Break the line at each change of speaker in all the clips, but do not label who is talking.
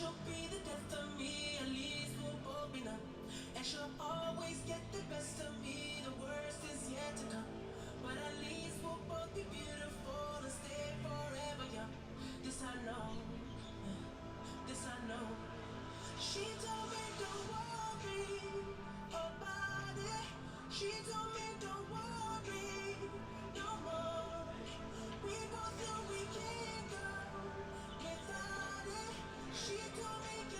she'll be the death of me, at least we'll both be numb. And she'll always get the best of me, the worst is yet to come. But at least we'll both be beautiful and stay forever young. This I know, this I know. She told me don't worry about it. She told me don't worry no more. We both know we can't go without it. She told me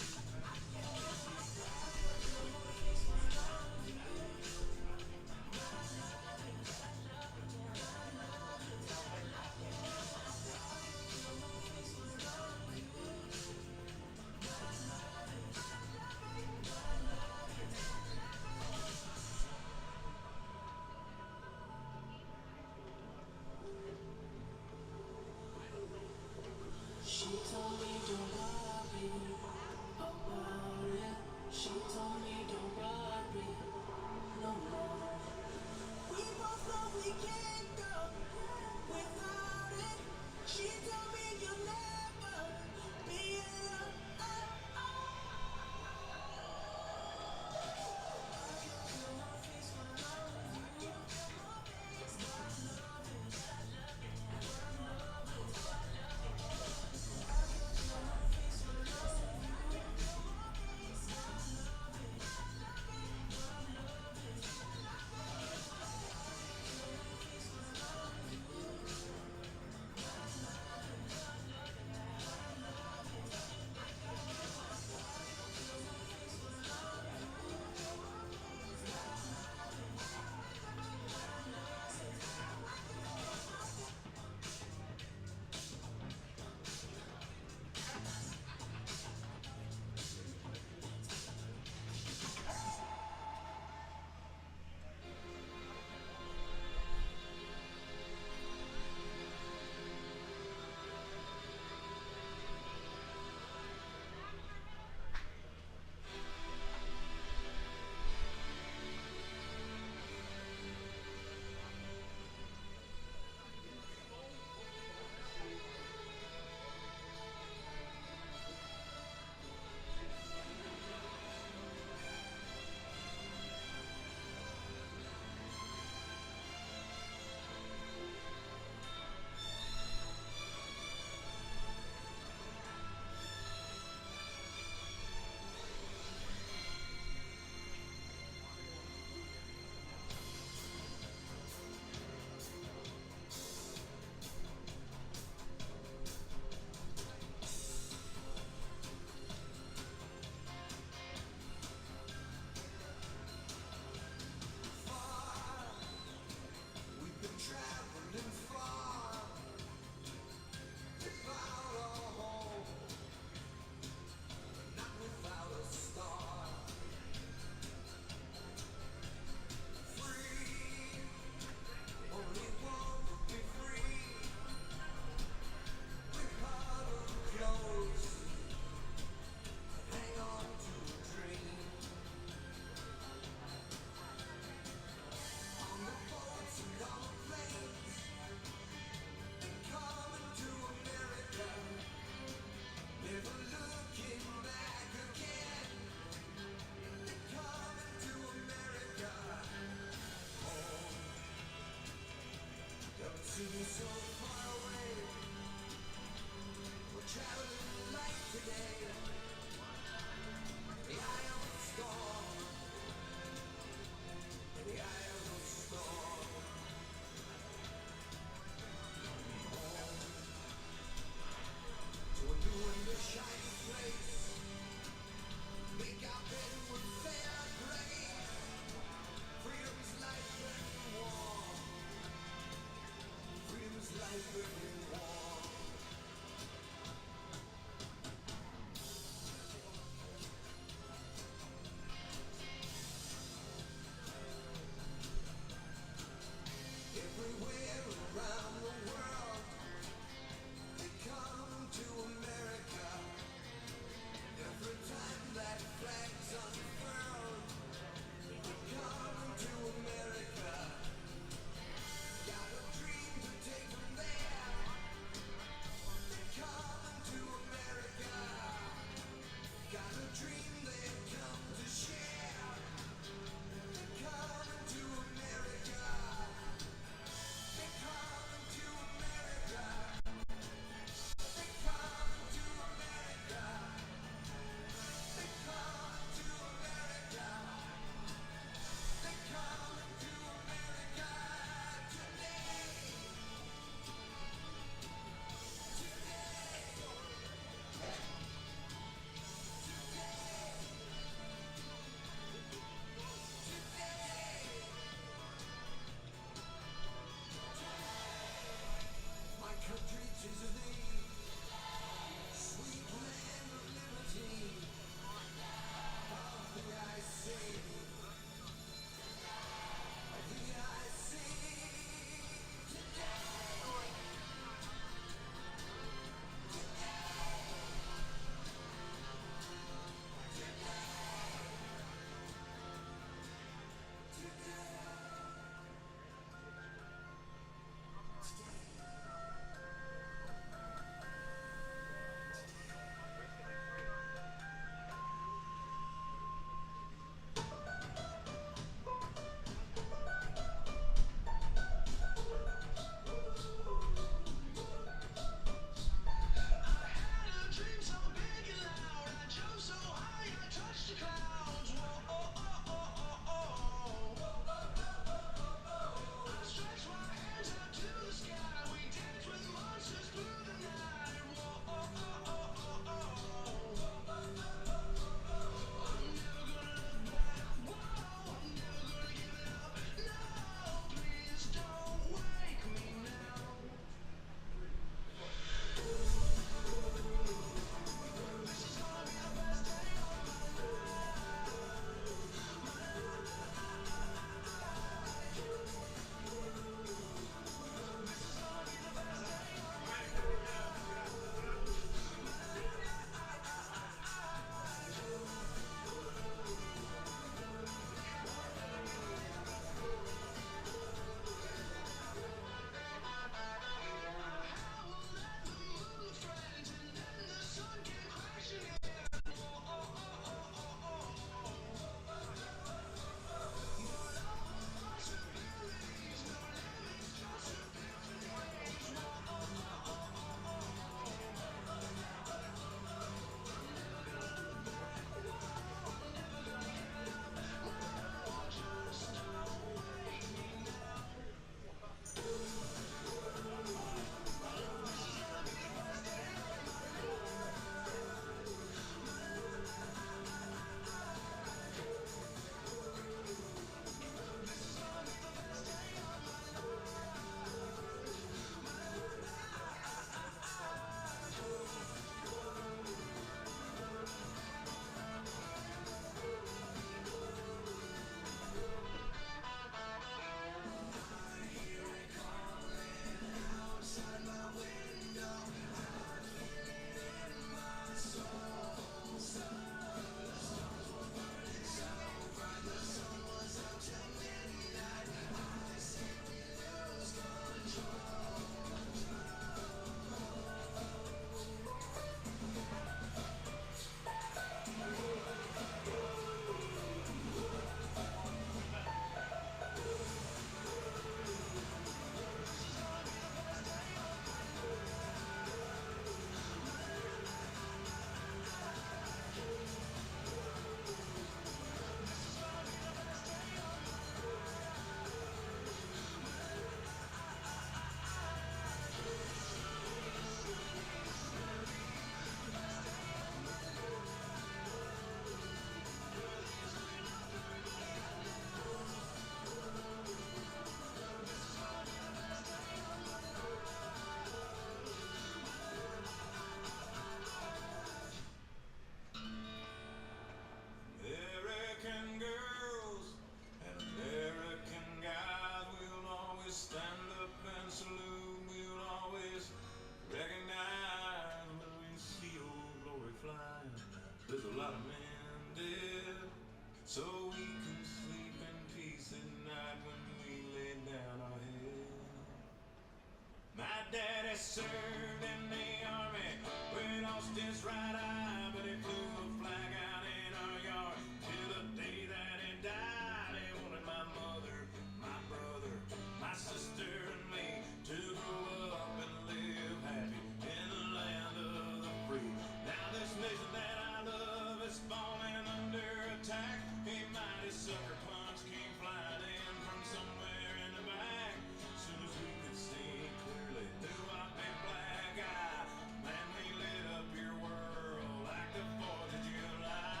served in the army, we lost his right eye, but he flew a flag out in our yard. Till the day that he died, he wanted my mother, my brother, my sister, and me to grow up and live happy in the land of the free. Now this nation that I love is falling under attack. A mighty sucker punch came flying in from somewhere in the back. As soon as we could see clearly through our big black eye, man, we lit up your world like the 4th of July.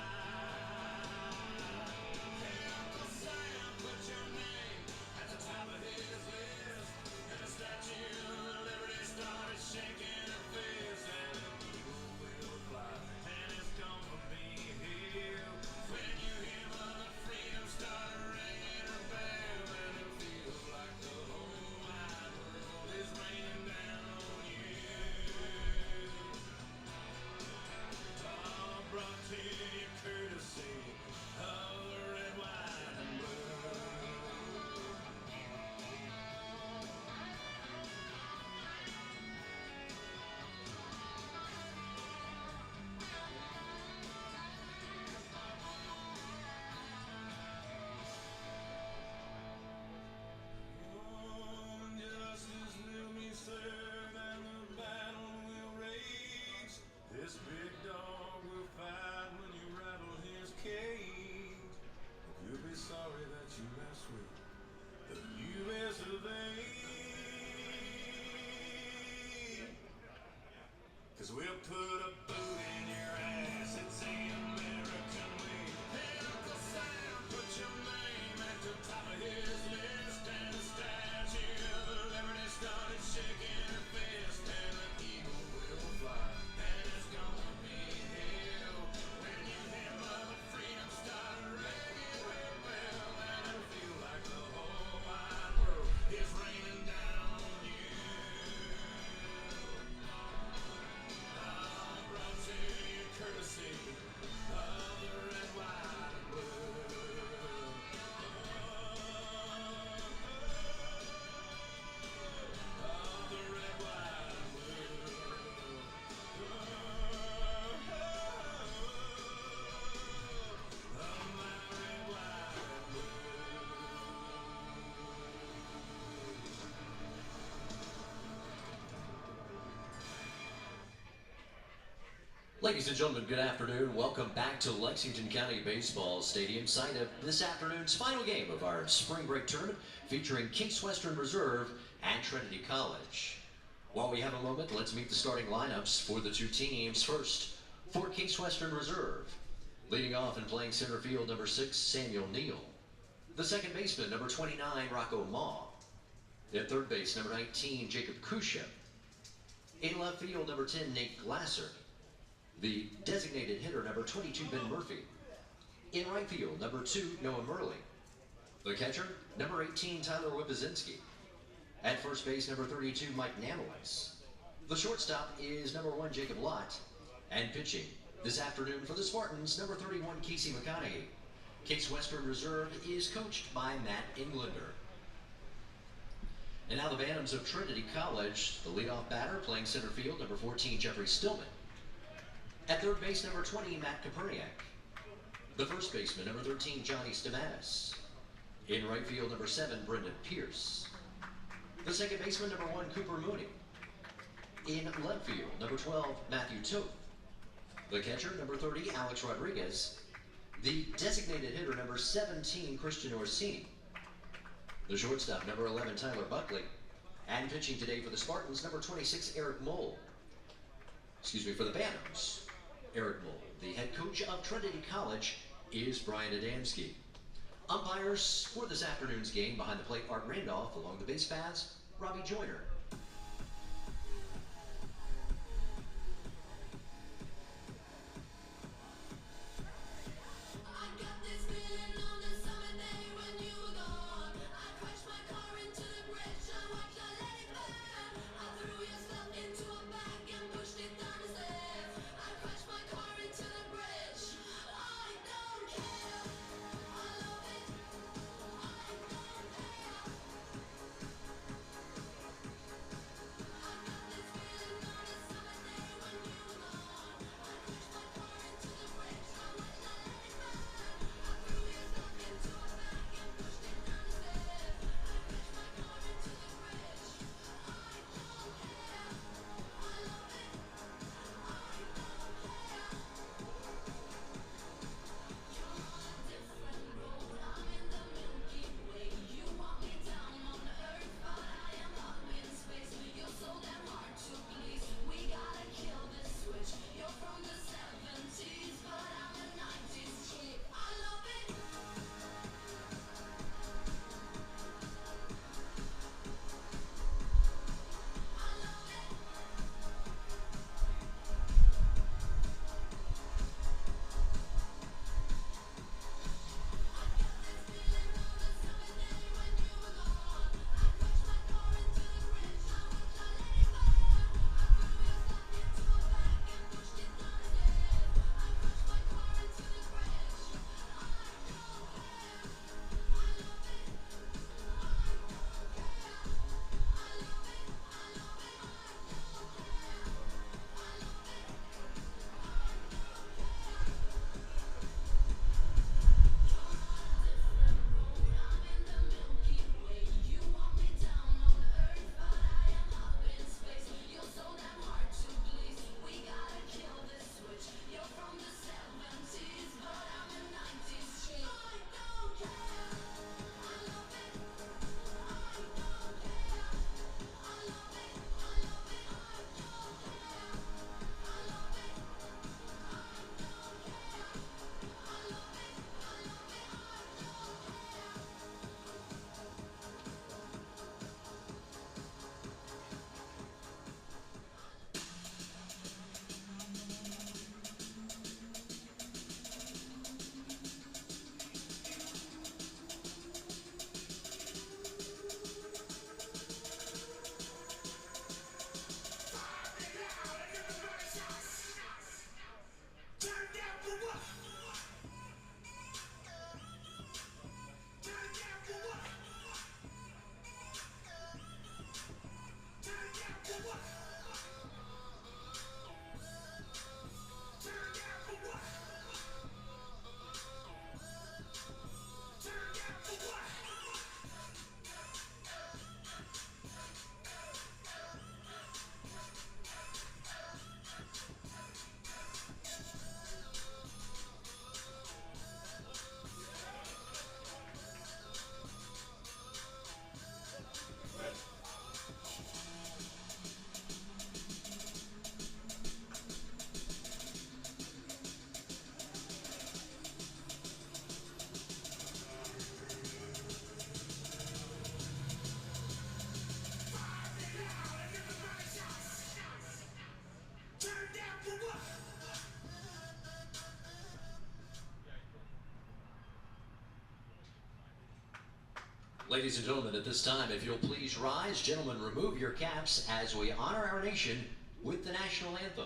Hey, Uncle Sam, put your name at the top of his list, and the Statue of Liberty started shaking her fist, and an eagle will fly, and it's gonna be here when you hear Mother Freedom start ringing her bell, and it feels like the whole wide world is raining down on you. All brought to you courtesy of the red, white, and blue. Justice will be served and the battle will rage. This big dog will fight when you rattle his cage. You'll be sorry that you mess with the U.S. of A. 'Cause we'll put a boot in your ass, it's the American way. Hey, Uncle Sam, put your name at the top of his list, and the Statue of Liberty started shaking her fist, and an eagle will fly, and it's gonna be hell when you hear Mother Freedom start ringing her bell, and it'll feel like the whole wide world is raining down on you. All brought to you courtesy of the red, white, and blue. Of the red, white, and blue. Of my red, white, and blue.
Ladies and gentlemen, good afternoon. Welcome back to Lexington County Baseball Stadium, site of this afternoon's final game of our spring break tournament featuring Case Western Reserve and Trinity College. While we have a moment, let's meet the starting lineups for the two teams. First, for Case Western Reserve, leading off and playing center field, number 6, Samuel Neal. The second baseman, number 29, Rocco Maw. At third base, number 19, Jacob Kusha. In left field, number 10, Nate Glasser. The designated hitter, number 22, Ben Murphy. In right field, number 2, Noah Murley. The catcher, number 18, Tyler Wipazinski. At first base, number 32, Mike Namowitz. The shortstop is number 1, Jacob Lott. And pitching this afternoon for the Spartans, number 31, Casey McConaughey. Case Western Reserve is coached by Matt Englander. And now the Bantams of Trinity College, the leadoff batter playing center field, number 14, Jeffrey Stillman. At third base, number 20, Matt Koperniak. The first baseman, number 13, Johnny Stamatis. In right field, number 7, Brendan Pierce. The second baseman, number 1, Cooper Mooney. In left field, number 12, Matthew Toth. The catcher, number 30, Alex Rodriguez. The designated hitter, number 17, Christian Orsini. The shortstop, number 11, Tyler Buckley. And pitching today for the Spartans, number 26, Eric Mole. For the Bantams, Eric Mole. The head coach of Trinity College is Brian Adamski. Umpires for this afternoon's game behind the plate, Art Randolph. Along the base paths, Robbie Joyner. Ladies and gentlemen, at this time, if you'll please rise, gentlemen, remove your caps as we honor our nation with the national anthem.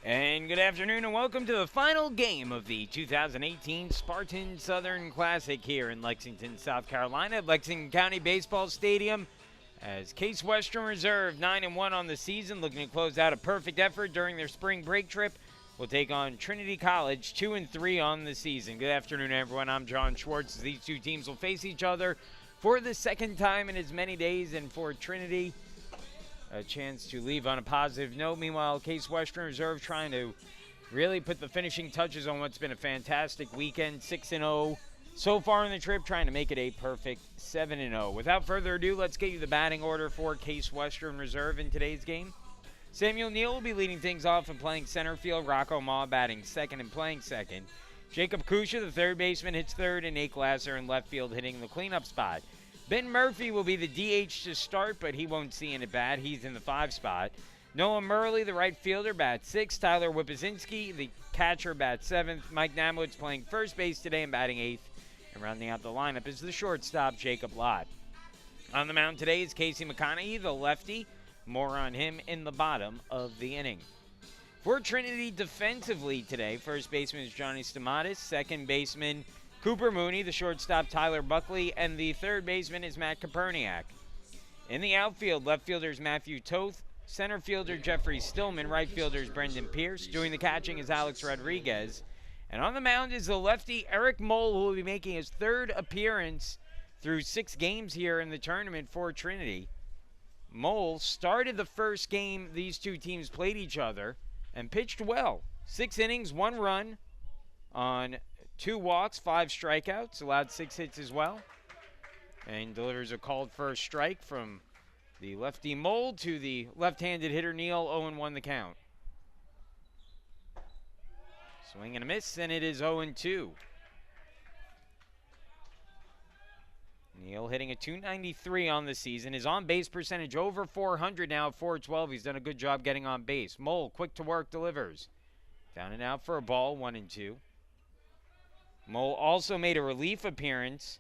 And good afternoon and welcome to the final game of the 2018 Spartan Southern Classic here in Lexington, South Carolina at Lexington County Baseball Stadium. As Case Western Reserve 9-1 on the season, looking to close out a perfect effort during their spring break trip, will take on Trinity College 2-3 on the season. Good afternoon, everyone. I'm John Schwartz. These two teams will face each other for the second time in as many days, and for Trinity, a chance to leave on a positive note. Meanwhile, Case Western Reserve trying to really put the finishing touches on what's been a fantastic weekend. 6-0 so far in the trip, trying to make it a perfect 7-0. Without further ado, let's get you the batting order for Case Western Reserve in today's game. Samuel Neal will be leading things off and playing center field. Rocco Ma batting second and playing second. Jacob Kusha, the third baseman, hits third, and Nate Glasser in left field hitting the cleanup spot. Ben Murphy will be the DH to start, but he won't see in it bad. He's in the 5 spot. Noah Murley, the right fielder, bats 6. Tyler Wipazinski, the catcher, bats 7th. Mike Namowitz playing first base today and batting 8th. And rounding out the lineup is the shortstop, Jacob Lott. On the mound today is Casey McConaughey, the lefty. More on him in the bottom of the inning. For Trinity defensively today, first baseman is Johnny Stamatis, second baseman Cooper Mooney, the shortstop Tyler Buckley, and the third baseman is Matt Koperniak. In the outfield, left fielders Matthew Toth, center fielder Jeffrey Stillman, right fielders Brendan Pierce. Doing the catching is Alex Rodriguez. And on the mound is the lefty Eric Mole, who will be making his third appearance through 6 games here in the tournament for Trinity. Mole started the first game these two teams played each other and pitched well. 6 innings, 1 run on 2 walks, 5 strikeouts, allowed 6 hits as well. And delivers a called first strike from the lefty Mole to the left-handed hitter Neal. 0-1 the count. Swing and a miss, and it is 0-2. Neal hitting a .293 on the season. His on-base percentage over 400 now, 412. He's done a good job getting on base. Mole, quick to work, delivers. Down and out for a ball, 1-2. Mole also made a relief appearance.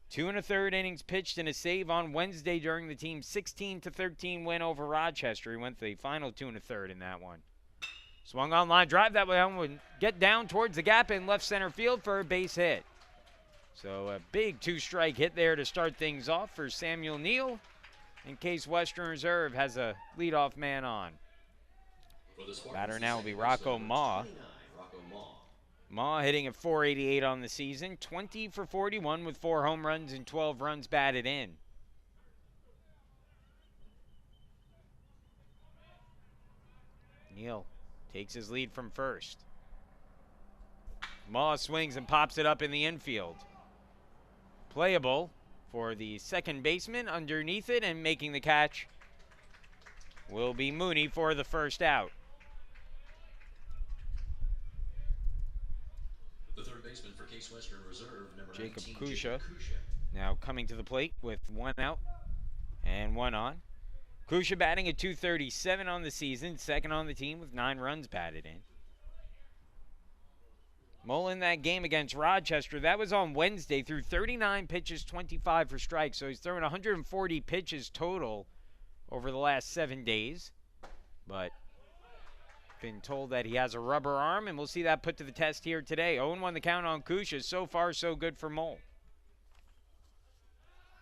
2 1/3 innings pitched and a save on Wednesday during the team's 16-13 win over Rochester. He went the final 2 1/3 in that one. Swung on line drive. That one would get down towards the gap in left center field for a base hit. So a big 2-strike hit there to start things off for Samuel Neal. In case Western Reserve has a leadoff man on. Batter now will be Rocco Ma. Ma hitting at .488 on the season, 20 for 41 with 4 home runs and 12 runs batted in. Neal takes his lead from first. Ma swings and pops it up in the infield. Playable for the second baseman underneath it, and making the catch will be Mooney for the first out.
The third baseman for Case Western Reserve, number
Jacob
19,
Kusha.
Jacob Kusha.
Now coming to the plate with 1 out and 1 on. Kusha batting at .237 on the season, second on the team with 9 runs batted in. Mole in that game against Rochester, that was on Wednesday, threw 39 pitches, 25 for strikes. So he's thrown 140 pitches total over the last 7 days. But been told that he has a rubber arm, and we'll see that put to the test here today. 0-1 the count on Kusha. So far, so good for Mole.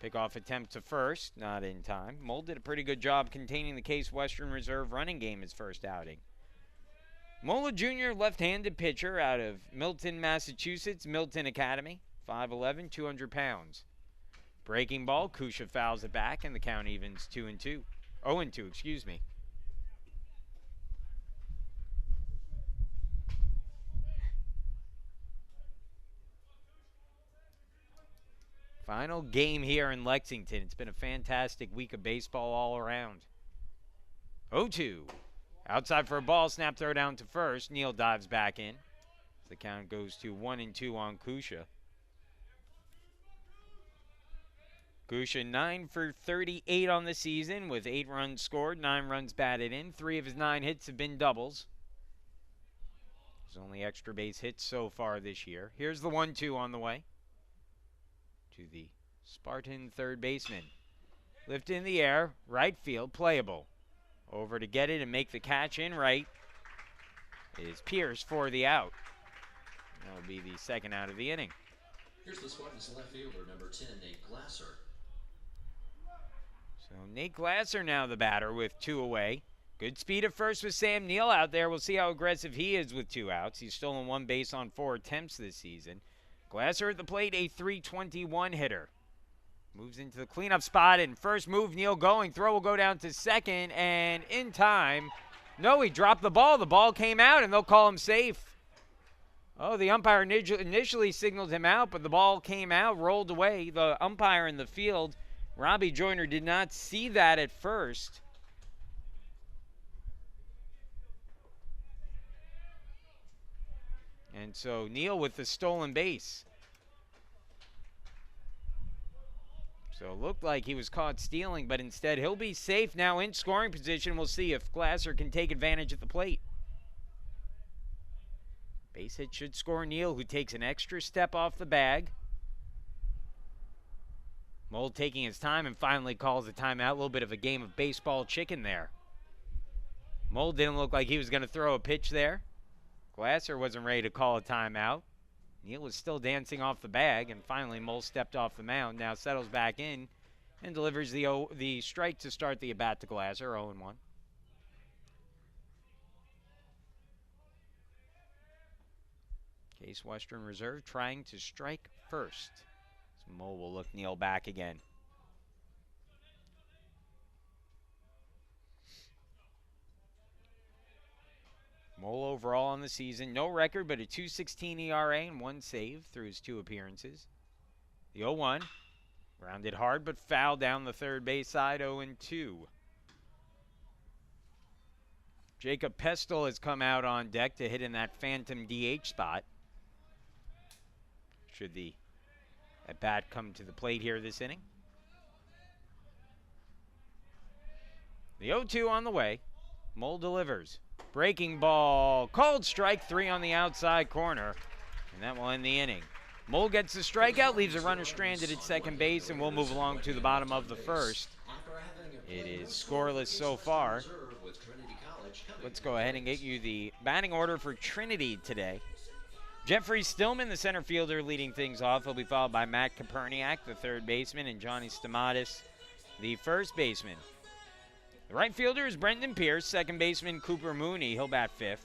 Pickoff attempt to first, not in time. Mole did a pretty good job containing the Case Western Reserve running game his first outing. Mola Jr., left-handed pitcher out of Milton, Massachusetts, Milton Academy, 5'11", 200 pounds. Breaking ball, Kusha fouls it back, and the count evens 2-2. 0-2, excuse me. Final game here in Lexington. It's been a fantastic week of baseball all around. 0-2. Outside for a ball, snap throw down to first. Neal dives back in. The count goes to 1-2 on Kusha. Kusha 9 for 38 on the season with 8 runs scored, 9 runs batted in. 3 of his 9 hits have been doubles. His only extra base hits so far this year. Here's the 1-2 on the way. To the Spartan third baseman. Lift in the air, right field, playable. Over to get it and make the catch in right is Pierce for the out. That'll be the second out of the inning.
Here's the Spartans left fielder, number 10, Nate Glasser.
So Nate Glasser now the batter with 2 away. Good speed at first with Sam Neal out there. We'll see how aggressive he is with 2 outs. He's stolen 1 base on 4 attempts this season. Glasser at the plate, a .321 hitter. Moves into the cleanup spot, and first move, Neal going. Throw will go down to second, and in time. No, he dropped the ball. The ball came out, and they'll call him safe. Oh, the umpire initially signaled him out, but the ball came out, rolled away. The umpire in the field, Robbie Joyner, did not see that at first. And so Neal with the stolen base. So it looked like he was caught stealing, but instead he'll be safe now in scoring position. We'll see if Glasser can take advantage at the plate. Base hit should score Neal, who takes an extra step off the bag. Mole taking his time and finally calls a timeout. A little bit of a game of baseball chicken there. Mole didn't look like he was going to throw a pitch there. Glasser wasn't ready to call a timeout. Neal was still dancing off the bag, and finally Mole stepped off the mound. Now settles back in and delivers the strike to start the at-bat to Glasser, 0-1. Case Western Reserve trying to strike first. So Mole will look Neal back again. Mole overall on the season, no record, but a .216 ERA and 1 save through his 2 appearances. The 0-1, rounded hard but foul down the third base side, 0-2. Jacob Pestel has come out on deck to hit in that phantom DH spot. Should the at-bat come to the plate here this inning. The 0-2 on the way. Mole delivers. Breaking ball, called strike 3 on the outside corner, and that will end the inning. Mole gets the strikeout, leaves a runner stranded at second base, and we'll move along to the bottom of the first. It is scoreless so far. Let's go ahead and get you the batting order for Trinity today. Jeffrey Stillman, the center fielder, leading things off. He'll be followed by Matt Koperniak, the third baseman, and Johnny Stamatis, the first baseman. The right fielder is Brendan Pierce, second baseman Cooper Mooney, he'll bat 5th.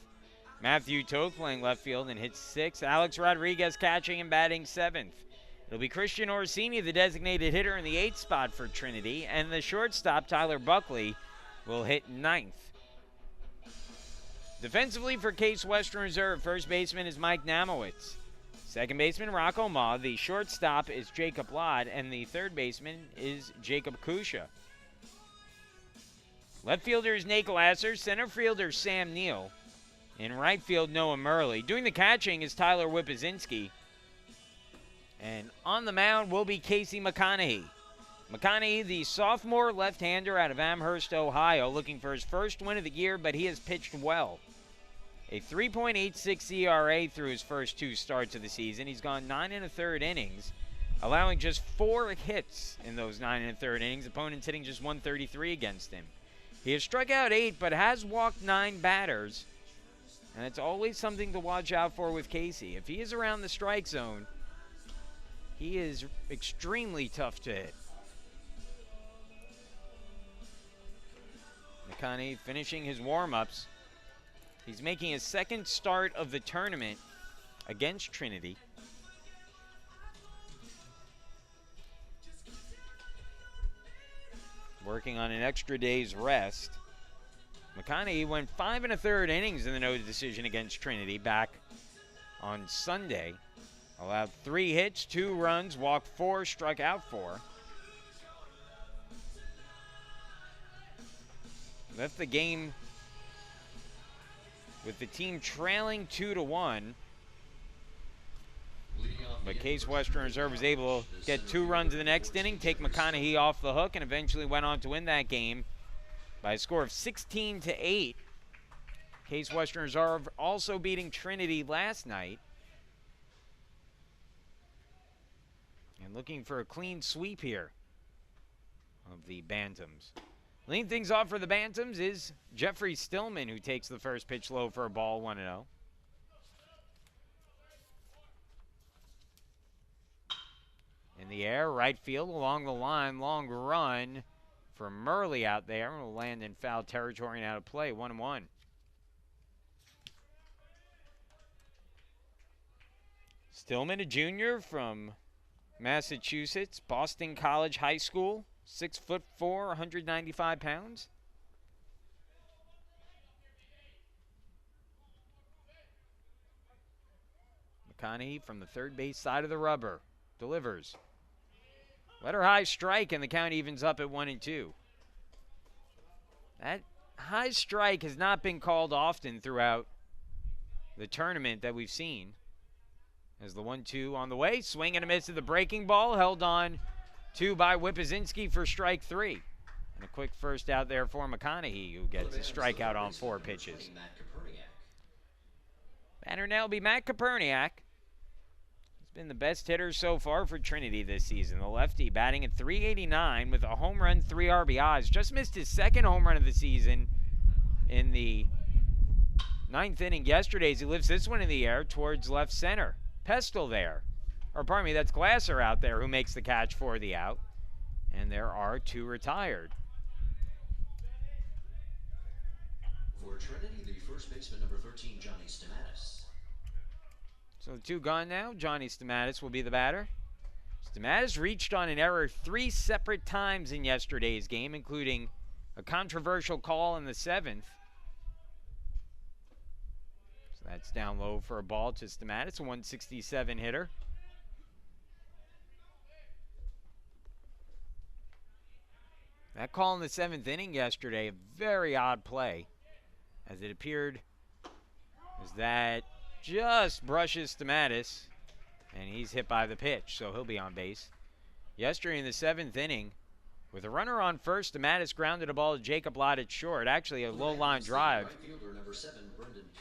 Matthew Toth playing left field and hits 6th. Alex Rodriguez catching and batting 7th. It'll be Christian Orsini, the designated hitter, in the 8th spot for Trinity, and the shortstop, Tyler Buckley, will hit 9th. Defensively for Case Western Reserve, first baseman is Mike Namowitz. Second baseman, Rocco Ma. The shortstop is Jacob Lott, and the third baseman is Jacob Kusha. Left fielder is Nate Glasser, center fielder Sam Neal. In right field, Noah Murley. Doing the catching is Tyler Wipazinski. And on the mound will be Casey McConaughey. McConaughey, the sophomore left-hander out of Amherst, Ohio, looking for his first win of the year, but he has pitched well. A 3.86 ERA through his first 2 starts of the season. He's gone 9 1/3 innings, allowing just 4 hits in those 9 1/3 innings. Opponents hitting just 133 against him. He has struck out 8, but has walked 9 batters. And it's always something to watch out for with Casey. If he is around the strike zone, he is extremely tough to hit. McConaughey finishing his warm-ups. He's making his second start of the tournament against Trinity. Working on an extra day's rest. McConaughey went 5 1/3 innings in the no decision against Trinity back on Sunday. Allowed 3 hits, 2 runs, walked 4, struck out 4. Left the game with the team trailing 2-1. But Case Western Reserve was able to get 2 runs in the next inning, take McConaughey off the hook, and eventually went on to win that game by a score of 16-8. Case Western Reserve also beating Trinity last night. And looking for a clean sweep here of the Bantams. Leading things off for the Bantams is Jeffrey Stillman, who takes the first pitch low for a ball, 1-0. In the air, right field, along the line, long run for Murley out there. Will land in foul territory and out of play, 1-1. Stillman, a junior from Massachusetts, Boston College High School, 6'4", 195 pounds. McConaughey from the third base side of the rubber delivers. Letter high strike, and the count evens up at 1-2. That high strike has not been called often throughout the tournament that we've seen. As the 1-2 on the way, swing and a miss at the breaking ball, held on to by Whippazinski for strike 3. And a quick first out there for McConaughey, who gets a strikeout on 4 pitches. Batter now will be Matt Koperniak. Been the best hitter so far for Trinity this season. The lefty batting at .389 with a home run, 3 RBIs. Just missed his second home run of the season in the 9th inning yesterday as he lifts this one in the air towards left center. Pestel there. Or pardon me, that's Glasser out there who makes the catch for the out. And there are 2 retired.
For Trinity, the first baseman, number 13, Johnny Stamatis.
So the 2 gone now. Johnny Stamatis will be the batter. Stamatis reached on an error 3 separate times in yesterday's game, including a controversial call in the 7th. So that's down low for a ball to Stamatis, a 167 hitter. That call in the 7th inning yesterday, a very odd play, as it appeared as that just brushes Stamatis, and he's hit by the pitch, so he'll be on base. Yesterday in the 7th inning, with a runner on first, Stamatis grounded a ball to Jacob Lott at short, actually a low-line drive.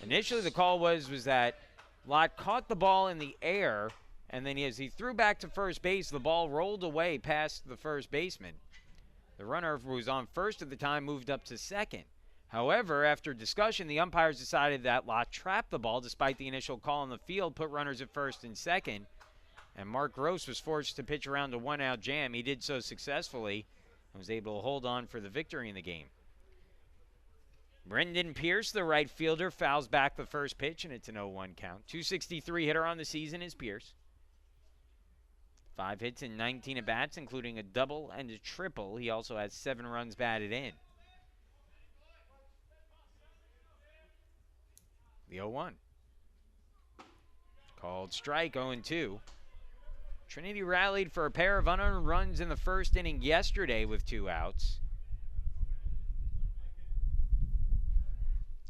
Initially the call was that Lott caught the ball in the air, and then as he threw back to first base, the ball rolled away past the first baseman. The runner who was on first at the time moved up to second. However, after discussion, the umpires decided that Lott trapped the ball despite the initial call on the field, put runners at first and second, and Mark Gross was forced to pitch around a 1-out jam. He did so successfully and was able to hold on for the victory in the game. Brendan Pierce, the right fielder, fouls back the first pitch, and it's an 0-1 count. 263 hitter on the season is Pierce. 5 hits and 19 at-bats, including a double and a triple. He also has 7 runs batted in. The 0-1. Called strike, 0-2. Trinity rallied for a pair of unearned runs in the first inning yesterday with 2 outs.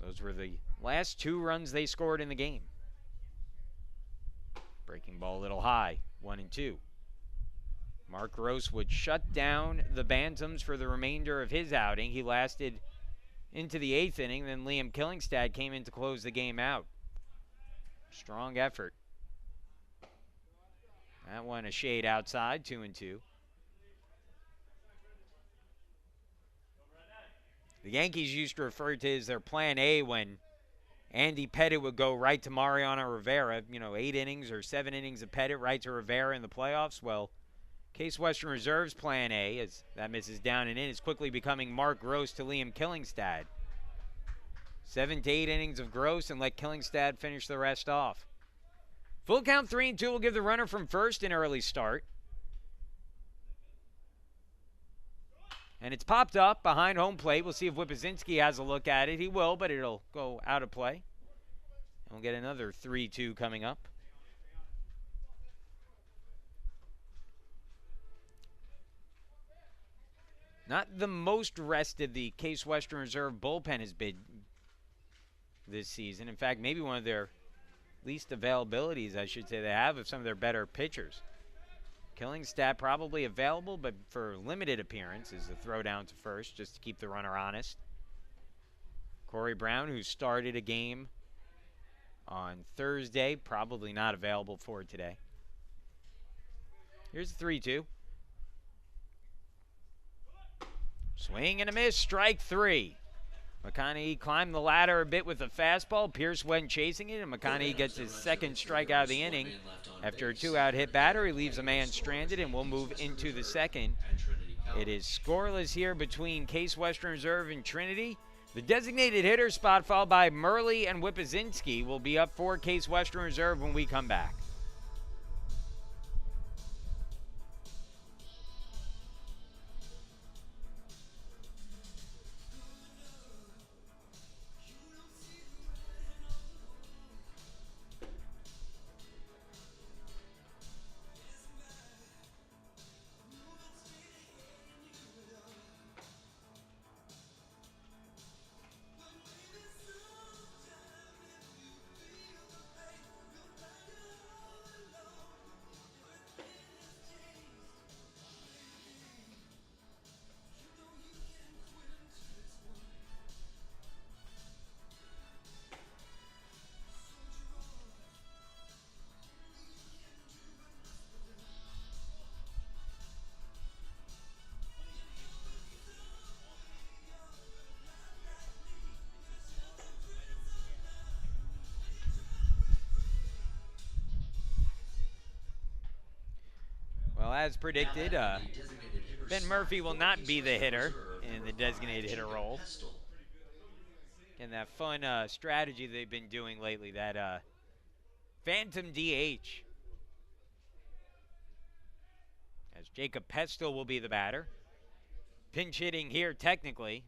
Those were the last 2 runs they scored in the game. Breaking ball a little high, 1-2. Mark Gross would shut down the Bantams for the remainder of his outing. He lasted into the 8th inning. Then Liam Killingstad came in to close the game out. Strong effort. That one a shade outside, 2-2. The Yankees used to refer to it as their plan A when Andy Pettitte would go right to Mariano Rivera. 8 innings or 7 innings of Pettitte right to Rivera in the playoffs. Well, Case Western Reserve's plan A, as that misses down and in, is quickly becoming Mark Gross to Liam Killingstad. 7 to 8 innings of Gross and let Killingstad finish the rest off. Full count 3-2 will give the runner from first an early start. And it's popped up behind home plate. We'll see if Whippazinski has a look at it. He will, but it'll go out of play. And we'll get another 3-2 coming up. Not the most rested the Case Western Reserve bullpen has been this season. In fact, maybe one of their least availabilities, I should say, they have of some of their better pitchers. Killingstad probably available, but for limited appearances, a throw down to first just to keep the runner honest. Corey Brown, who started a game on Thursday, probably not available for today. Here's the 3-2. Swing and a miss, strike 3. McConaughey climbed the ladder a bit with a fastball. Pierce went chasing it, and McConaughey gets his second strikeout of the inning. After a 2-out hit batter, he leaves a man stranded, and we'll move into the second. It is scoreless here between Case Western Reserve and Trinity. The designated hitter spot, followed by Murley and Whippazinski, will be up for Case Western Reserve when we come back. Well, as predicted, Ben Murphy will not be the hitter in the designated hitter role. And that fun strategy they've been doing lately, that phantom DH. As Jacob Pestel will be the batter. Pinch hitting here technically,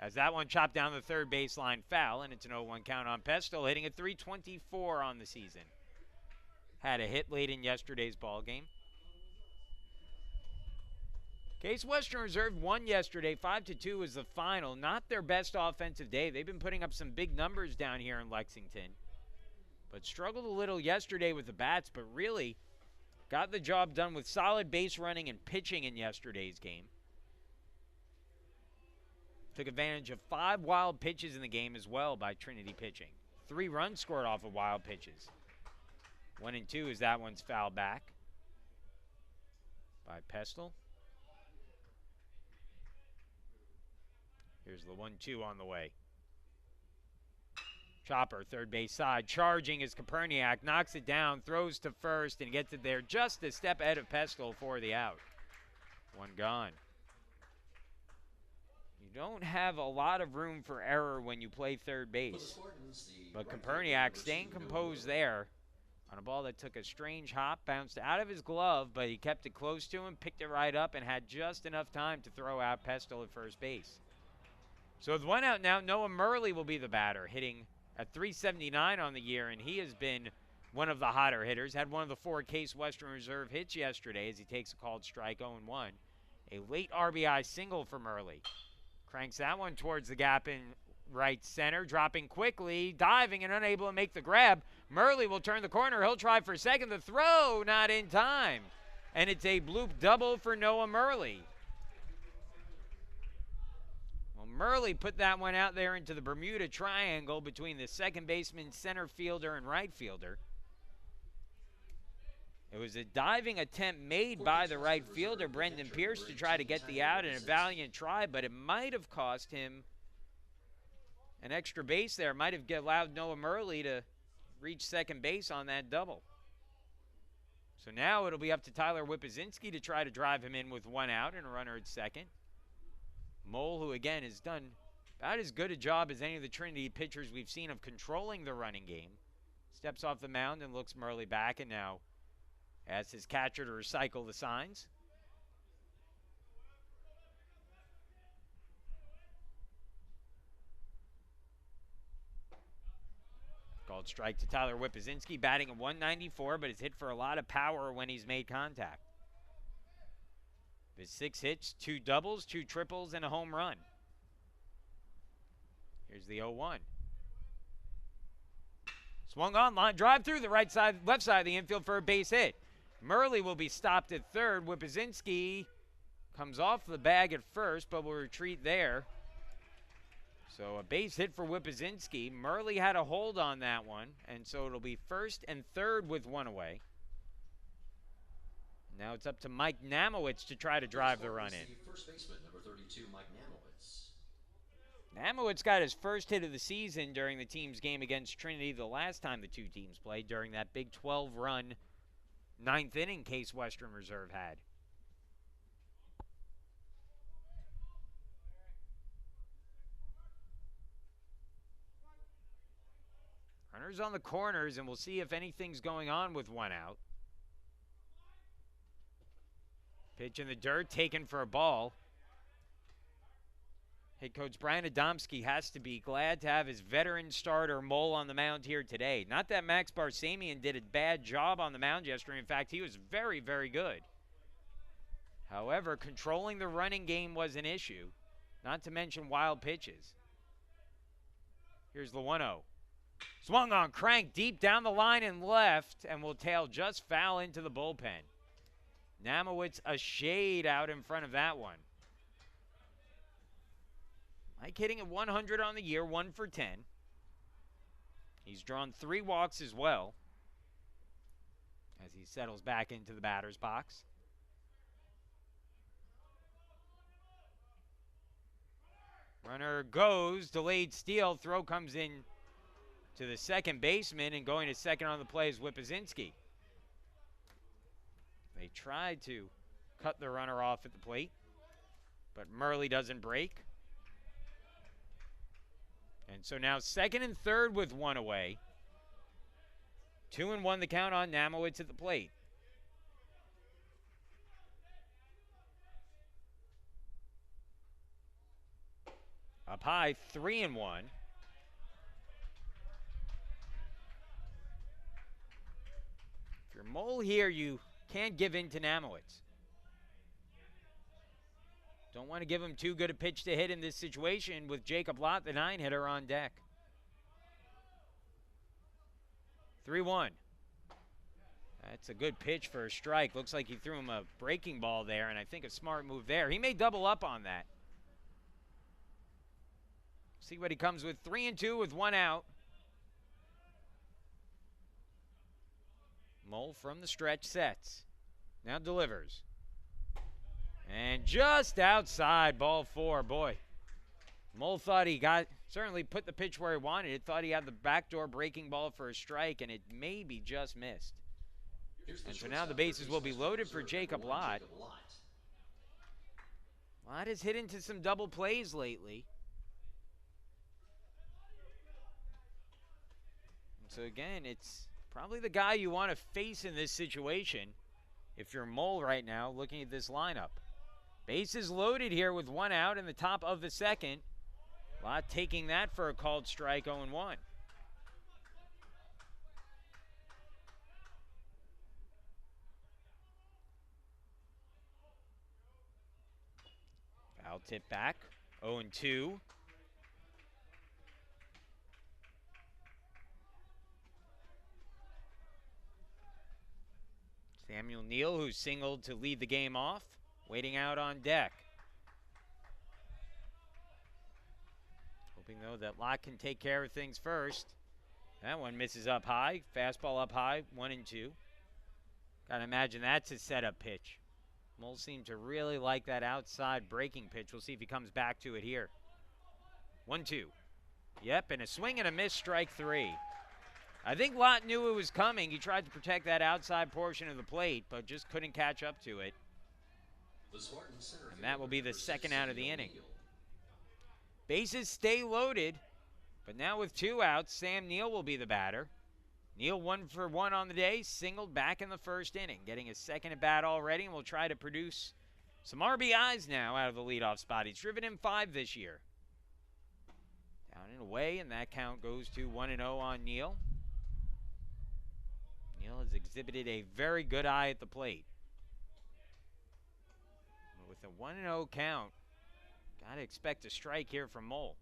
as that one chopped down the third baseline foul, and it's an 0-1 count on Pestel, hitting at .324 on the season. Had a hit late in yesterday's ball game. Case Western Reserve won yesterday. 5-2 was the final. Not their best offensive day. They've been putting up some big numbers down here in Lexington, but struggled a little yesterday with the bats, but really got the job done with solid base running and pitching in yesterday's game. Took advantage of 5 wild pitches in the game as well by Trinity pitching. 3 runs scored off of wild pitches. 1-2 as that one's fouled back by Pestel. Here's the 1-2 on the way. Chopper, third base side, charging as Koperniak knocks it down, throws to first, and gets it there just a step ahead of Pestel for the out. 1 gone. You don't have a lot of room for error when you play third base. But Koperniak staying composed there on a ball that took a strange hop, bounced out of his glove, but he kept it close to him, picked it right up, and had just enough time to throw out Pestel at first base. So with 1 out now, Noah Murley will be the batter, hitting at .379 on the year, and he has been one of the hotter hitters. Had one of the 4 Case Western Reserve hits yesterday as he takes a called strike 0-1. A late RBI single for Murley. Cranks that one towards the gap in right center, dropping quickly, diving and unable to make the grab. Murley will turn the corner. He'll try for second. The throw not in time. And it's a bloop double for Noah Murley. Well, Murley put that one out there into the Bermuda Triangle between the second baseman, center fielder, and right fielder. It was a diving attempt made by the right fielder, Brendan Pierce, to try to get the out in a valiant try, but it might have cost him an extra base there. Might have allowed Noah Murley to reach second base on that double. So now it'll be up to Tyler Whippazinski to try to drive him in with one out and a runner at second. Mole, who again has done about as good a job as any of the Trinity pitchers we've seen of controlling the running game, steps off the mound and looks Murley back, and now asks his catcher to recycle the signs. Called strike to Tyler Whippazinski, batting at 194, but has hit for a lot of power when he's made contact. His 6 hits, 2 doubles, 2 triples, and a home run. Here's the 0-1. Swung on, line drive through the left side of the infield for a base hit. Murley will be stopped at third. Whippazinski comes off the bag at first, but will retreat there. So a base hit for Whippazinski. Murley had a hold on that one, and so it'll be first and third with one away. Now it's up to Mike Namowitz to try to drive the run in.
First baseman, number 32, Mike Namowitz.
Namowitz got his first hit of the season during the team's game against Trinity the last time the two teams played, during that big 12-run ninth inning Case Western Reserve had. Runners on the corners, and we'll see if anything's going on with one out. Pitch in the dirt, taken for a ball. Head coach Brian Adamski has to be glad to have his veteran starter Mole on the mound here today. Not that Max Barsamian did a bad job on the mound yesterday. In fact, he was very, very good. However, controlling the running game was an issue, not to mention wild pitches. Here's the 1-0. Swung on, cranked deep down the line and left, and will tail just foul into the bullpen. Namowitz a shade out in front of that one. Mike hitting at 100 on the year, 1 for 10. He's drawn 3 walks as well as he settles back into the batter's box. Runner goes, delayed steal, throw comes in to the second baseman, and going to second on the play is Whippazinski. They tried to cut the runner off at the plate, but Murley doesn't break. And so now second and third with one away. 2-1 the count on Namowitz at the plate. Up high, 3-1. If you're Mole here, you can't give in to Namowitz. Don't want to give him too good a pitch to hit in this situation with Jacob Lott, the 9-hitter, on deck. 3-1. That's a good pitch for a strike. Looks like he threw him a breaking ball there, and I think a smart move there. He may double up on that. See what he comes with. 3-2 with one out. Mole from the stretch sets. Now delivers. And just outside, ball 4. Boy, Mole thought he certainly put the pitch where he wanted it. Thought he had the backdoor breaking ball for a strike, and it maybe just missed. And so now the bases will be loaded for Jacob Lott. Lott has hit into some double plays lately. And so again, it's probably the guy you want to face in this situation if you're Mole right now looking at this lineup. Bases loaded here with one out in the top of the second. Lott taking that for a called strike, 0-1. Foul tip back, 0-2. Samuel Neal, who singled to lead the game off, waiting out on deck. Hoping, though, that Locke can take care of things first. That one misses up high. Fastball up high, 1-2. Gotta imagine that's his setup pitch. Mole seemed to really like that outside breaking pitch. We'll see if he comes back to it here. 1-2. Yep, and a swing and a miss, strike 3. I think Lott knew it was coming. He tried to protect that outside portion of the plate, but just couldn't catch up to it. And that will be the second out of the inning. Bases stay loaded, but now with 2 outs, Sam Neal will be the batter. Neal 1 for 1 on the day, singled back in the first inning, getting his second at bat already, and will try to produce some RBIs now out of the leadoff spot. He's driven in 5 this year. Down and away, and that count goes to 1-0 on Neal. Neal has exhibited a very good eye at the plate. But with a 1-0 count, gotta expect a strike here from Mole.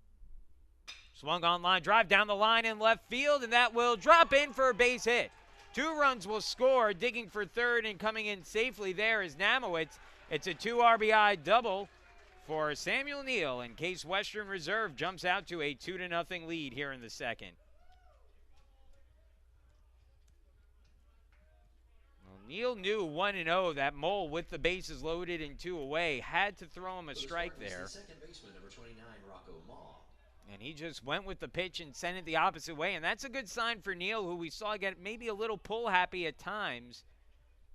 Swung on line, drive down the line in left field, and that will drop in for a base hit. 2 runs will score. Digging for third and coming in safely there is Namowitz. It's a 2 RBI double for Samuel Neal, and Case Western Reserve jumps out to a 2-0 lead here in the second. Neal knew 1-0 that Mole, with the bases loaded and 2 away, had to throw him a strike there.
Second baseman, number 29, Rocco Maw.
And he just went with the pitch and sent it the opposite way. And that's a good sign for Neal, who we saw get maybe a little pull happy at times.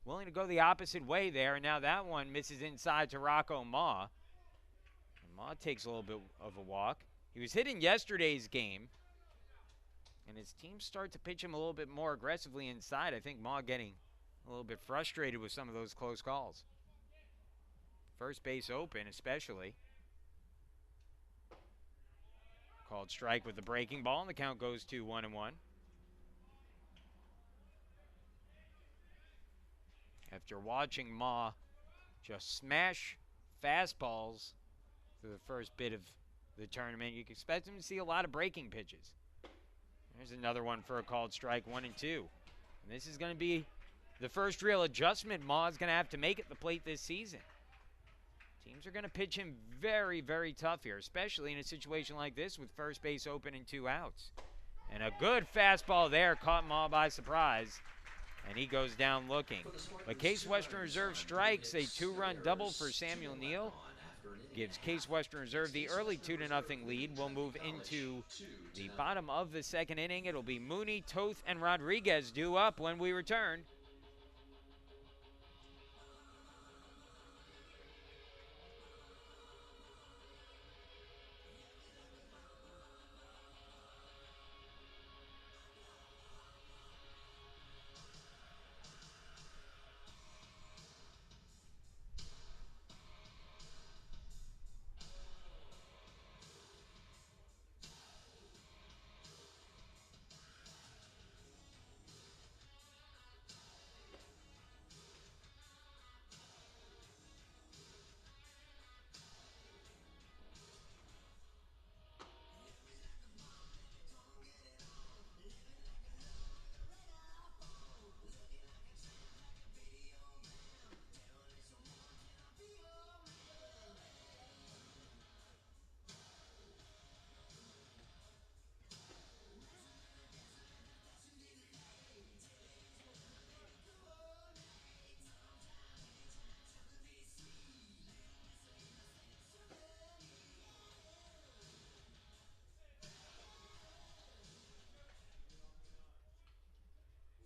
Willing to go the opposite way there. And now that one misses inside to Rocco Maw. And Maw takes a little bit of a walk. He was hit in yesterday's game. And his team start to pitch him a little bit more aggressively inside. I think Maw getting a little bit frustrated with some of those close calls. First base open especially. Called strike with the breaking ball, and the count goes to 1-1. After watching Maw just smash fastballs through the first bit of the tournament, you can expect him to see a lot of breaking pitches. There's another one for a called strike, 1-2. And this is going to be the first real adjustment Maw is going to have to make at the plate this season. Teams are going to pitch him very, very tough here, especially in a situation like this with first base open and 2 outs. And a good fastball there caught Maw by surprise, and he goes down looking. But Case Western Reserve strikes a 2-run double for Samuel Neal. Gives Case Western Reserve the early 2-0 lead. We'll move into the bottom of the second inning. It'll be Mooney, Toth, and Rodriguez due up when we return.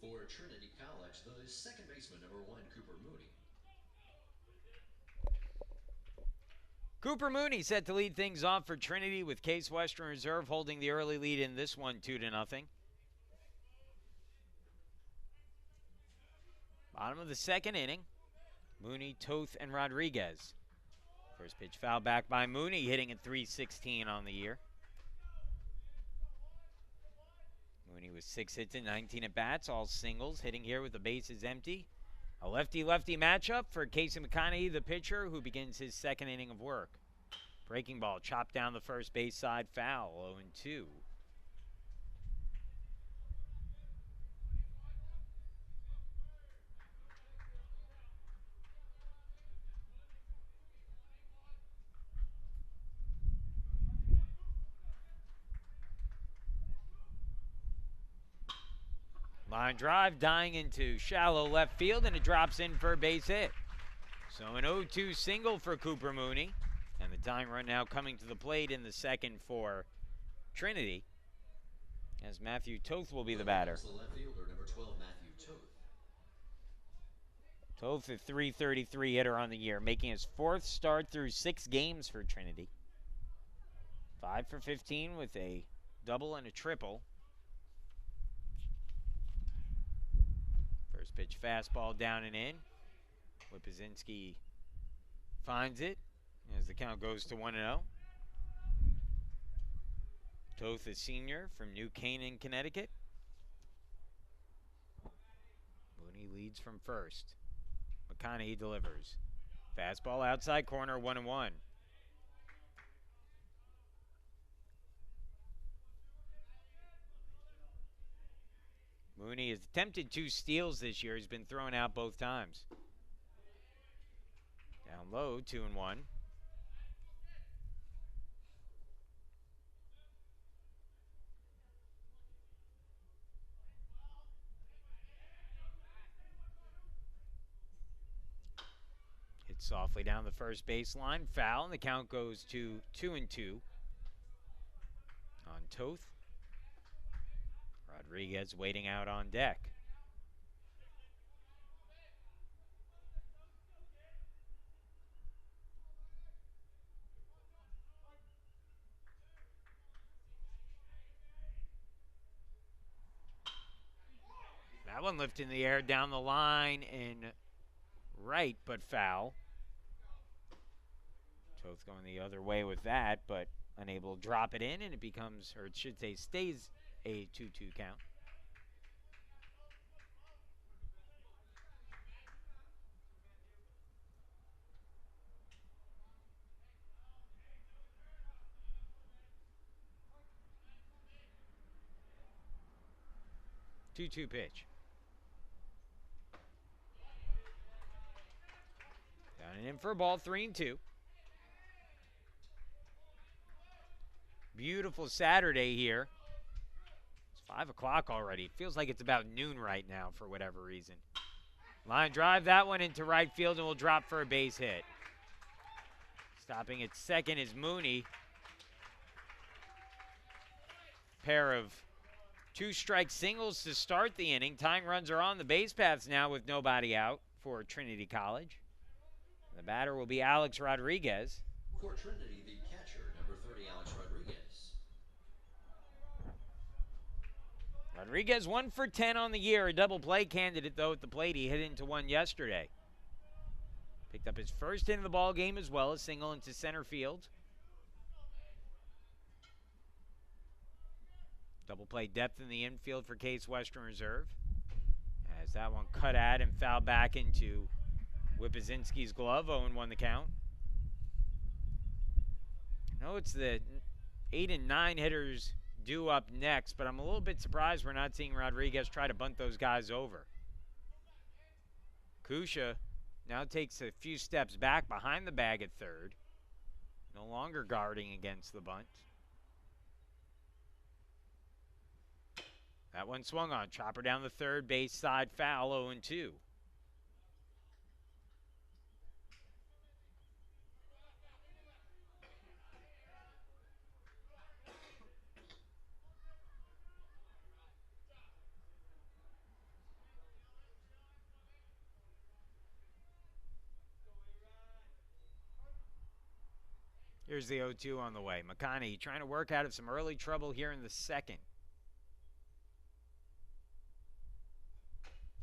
For Trinity College, the second baseman, number 1, Cooper Mooney.
Cooper Mooney set to lead things off for Trinity, with Case Western Reserve holding the early lead in this one 2-0. Bottom of the second inning. Mooney, Toth, and Rodriguez. First pitch foul back by Mooney, hitting at .316 on the year. Mooney with 6 hits and 19 at-bats, all singles, hitting here with the bases empty. A lefty-lefty matchup for Casey McConaughey, the pitcher, who begins his second inning of work. Breaking ball chopped down the first base side, foul, 0-2. Line drive dying into shallow left field, and it drops in for a base hit. So an 0-2 single for Cooper Mooney. And the tying run now coming to the plate in the second for Trinity, as Matthew Toth will be the batter.
The left fielder, number 12, Matthew Toth.
Toth, a .333 hitter on the year, making his 4th start through 6 games for Trinity. 5 for 15 with a double and a triple. First pitch fastball down and in. Whipzinski finds it as the count goes to 1-0. Toth, a senior from New Canaan, Connecticut. Mooney leads from first. McConaughey delivers. Fastball outside corner, 1-1. Mooney has attempted 2 steals this year. He's been thrown out both times. Down low, 2-1. Hit softly down the first baseline. Foul, and the count goes to 2-2 on Toth. Rodriguez waiting out on deck. That one lifted in the air down the line and right, but foul. Toth going the other way with that, but unable to drop it in, and it becomes, or it should say, stays a 2-2 count. Two-two pitch. Down and in for a ball, 3-2. Beautiful Saturday here. It's 5 o'clock already. It feels like it's about noon right now for whatever reason. Line drive, that one into right field, and will drop for a base hit. Stopping at second is Mooney. Pair of 2-strike singles to start the inning. Tying runs are on the base paths now with nobody out for Trinity College. The batter will be Alex Rodriguez.
For Trinity, the catcher, number 30, Alex Rodriguez.
Rodriguez 1 for 10 on the year. A double play candidate, though, at the plate. He hit into one yesterday. Picked up his first hit in the ball game as well, a single into center field. Double play depth in the infield for Case Western Reserve. As that one cut at and fouled back into Whipzinski's glove. 0-1 the count. No, it's the 8 and 9 hitters due up next, but I'm a little bit surprised we're not seeing Rodriguez try to bunt those guys over. Kusha now takes a few steps back behind the bag at third. No longer guarding against the bunt. That one swung on. Chopper down the third base side, foul, 0-2. Here's the 0-2 on the way. McConaughey trying to work out of some early trouble here in the second.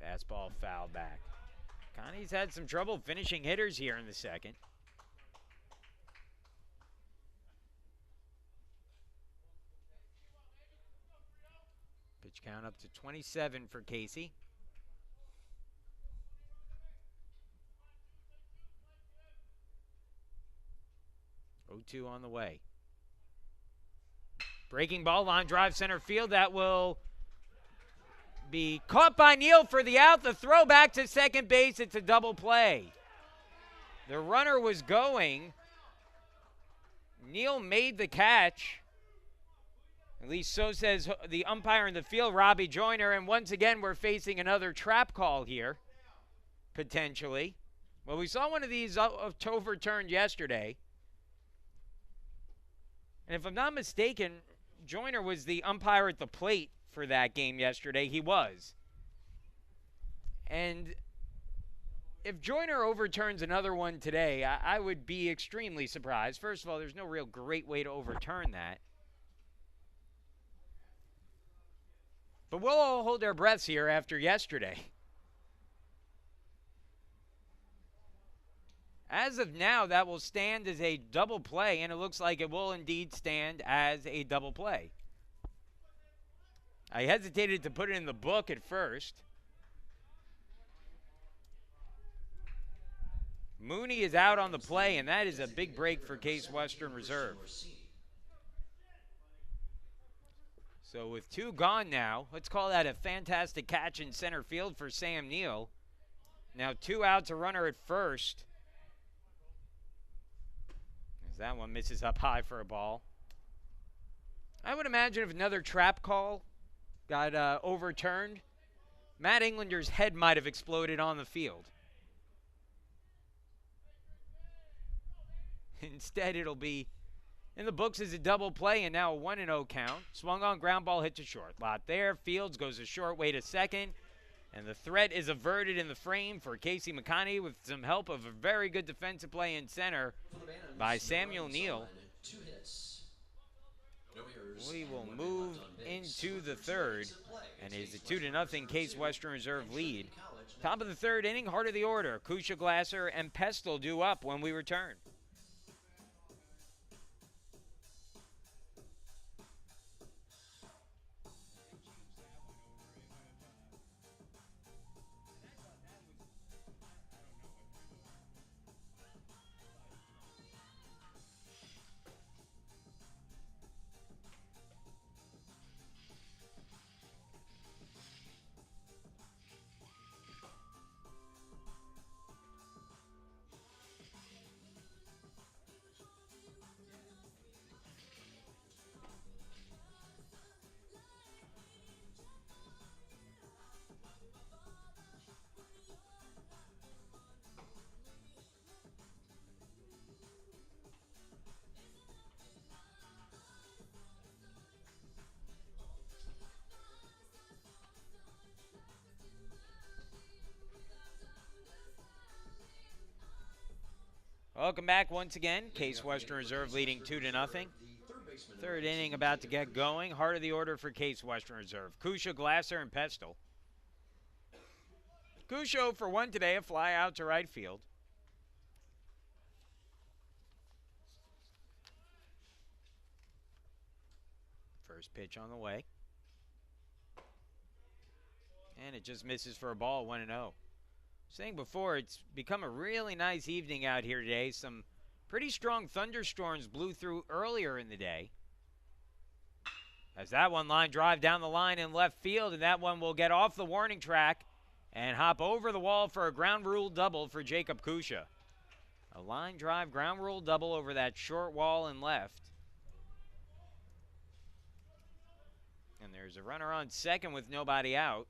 Fastball foul back. McConaughey's had some trouble finishing hitters here in the second. Pitch count up to 27 for Casey. Oh-2 on the way. Breaking ball, line drive center field. That will be caught by Neal for the out. The throw back to second base. It's a double play. The runner was going. Neal made the catch. At least so says the umpire in the field, Robbie Joyner. And once again, we're facing another trap call here, potentially. Well, we saw one of these overturned yesterday. And if I'm not mistaken, Joyner was the umpire at the plate for that game yesterday. He was. And if Joyner overturns another one today, I would be extremely surprised. First of all, there's no real great way to overturn that. But we'll all hold our breaths here after yesterday. As of now, that will stand as a double play, and it looks like it will indeed stand as a double play. I hesitated to put it in the book at first. Mooney is out on the play, and that is a big break for Case Western Reserve. So with 2 gone now, let's call that a fantastic catch in center field for Sam Neal. Now 2 outs, a runner at first. As that one misses up high for a ball. I would imagine if another trap call got overturned, Matt Englander's head might have exploded on the field. Instead, it'll be in the books as a double play, and now a 1-0 count. Swung on, ground ball hit to short. Lot there. Fields goes a short way to second. And the threat is averted in the frame for Casey McConney with some help of a very good defensive play in center by Samuel Neal. We will move into the third, and it is a 2-0 Case Western Reserve lead. Top of the third inning, heart of the order. Kusha, Glasser, and Pestle due up when we return. Welcome back once again. Case Western Reserve leading 2-0. Third inning about to get going. Heart of the order for Case Western Reserve. Kusha, Glasser, and Pestle. Kusha for 1 today, a fly out to right field. First pitch on the way. And it just misses for a ball, 1-0. Saying before, it's become a really nice evening out here today. Some pretty strong thunderstorms blew through earlier in the day. As that one line drive down the line in left field, and that one will get off the warning track and hop over the wall for a ground rule double for Jacob Kusha. A line drive ground rule double over that short wall in left. And there's a runner on second with nobody out.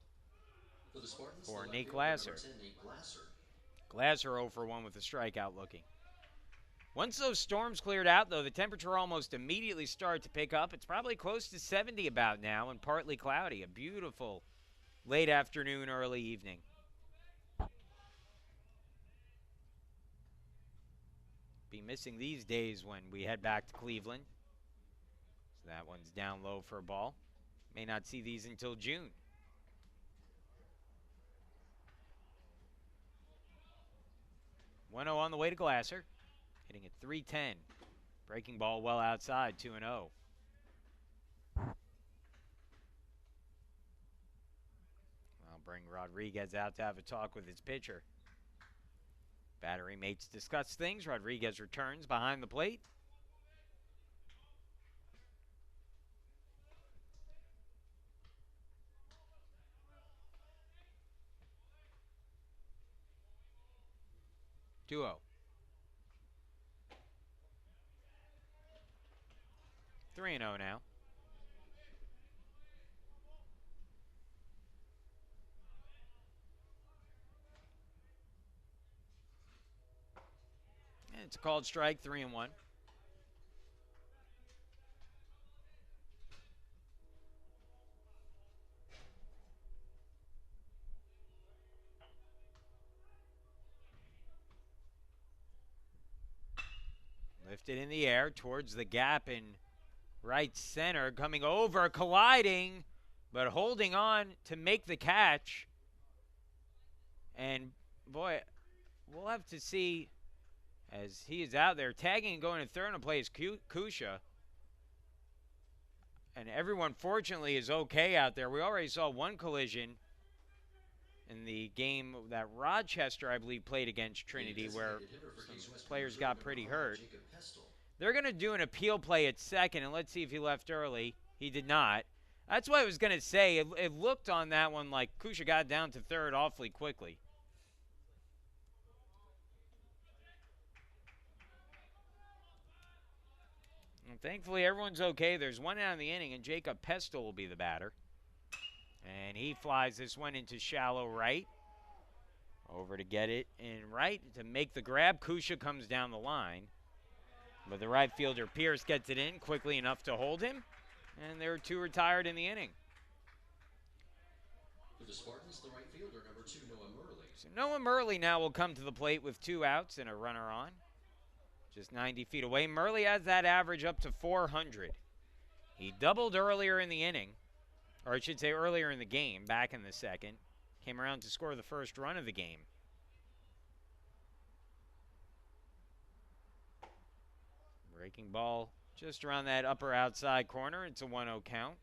For Nate Glasser. Glasser 0 for 1 with a strikeout looking. Once those storms cleared out, though, the temperature almost immediately started to pick up. It's probably close to 70 about now and partly cloudy. A beautiful late afternoon, early evening. Be missing these days when we head back to Cleveland. So that one's down low for a ball. May not see these until June. 1-0 on the way to Glasser. Hitting at 310. Breaking ball well outside, 2-0. I'll bring Rodriguez out to have a talk with his pitcher. Battery mates discuss things. Rodriguez returns behind the plate. Duo. 3-0 now. It's a called strike, 3-1. Lifted in the air towards the gap in right center, coming over, colliding, but holding on to make the catch. And boy, we'll have to see as he is out there tagging and going to third, and play is Kusha. And everyone, fortunately, is okay out there. We already saw one collision in the game that Rochester, I believe, played against Trinity, where some players got pretty hurt. They're going to do an appeal play at second, and let's see if he left early. He did not. That's what I was going to say. It looked on that one like Kusha got down to third awfully quickly. And thankfully, everyone's okay. There's one out in the inning, and Jacob Pestle will be the batter. And he flies this one into shallow right. Over to get it in right to make the grab. Kusha comes down the line. But the right fielder, Pierce, gets it in quickly enough to hold him. And there are two retired in the inning.
For the Spartans, the right fielder, number 2, Noah Murley.
So Noah Murley now will come to the plate with 2 outs and a runner on. Just 90 feet away. Murley has that average up to 400. He doubled earlier in the inning. Or I should say earlier in the game, back in the second. Came around to score the first run of the game. Breaking ball just around that upper outside corner. It's a 1-0 count.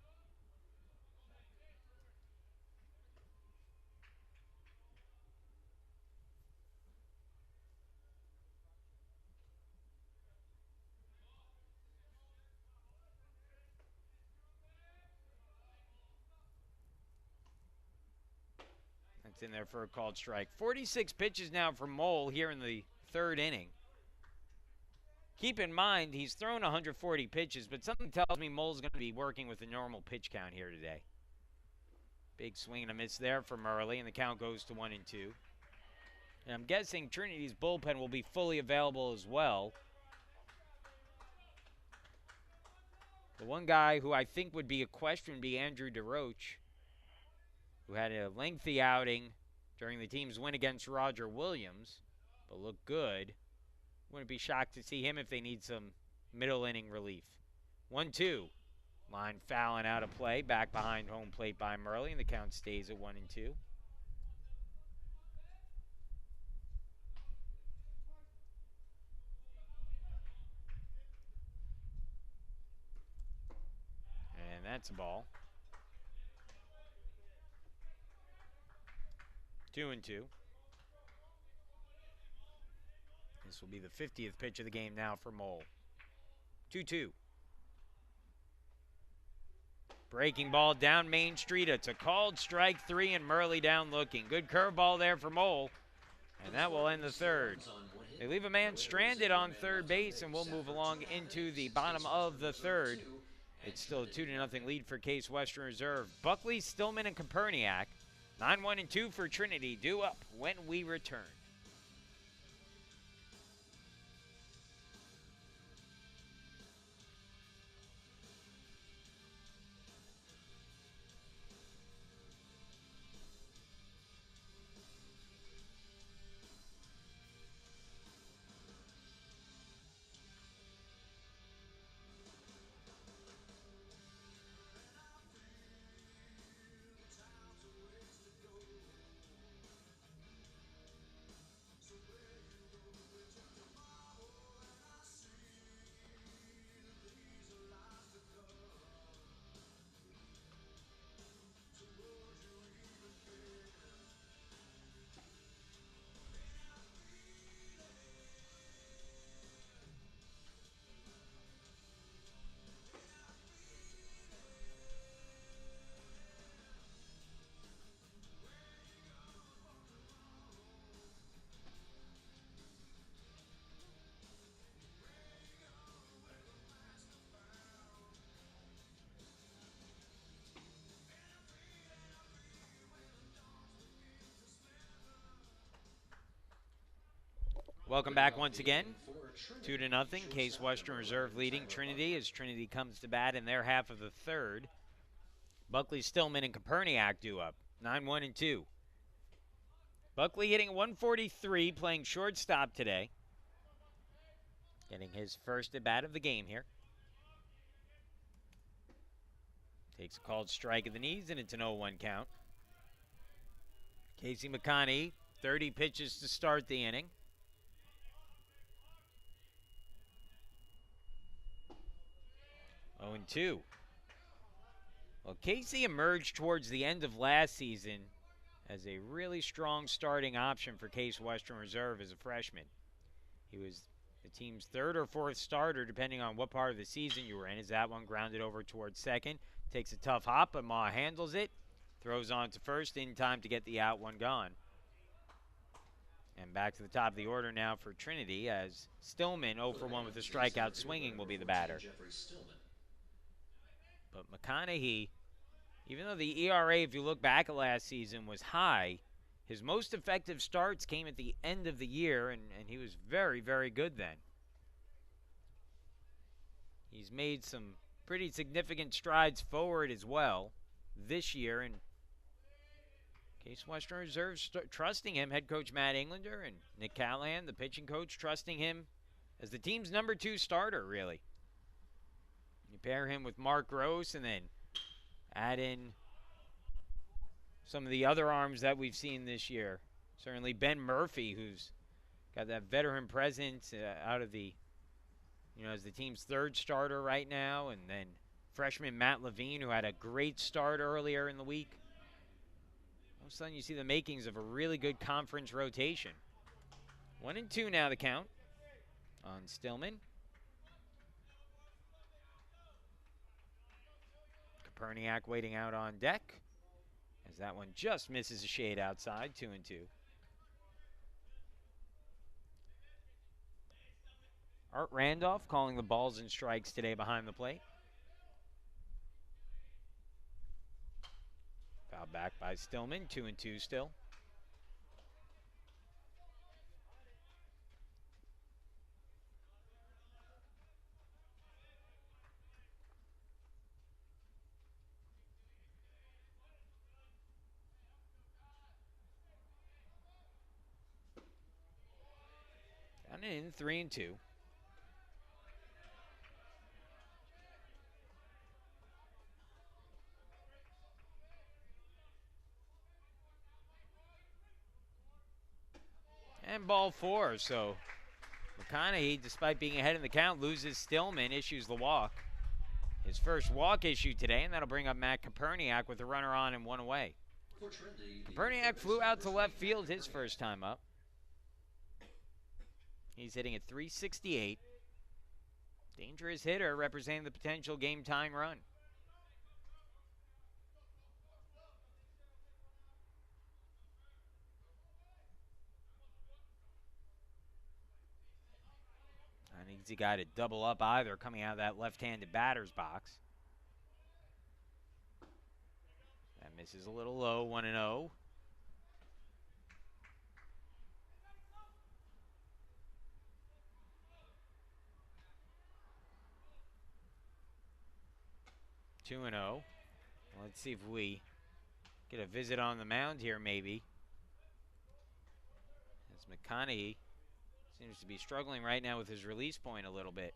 That's in there for a called strike. 46 pitches now for Mole here in the third inning. Keep in mind, he's thrown 140 pitches, but something tells me Mole's going to be working with a normal pitch count here today. Big swing and a miss there for Murley, and the count goes to 1-2. And I'm guessing Trinity's bullpen will be fully available as well. The one guy who I think would be a question would be Andrew DeRoche, who had a lengthy outing during the team's win against Roger Williams, but looked good. Wouldn't be shocked to see him if they need some middle inning relief. 1-2. Line fouling out of play. Back behind home plate by Murley, and the count stays at 1-2. And that's a ball. 2-2. This will be the 50th pitch of the game now for Mole. 2-2. Breaking ball down Main Street. It's a called strike 3, and Murley down looking. Good curveball there for Mole, and that will end the third. They leave a man stranded on third base, and we'll move along into the bottom of the third. It's still a 2-0 lead for Case Western Reserve. Buckley, Stillman, and Koperniak. 9-1-2 for Trinity. Due up when we return. Welcome back once again. 2-0. Case Western Reserve leading Trinity as Trinity comes to bat in their half of the third. Buckley, Stillman, and Koperniak due up. 9-1 and 2. Buckley hitting 143, playing shortstop today. Getting his first at bat of the game here. Takes a called strike at the knees, and it's an 0-1 count. Casey McConney, 30 pitches to start the inning. Oh, and 2. Well, Casey emerged towards the end of last season as a really strong starting option for Case Western Reserve as a freshman. He was the team's third or fourth starter, depending on what part of the season you were in, as that one grounded over towards second. Takes a tough hop, but Ma handles it. Throws on to first in time to get the out, one gone. And back to the top of the order now for Trinity, as Stillman, 0 for 1 with a strikeout swinging, will be the batter. But McConaughey, even though the ERA, if you look back at last season, was high, his most effective starts came at the end of the year, and he was very, very good then. He's made some pretty significant strides forward as well this year, and Case Western Reserve trusting him. Head coach Matt Englander and Nick Callahan, the pitching coach, trusting him as the team's number 2 starter, really. You pair him with Mark Gross and then add in some of the other arms that we've seen this year. Certainly Ben Murphy, who's got that veteran presence out of the, as the team's 3rd starter right now. And then freshman Matt Levine, who had a great start earlier in the week. All of a sudden you see the makings of a really good conference rotation. 1 and 2 now the count on Stillman. Koperniak waiting out on deck as that one just misses a shade outside. 2 and 2. Art Randolph calling the balls and strikes today behind the plate. Foul back by Stillman. 2 and 2 still. Down and in. 3 and 2. And ball 4, so McConaughey, despite being ahead in the count, loses Stillman, issues the walk. His first walk issued today, and that'll bring up Matt Koperniak with a runner on and 1 away. Koperniak flew out to left field his first time up. He's hitting at .368. Dangerous hitter, representing the potential game-tying run. An easy guy to double up either coming out of that left-handed batter's box. That misses a little low, 1-0. Two and 0. Let's see if we get a visit on the mound here, maybe. As McConaughey seems to be struggling right now with his release point a little bit.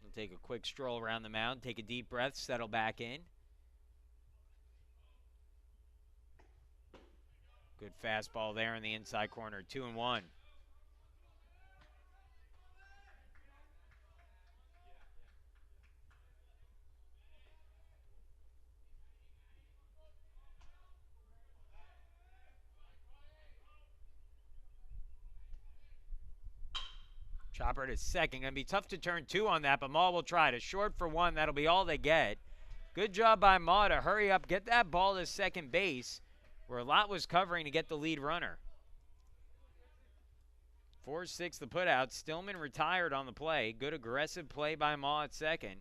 He'll take a quick stroll around the mound, take a deep breath, settle back in. Good fastball there in the inside corner. 2 and 1. Chopper to second. Going to be tough to turn 2 on that, but Ma will try to short for 1. That'll be all they get. Good job by Ma to hurry up, get that ball to second base, where a lot was covering to get the lead runner. 4-6 the putout. Stillman retired on the play. Good aggressive play by Ma at second.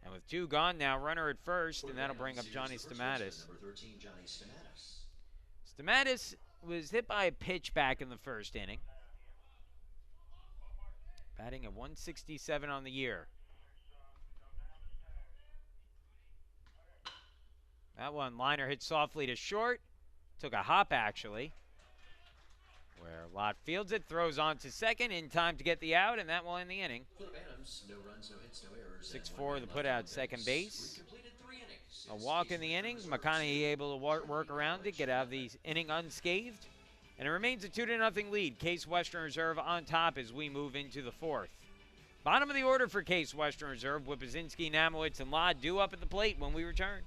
And with 2 gone now, runner at first, and that'll bring up Johnny Stamatis. Stamatis was hit by a pitch back in the first inning. Batting at 167 on the year. That one, liner hit softly to short. Took a hop, actually. Where Lott fields it, throws on to second in time to get the out, and that will end the inning.
Flip Adams, no runs, no hits, no errors.
6-4 the put-out second base.
We've completed 3 innings.
A walk in the inning. McConaughey able to work around it, get out of the inning unscathed. And it remains a 2-0 lead. Case Western Reserve on top as we move into the fourth. Bottom of the order for Case Western Reserve. Wypiezinski, Namowitz, and Lott due up at the plate when we return.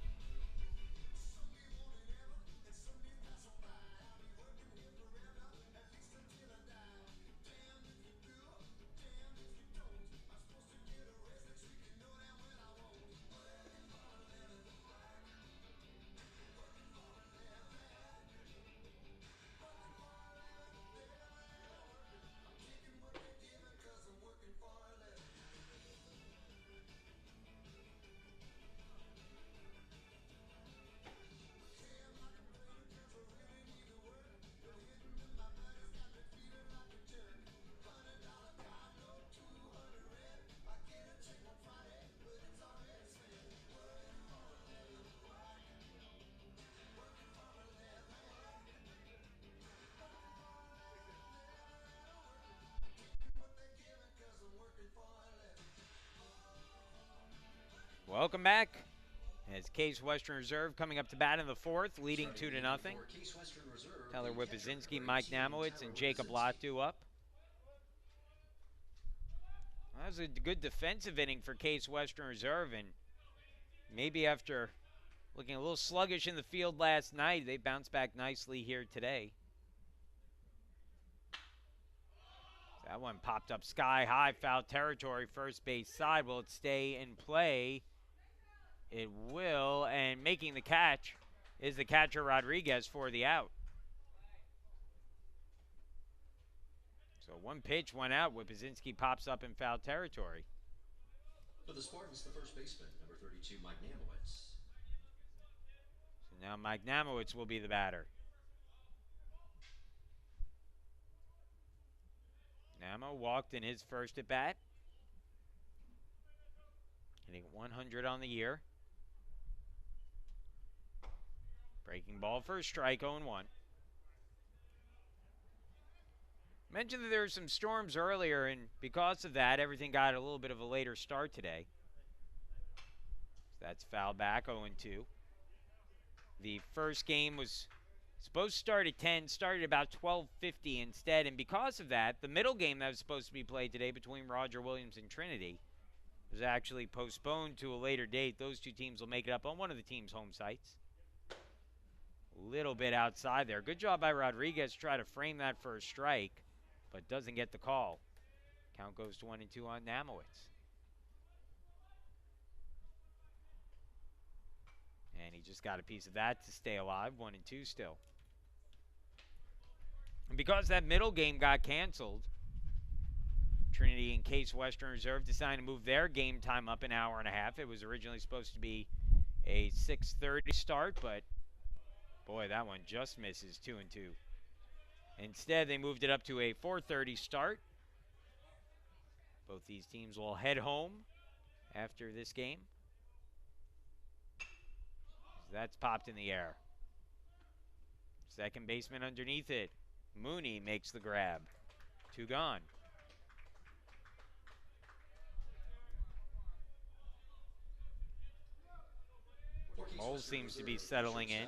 Welcome back. As Case Western Reserve coming up to bat in the fourth, leading 2-0. Tyler Wypiezinski, Mike Namowitz, and Jacob Lott due up. That was a good defensive inning for Case Western Reserve, and maybe after looking a little sluggish in the field last night, they bounced back nicely here today. That one popped up sky high, foul territory, first base side. Will it stay in play? It will, and making the catch is the catcher Rodriguez for the out. So one pitch went out. Wypiezinski pops up in foul territory.
For the Spartans, the first baseman, number 32, Mike Namowitz.
So now Mike Namowitz will be the batter. Namo walked in his first at bat. Hitting 100 on the year. Breaking ball for a strike, 0-1. Mentioned that there were some storms earlier, and because of that, everything got a little bit of a later start today. That's foul back, 0-2. The first game was supposed to start at 10, started about 12:50 instead, and because of that, the middle game that was supposed to be played today between Roger Williams and Trinity was actually postponed to a later date. Those two teams will make it up on one of the team's home sites. A little bit outside there. Good job by Rodriguez to try to frame that for a strike, but doesn't get the call. Count goes to 1-2 on Namowitz. And he just got a piece of that to stay alive, 1-2 still. And because that middle game got canceled, Trinity and Case Western Reserve decided to move their game time up an hour and a half. It was originally supposed to be a 6:30 start, but boy, that one just misses, 2-2. Instead, they moved it up to a 4:30 start. Both these teams will head home after this game. That's popped in the air. Second baseman underneath it. Mooney makes the grab. 2 gone. Mole seems to be settling in.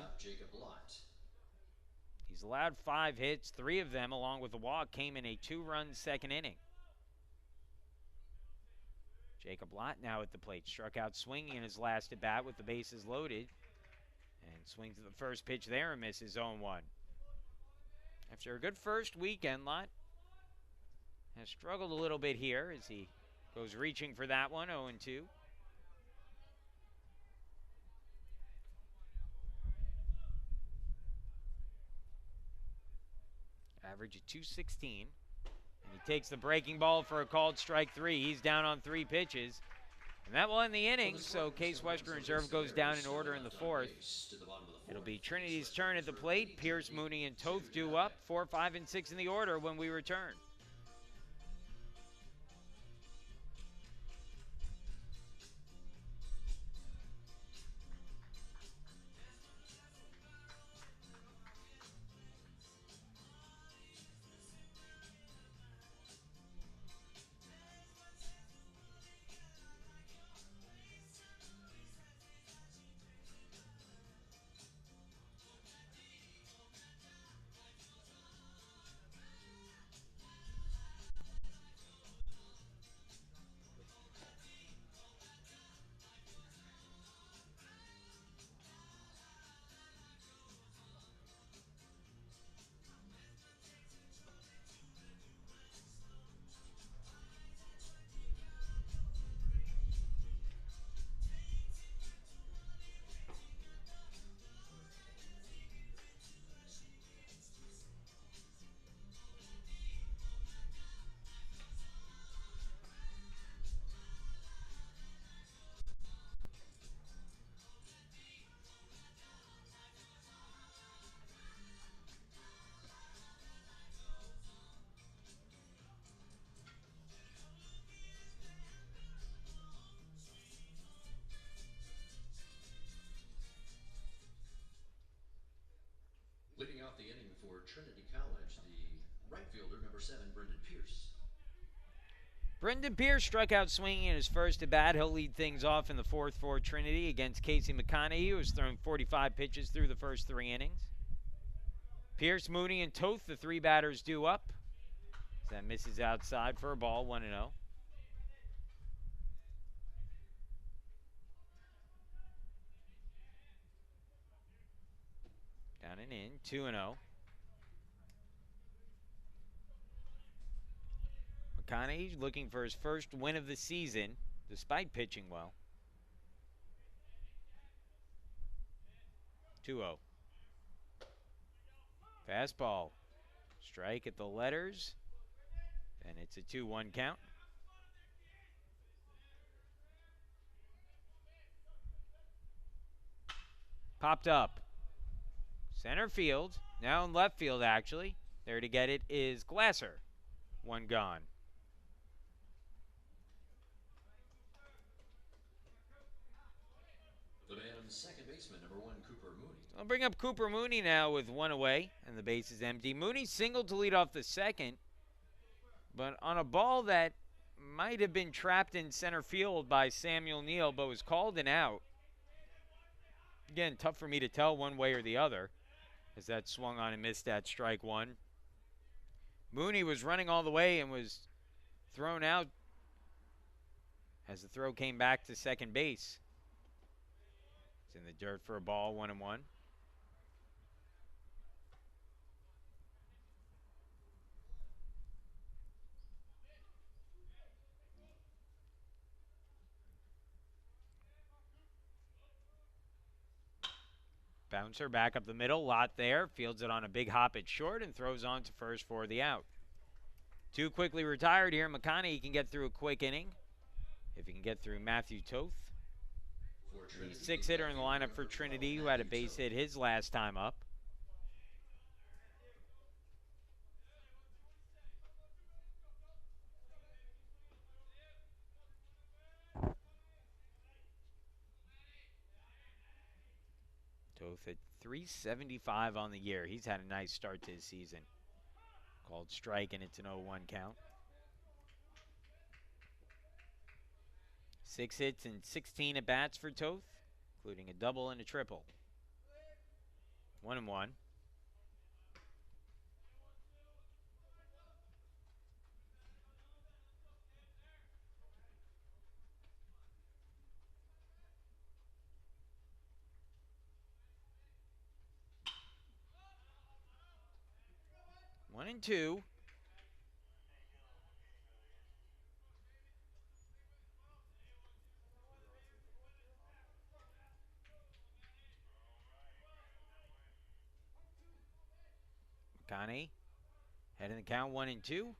He's allowed 5 hits. 3 of them, along with the walk, came in a 2-run second inning. Jacob Lott now at the plate. Struck out swinging in his last at bat with the bases loaded. And swings at the first pitch there and misses 0-1. After a good first weekend, Lott has struggled a little bit here as he goes reaching for that one, 0-2. Average of 216. And he takes the breaking ball for a called strike 3. He's down on 3 pitches. And that will end the inning, so Case Western Reserve goes down in order in the fourth. It'll be Trinity's turn at the plate. Pierce, Mooney, and Toth due up. 4, 5, and 6 in the order when we return.
Leading off the inning for Trinity College, the right fielder, number 7, Brendan Pierce.
Brendan Pierce struck out swinging in his first at bat. He'll lead things off in the fourth for Trinity against Casey McConaughey, who has thrown 45 pitches through the first 3 innings. Pierce, Mooney, and Toth, the 3 batters due up. That misses outside for a ball, 1-0. Down and in, 2-0. McConaughey looking for his first win of the season, despite pitching well. 2-0. Fastball. Strike at the letters. And it's a 2-1 count. Popped up. Center field. Now in left field, actually. There to get it is Glasser. 1 gone.
The man, second baseman, number 1, Cooper Mooney.
I'll bring up Cooper Mooney now with 1 away, and the base is empty. Mooney singled to lead off the second, but on a ball that might have been trapped in center field by Samuel Neal, but was called an out. Again, tough for me to tell one way or the other, as that swung on and missed at strike 1. Mooney was running all the way and was thrown out as the throw came back to second base. It's in the dirt for a ball, 1-1. Bouncer back up the middle, lot there, fields it on a big hop at short and throws on to first for the out. 2 quickly retired here. McConaughey can get through a quick inning if he can get through Matthew Toth. The 6 hitter in the lineup for Trinity, who had a base hit his last time up. Toth at 375 on the year. He's had a nice start to his season. Called strike, and it's an 0-1 count. 6 hits and 16 at bats for Toth, including a double and a triple. 1-1. One and two. McConaughey head in the count, 1-2.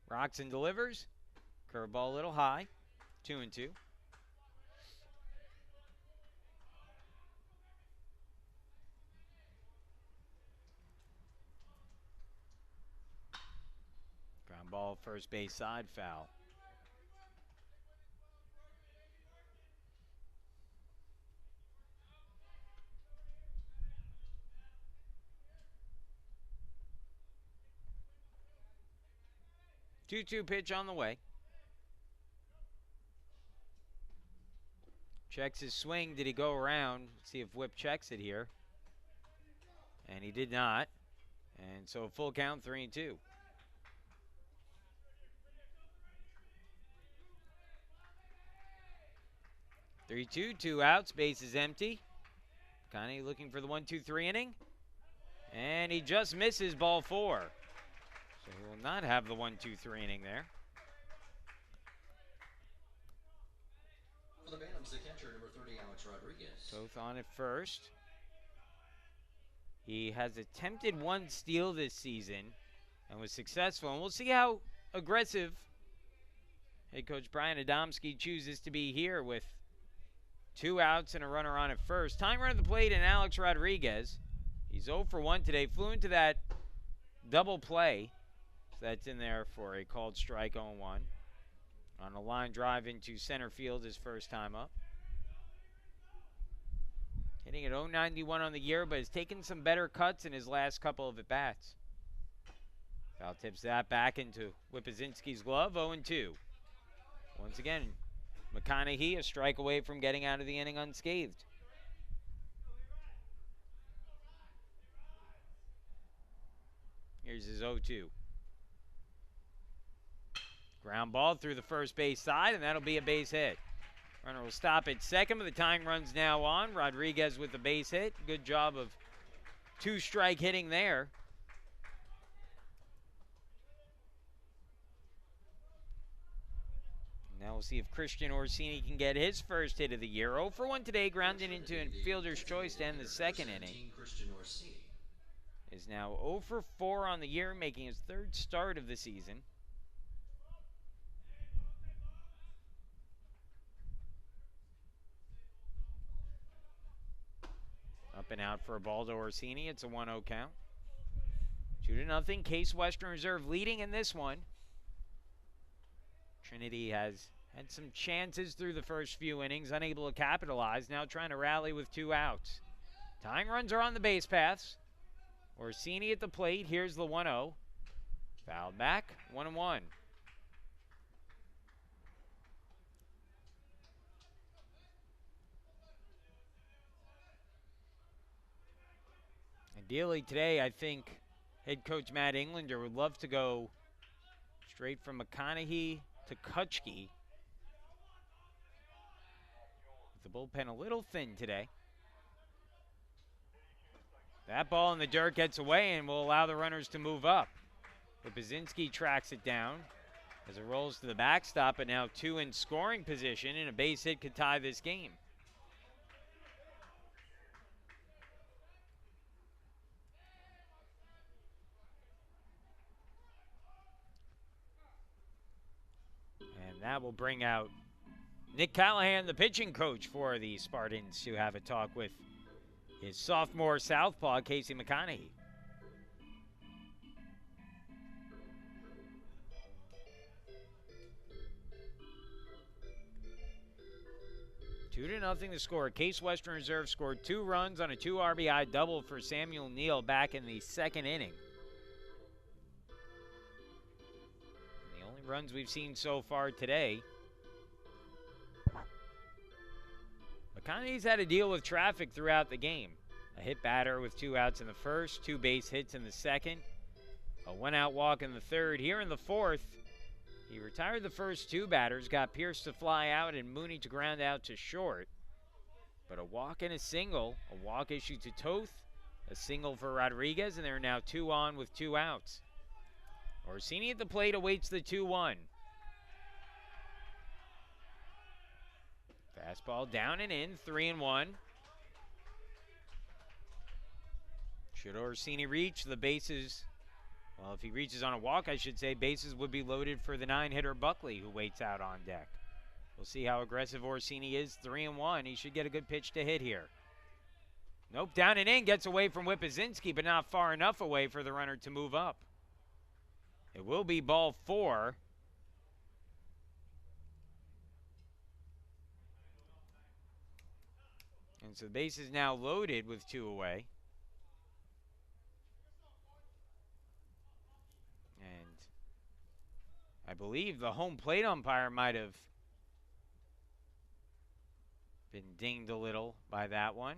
Rocks and delivers. Curveball a little high. 2-2. ball, first base side, foul. Two-two pitch on the way. Checks his swing. Did he go around? Let's see if Whip checks it here. And he did not. And so full count, 3-2. 3-2, 2 outs, base is empty. Connie looking for the 1-2-3 inning. And he just misses ball 4. So he will not have the 1-2-3 inning there.
For the Bantams, the catcher, number 30, Alex Rodriguez.
Both on at first. He has attempted one steal this season and was successful. And we'll see how aggressive head coach Brian Adamski chooses to be here with 2 outs and a runner on at first. Tying run at the plate and Alex Rodriguez. He's 0 for 1 today. Flew into that double play. So that's in there for a called strike 0-1. On a line drive into center field his first time up. Hitting at 0.91 on the year, but has taken some better cuts in his last couple of at-bats. Foul tips that back into Whipzinski's glove, 0-2. Once again, McConaughey a strike away from getting out of the inning unscathed. Here's his 0-2. Ground ball through the first base side, and that'll be a base hit. Runner will stop at second, but the tying run's now on. Rodriguez with the base hit. Good job of 2-strike hitting there. Now we'll see if Christian Orsini can get his first hit of the year. 0 for 1 today, grounded into infielder's choice to end the second inning.
Christian Orsini
is now 0 for 4 on the year, making his 3rd start of the season. Up and out for a ball to Orsini. It's a 1-0 count. 2-0. Case Western Reserve leading in this one. Trinity has had some chances through the first few innings, unable to capitalize. Now trying to rally with 2 outs. Tying runs are on the base paths. Orsini at the plate. Here's the 1-0. Fouled back. 1-1. Ideally today, I think head coach Matt Englander would love to go straight from McConaughey to Kutchke. The bullpen a little thin today. That ball in the dirt gets away and will allow the runners to move up. Whipzinski tracks it down as it rolls to the backstop, but now 2 in scoring position, and a base hit could tie this game. That will bring out Nick Callahan, the pitching coach for the Spartans, to have a talk with his sophomore southpaw, Casey McConaughey. Two to nothing the score. Case Western Reserve scored 2 runs on a 2 RBI double for Samuel Neal back in the 2nd inning. Runs we've seen so far today. McConaughey's had to deal with traffic throughout the game. A hit batter with 2 outs in the first, 2 base hits in the second, a 1-out walk in the third. Here in the 4th, he retired the first 2 batters, got Pierce to fly out and Mooney to ground out to short. But a walk and a single, a walk issued to Toth, a single for Rodriguez, and they're now 2 on with 2 outs. Orsini at the plate awaits the 2-1. Fastball down and in, 3-1. Should Orsini reach the bases? Well, if he reaches on a walk, I should say, bases would be loaded for the 9-hitter Buckley, who waits out on deck. We'll see how aggressive Orsini is. 3-1. He should get a good pitch to hit here. Nope, down and in, gets away from Whipzinski, but not far enough away for the runner to move up. It will be ball 4. And so the base is now loaded with 2 away. And I believe the home plate umpire might have been dinged a little by that one.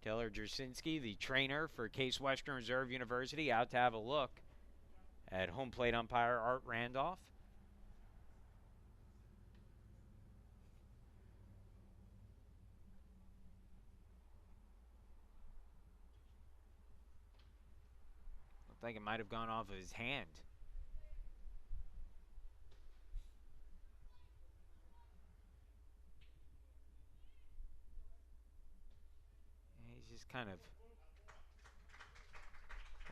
Taylor Jersinski, the trainer for Case Western Reserve University, out to have a look at home plate umpire Art Randolph. Looked like it might have gone off of his hand. He's just kind of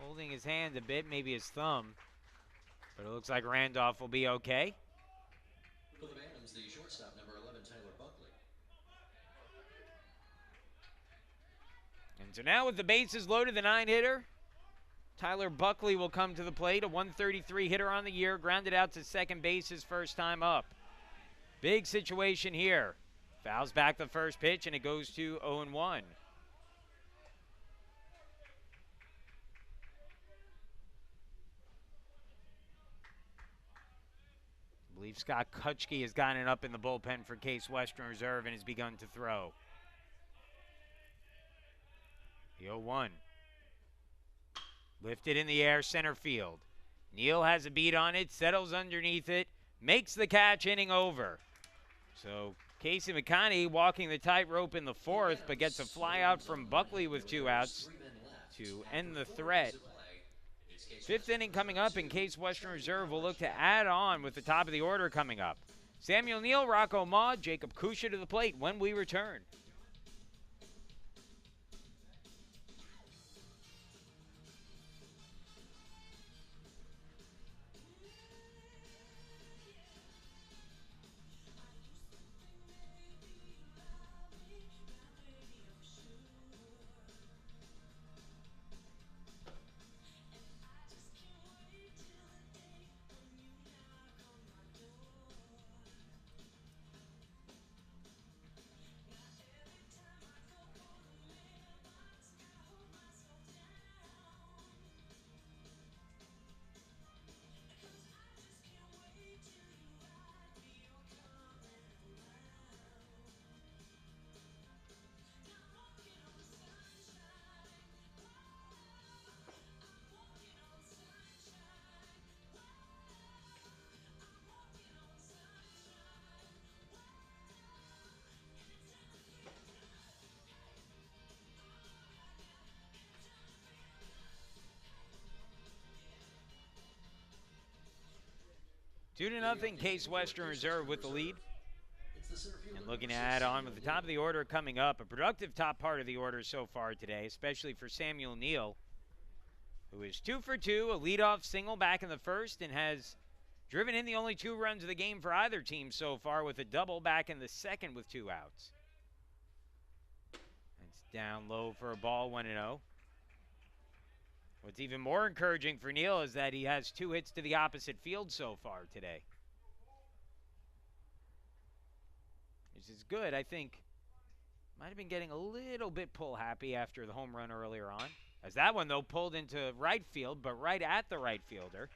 holding his hand a bit, maybe his thumb. But it looks like Randolph will be okay.
For the Bantams, the shortstop, number 11, Tyler Buckley.
And so now with the bases loaded, the 9-hitter, Tyler Buckley will come to the plate. A 133 hitter on the year, grounded out to second base his first time up. Big situation here. Fouls back the first pitch, and it goes to 0-1. I believe Scott Kutchke has gotten up in the bullpen for Case Western Reserve and has begun to throw. The 0-1. Lifted in the air, center field. Neal has a beat on it, settles underneath it, makes the catch, inning over. So Casey McConney walking the tightrope in the 4th, but gets a fly out from Buckley with 2 outs to end the threat. 5th inning coming up, and Case Western Reserve will look to add on with the top of the order coming up. Samuel Neal, Rocco Maud, Jacob Kusha to the plate when we return. Two to nothing, Case Western Reserve with the lead. And looking to add on with the top of the order coming up. A productive top part of the order so far today, especially for Samuel Neal, who is 2 for 2, a leadoff single back in the 1st, and has driven in the only 2 runs of the game for either team so far, with a double back in the 2nd with 2 outs. It's down low for a ball, 1-0. What's even more encouraging for Neal is that he has 2 hits to the opposite field so far today. Which is good. I think might have been getting a little bit pull happy after the home run earlier on. As that one, though, pulled into right field, but right at the right fielder.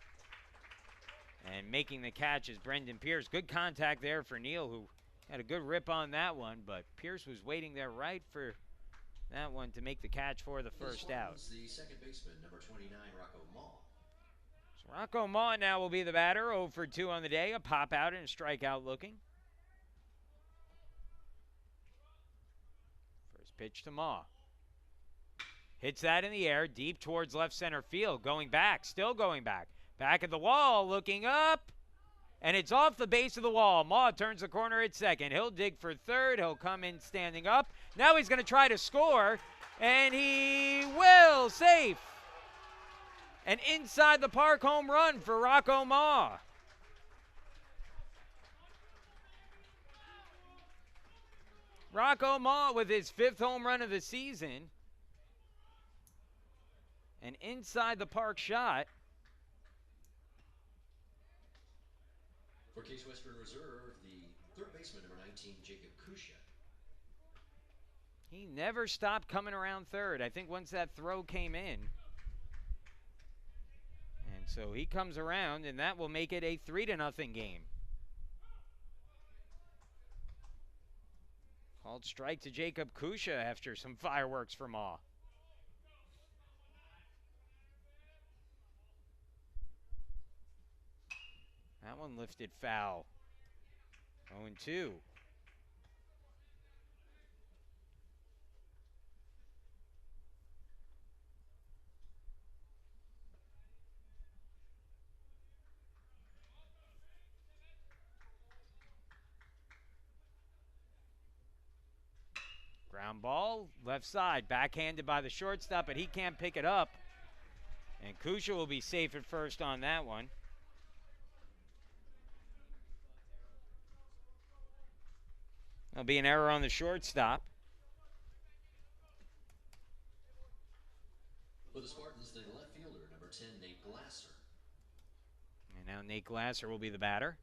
And making the catch is Brendan Pierce. Good contact there for Neal, who had a good rip on that one, but Pierce was waiting there right for that one to make the catch for the first out.
The second baseman, number 29, Rocco Maw.
So Rocco Maw now will be the batter, 0 for 2 on the day, a pop out and a strikeout looking. First pitch to Maw. Hits that in the air, deep towards left center field, going back, still going back. Back at the wall, looking up, and it's off the base of the wall. Maw turns the corner at second. He'll dig for third. He'll come in standing up. Now he's going to try to score, and he will. Safe. An inside the park home run for Rocco Maw. Rocco Maw with his 5th home run of the season. An inside the park shot.
For Case Western Reserve, the third baseman, number 19, Jacob Kusha.
He never stopped coming around third. I think once that throw came in. And so he comes around, and that will make it a 3-0 game. Called strike to Jacob Kusha after some fireworks from Maw. That one lifted foul. 0-2. Ground ball, left side, backhanded by the shortstop, but he can't pick it up. And Kusha will be safe at first on that one. There'll be an error on the shortstop.
For the Spartans, the left fielder, number 10, Nate Glasser.
And now Nate Glasser will be the batter.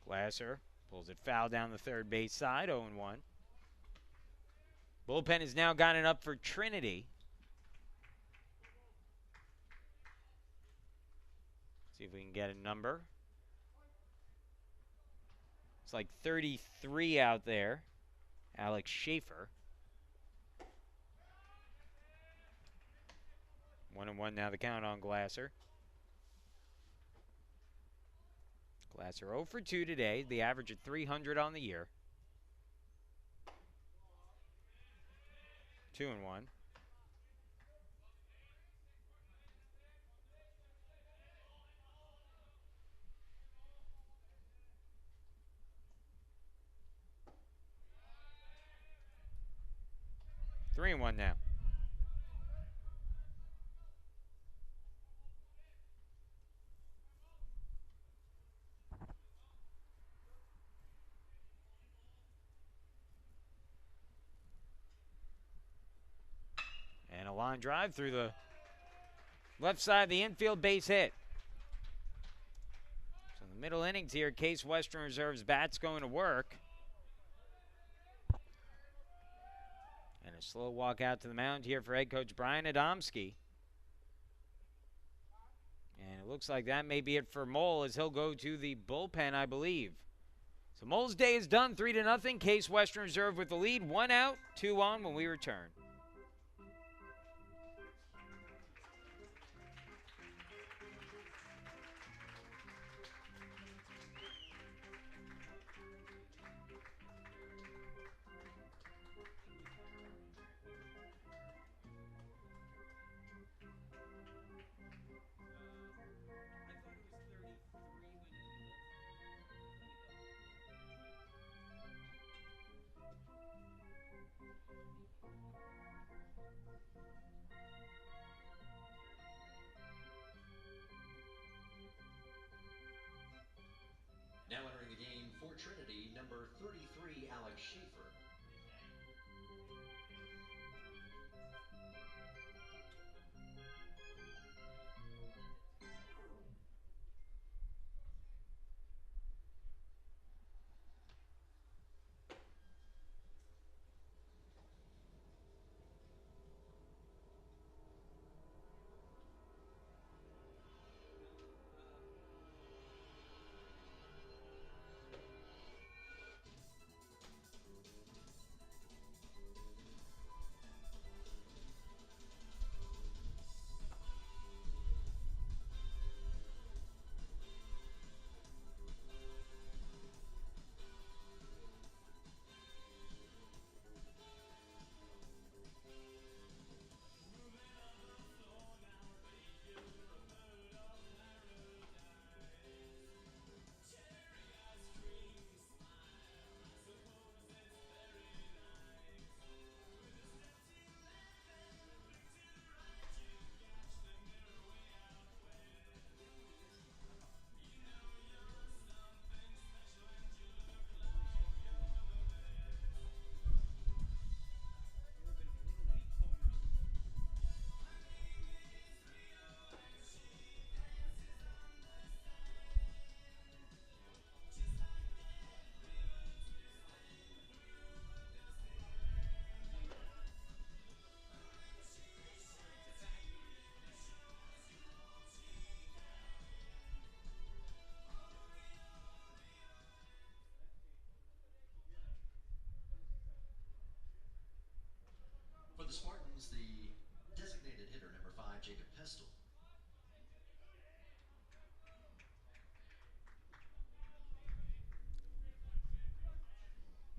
Glasser pulls it foul down the third base side, 0-1. Bullpen has now gotten up for Trinity. See if we can get a number. It's like 33 out there. Alex Schaefer. 1-1 now the count on Glasser. Glasser 0 for 2 today. The average of 300 on the year. 2-1. Three and one now. And a line drive through the left side of the infield, base hit. So in the middle innings here, Case Western Reserve's bat's going to work. And a slow walk out to the mound here for head coach Brian Adamski. And it looks like that may be it for Mole as he'll go to the bullpen, I believe. So Mole's day is done, 3-0. Case Western Reserve with the lead. 1 out, 2 on when we return.
Now entering the game for Trinity, number 33, Alex Schaefer.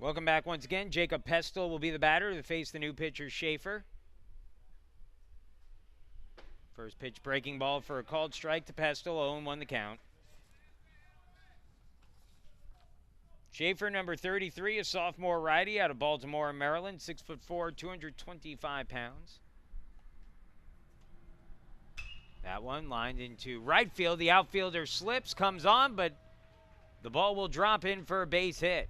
Welcome back once again. Jacob Pestel will be the batter to face the new pitcher, Schaefer. First pitch breaking ball for a called strike to Pestel. 0-1 the count. Schaefer, number 33, a sophomore righty out of Baltimore, Maryland. 6'4", 225 pounds. That one lined into right field. The outfielder slips, comes on, but the ball will drop in for a base hit.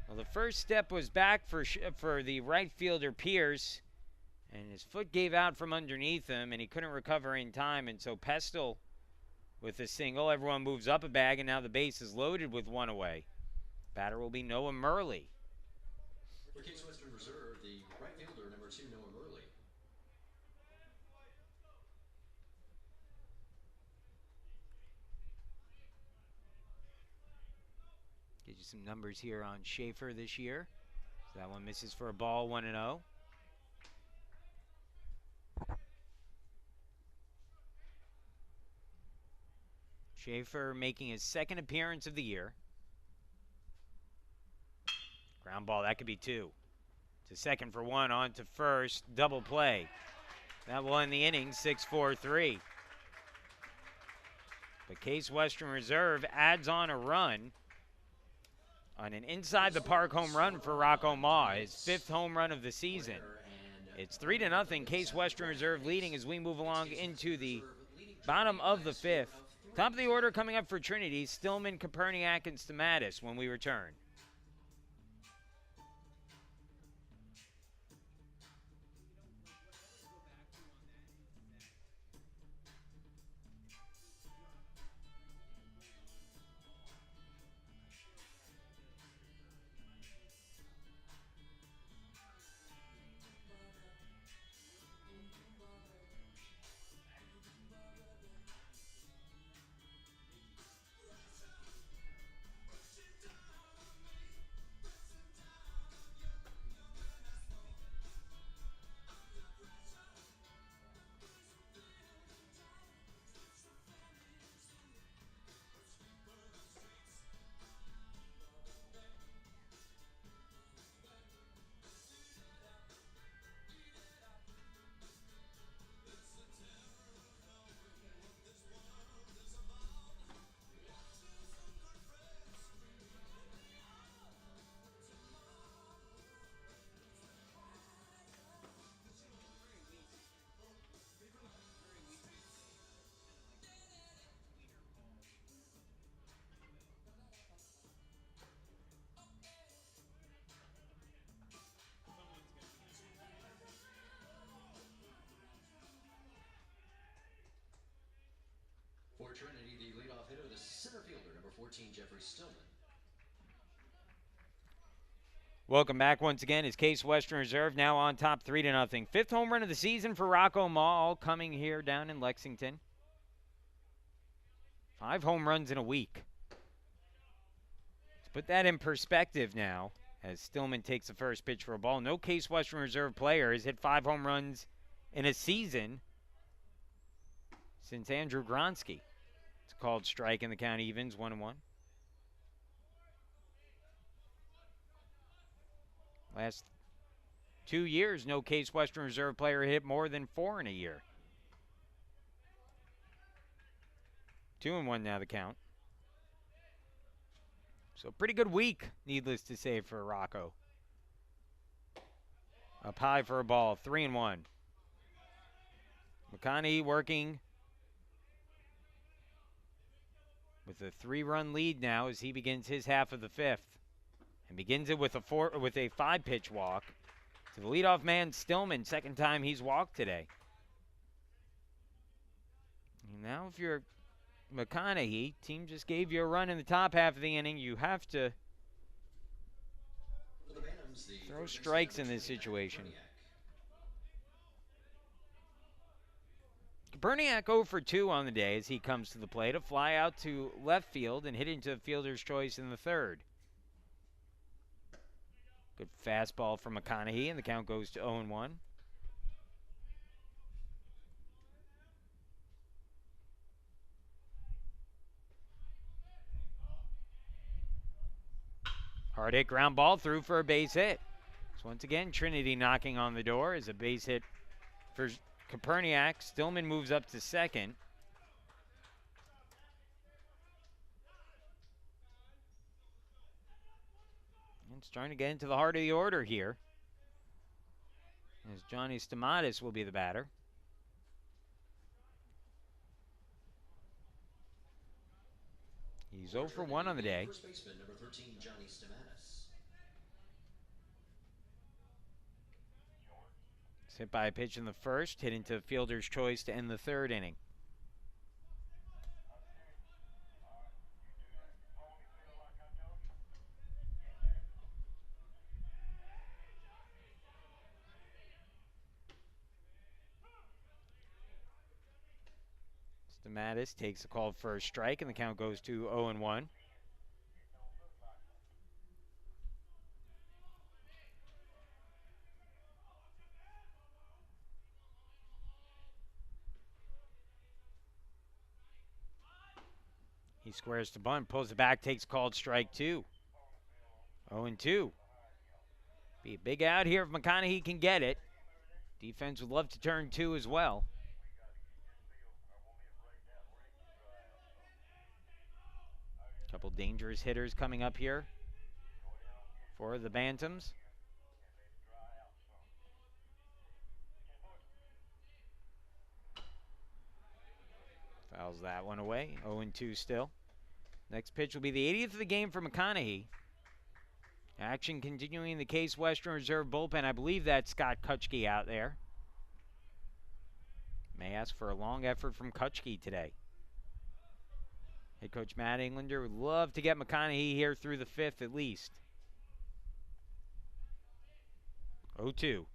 Well, the first step was back for the right fielder, Pierce, and his foot gave out from underneath him, and he couldn't recover in time, and so Pestel with a single. Everyone moves up a bag, and now the base is loaded with one away. Batter will be Noah Murley.
For Case Western Reserve, the right fielder, number 2, Noah Murley.
Get you some numbers here on Schaefer this year. So that one misses for a ball, 1-0. Schaefer making his second appearance of the year. Ground ball, that could be 2. To second for 1, on to first, double play. That will end the inning, 6-4-3. But Case Western Reserve adds on a run on an inside-the-park home run for Rocco Ma, his 5th home run of the season. It's 3-0, Case Western Reserve leading as we move along into the bottom of the 5th. Top of the order coming up for Trinity, Stillman, Koperniak, and Stamatis when we return.
For Trinity, the leadoff hitter, the center fielder, number 14, Jeffrey Stillman.
Welcome back once again. It's Case Western Reserve now on top 3-0. 5th home run of the season for Rocco Ma, all coming here down in Lexington. 5 home runs in a week. To put that in perspective now, as Stillman takes the first pitch for a ball, no Case Western Reserve player has hit 5 home runs in a season since Andrew Gronsky. It's a called strike and the count evens, 1-1. Last 2 years, no Case Western Reserve player hit more than 4 in a year. 2-1 now the count. So pretty good week, needless to say, for Rocco. Up high for a ball, 3-1. McConaughey working with a 3-run lead now as he begins his half of the 5th. And begins it with a 5-pitch walk to the leadoff man, Stillman. Second time he's walked today. And now if you're McConaughey, team just gave you a run in the top half of the inning. You have to throw strikes in this situation. Koperniak 0 for 2 on the day as he comes to the plate. A fly out to left field and hit into fielder's choice in the 3rd. Good fastball from McConaughey, and the count goes to 0-1. Hard hit ground ball through for a base hit. So once again, Trinity knocking on the door is a base hit for Koperniak. Stillman moves up to second. And it's trying to get into the heart of the order here, as Johnny Stamatis will be the batter. He's 0 for 1 on the day.
First baseman, number 13, Johnny Stamatis.
It's hit by a pitch in the first, hit into fielder's choice to end the third inning. Stamatis takes a call for a strike, and the count goes to 0-1. He squares to bunt, pulls it back, takes called strike 2. 0-2. Be a big out here if McConaughey can get it. Defense would love to turn 2 as well. Couple dangerous hitters coming up here for the Bantams. Fouls that one away. 0-2 still. Next pitch will be the 80th of the game for McConaughey. Action continuing in the Case Western Reserve bullpen. I believe that's Scott Kutschke out there. May ask for a long effort from Kutschke today. Head coach Matt Englander would love to get McConaughey here through the 5th at least. 0-2.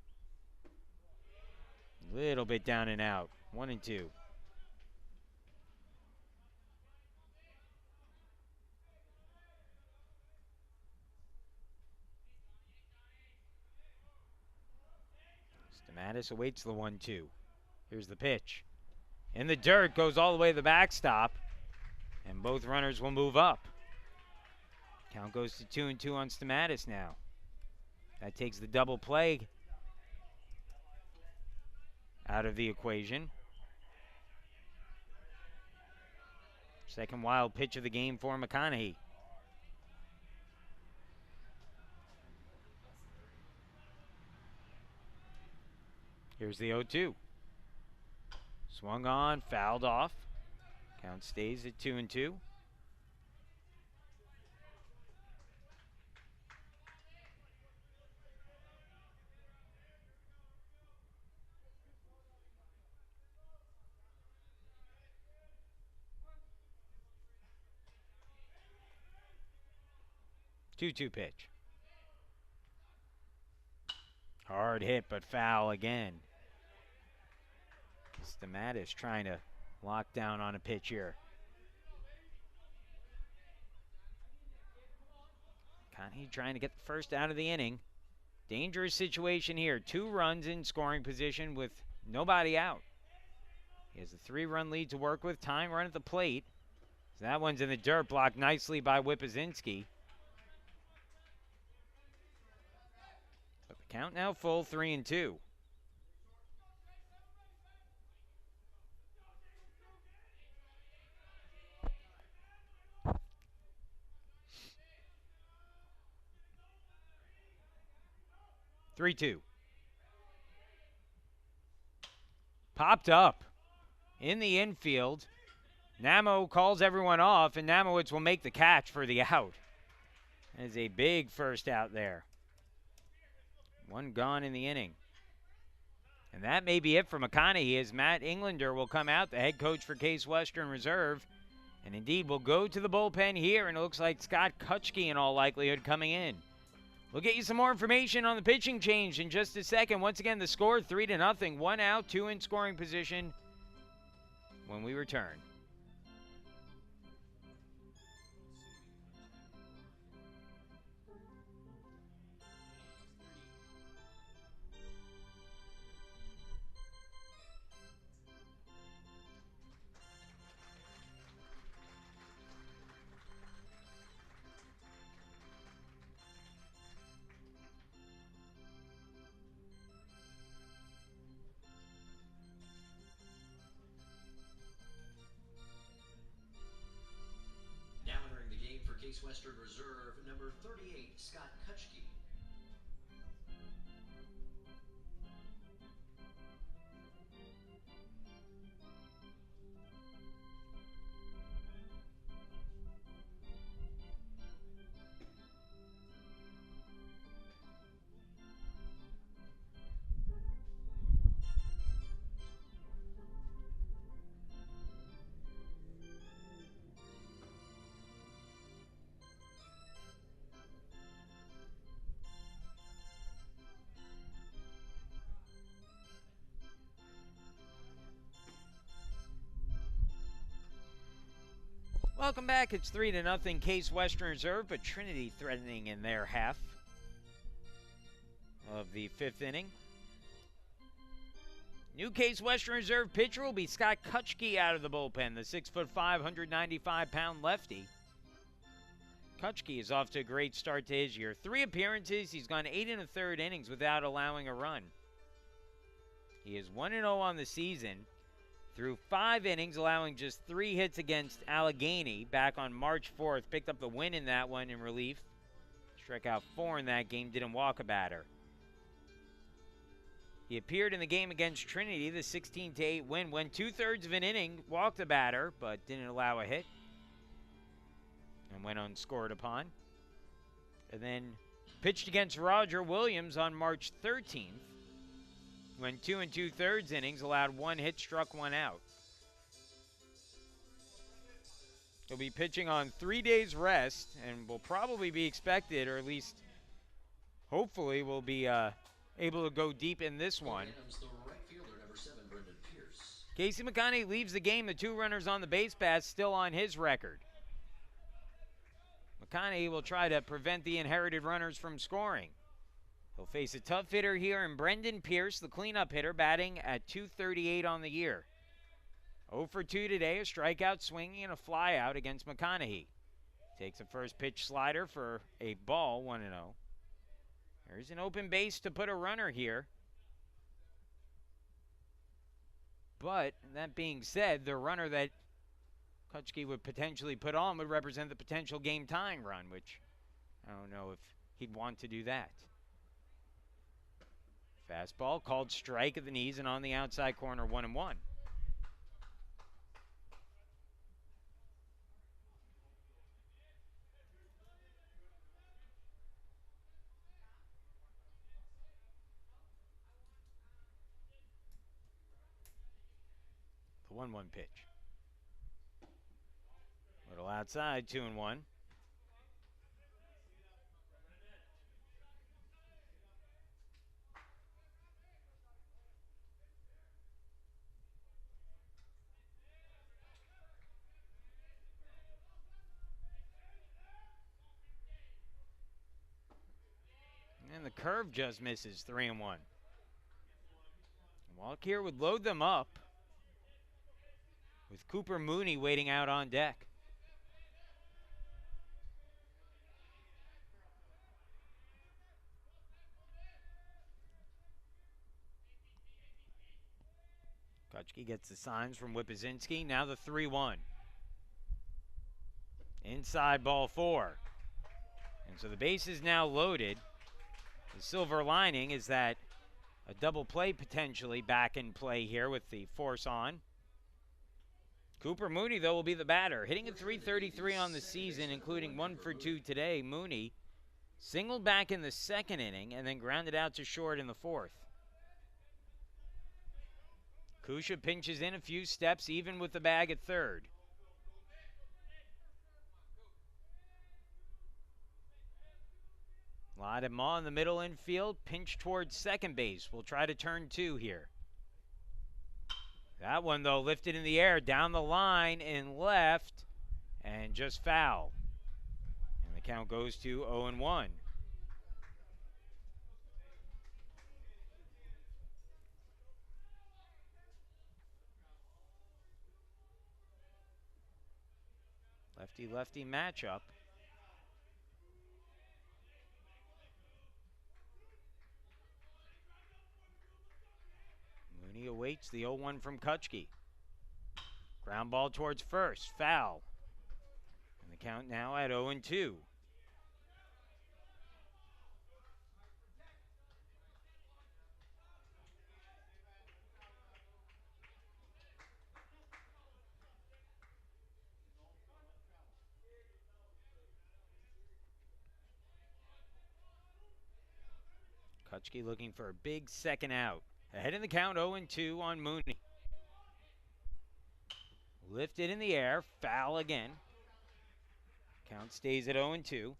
Little bit down and out. 1-2. Stamatis awaits the 1-2. Here's the pitch. In the dirt, goes all the way to the backstop, and both runners will move up. Count goes to 2-2 on Stamatis now. That takes the double play out of the equation. Second wild pitch of the game for McConaughey. Here's the 0-2. Swung on, fouled off. Count stays at 2-2. Two-two pitch. Hard hit, but foul again. Stamatis trying to lock down on a pitch here. Connie trying to get the first out of the inning. Dangerous situation here. 2 runs in scoring position with nobody out. He has a 3-run lead to work with. Tying run at the plate. So that one's in the dirt, blocked nicely by Wipazinski. But the count now full, 3-2. Popped up in the infield. Namo calls everyone off, and Namowitz will make the catch for the out. That is a big first out there. 1 gone in the inning. And that may be it for McConaughey, as Matt Englander will come out, the head coach for Case Western Reserve. And indeed will go to the bullpen here, and it looks like Scott Kutschke in all likelihood coming in. We'll get you some more information on the pitching change in just a second. Once again, the score 3-0. 1 out, 2 in scoring position when we return.
Case Western Reserve, number 38, Scott Kutschke.
Welcome back. It's 3-0 Case Western Reserve, but Trinity threatening in their half of the 5th inning. New Case Western Reserve pitcher will be Scott Kutschke out of the bullpen, the 6'5", 195-pound lefty. Kutschke is off to a great start to his year. 3 appearances. He's gone 8 1/3 innings without allowing a run. He is 1-0 on the season through 5 innings, allowing just 3 hits against Allegheny back on March 4th. Picked up the win in that one in relief. Struck out 4 in that game, didn't walk a batter. He appeared in the game against Trinity, the 16-8 win, went 2/3 of an inning, walked a batter, but didn't allow a hit, and went unscored upon. And then pitched against Roger Williams on March 13th. Went 2 2/3 innings, allowed 1 hit, struck 1 out. He'll be pitching on 3 days rest and will probably be expected, or at least hopefully will be able to go deep in this one. Casey McConaughey leaves the game. The 2 runners on the base paths still on his record. McConaughey will try to prevent the inherited runners from scoring. He'll face a tough hitter here in Brendan Pierce, the cleanup hitter, batting at .238 on the year. 0 for 2 today, a strikeout swinging and a flyout against McConaughey. Takes a first pitch slider for a ball, 1-0. There's an open base to put a runner here. But, that being said, the runner that Kutschke would potentially put on would represent the potential game-tying run, which I don't know if he'd want to do that. Fastball called strike at the knees and on the outside corner, 1-1. The 1-1 pitch. Little outside, 2-1. And the curve just misses, 3-1. Walk here would load them up with Cooper Mooney waiting out on deck. Kutschke gets the signs from Whippazinski. Now the 3-1. Inside, ball 4. And so the base is now loaded. The silver lining is that a double play potentially back in play here with the force on. Cooper Mooney, though, will be the batter. Hitting at .333 on the season, including 1 for 2 today. Mooney singled back in the 2nd inning and then grounded out to short in the 4th. Kusha pinches in a few steps, even with the bag at 3rd. Lot of Ma in the middle infield, pinch towards second base. We'll try to turn 2 here. That one, though, lifted in the air, down the line in left, and just foul. And the count goes to 0-1. Lefty-lefty matchup. Mooney awaits the 0-1 from Kutschke. Ground ball towards first, foul. And the count now at 0-2. Kutchke looking for a big second out. Ahead in the count, 0-2 on Mooney. Lifted in the air, foul again. Count stays at 0-2.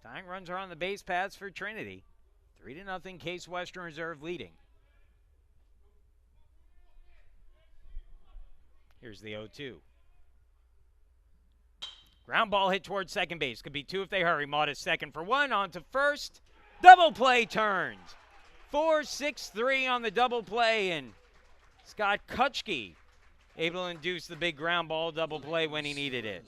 Tying runs are on the base paths for Trinity. 3-0 Case Western Reserve leading. Here's the 0-2. Ground ball hit towards second base. Could be two if they hurry. Modest second for one. On to first. Double play turns. 4-6-3 on the double play. And Scott Kutchke able to induce the big ground ball double play when he needed it.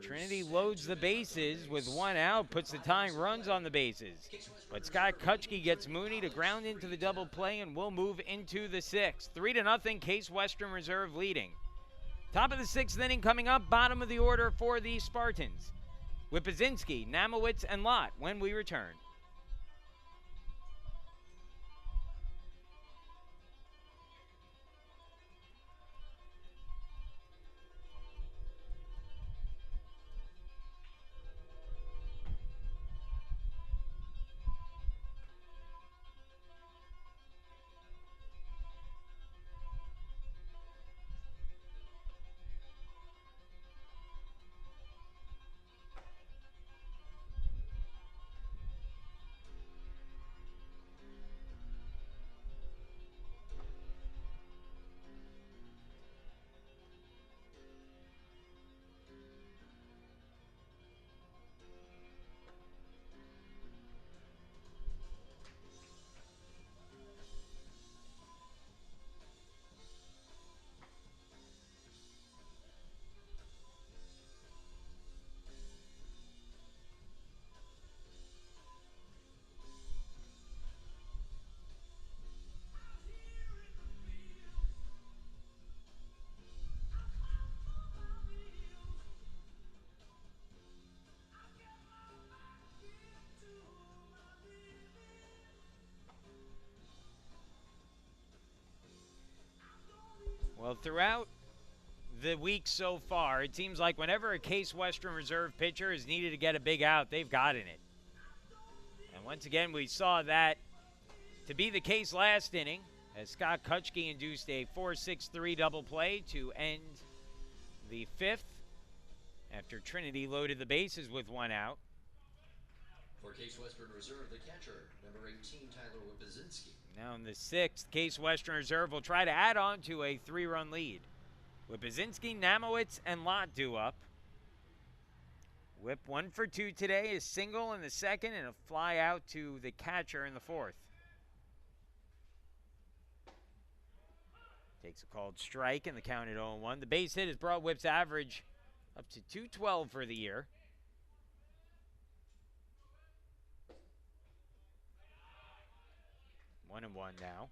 Trinity loads the bases with one out, puts the tying runs on the bases. But Scott Kutchke gets Mooney to ground into the double play and will move into the sixth. 3-0 Case Western Reserve leading. Top of the sixth inning coming up, bottom of the order for the Spartans. Wipazinski, Namowitz, and Lott when we return. Well, throughout the week so far, it seems like whenever a Case Western Reserve pitcher is needed to get a big out, they've gotten it. And once again, we saw that to be the case last inning as Scott Kutchke induced a 4-6-3 double play to end the fifth after Trinity loaded the bases with one out.
For Case Western Reserve, the catcher, number 18, Tyler Wipazinski.
Now in the sixth, Case Western Reserve will try to add on to a 3-run lead. Wipazinski, Namowitz, and Lott due up. Whip 1 for 2 today, a single in the second and a fly out to the catcher in the fourth. Takes a called strike and the count at 0-1. The base hit has brought Whip's average up to 212 for the year. One and one now.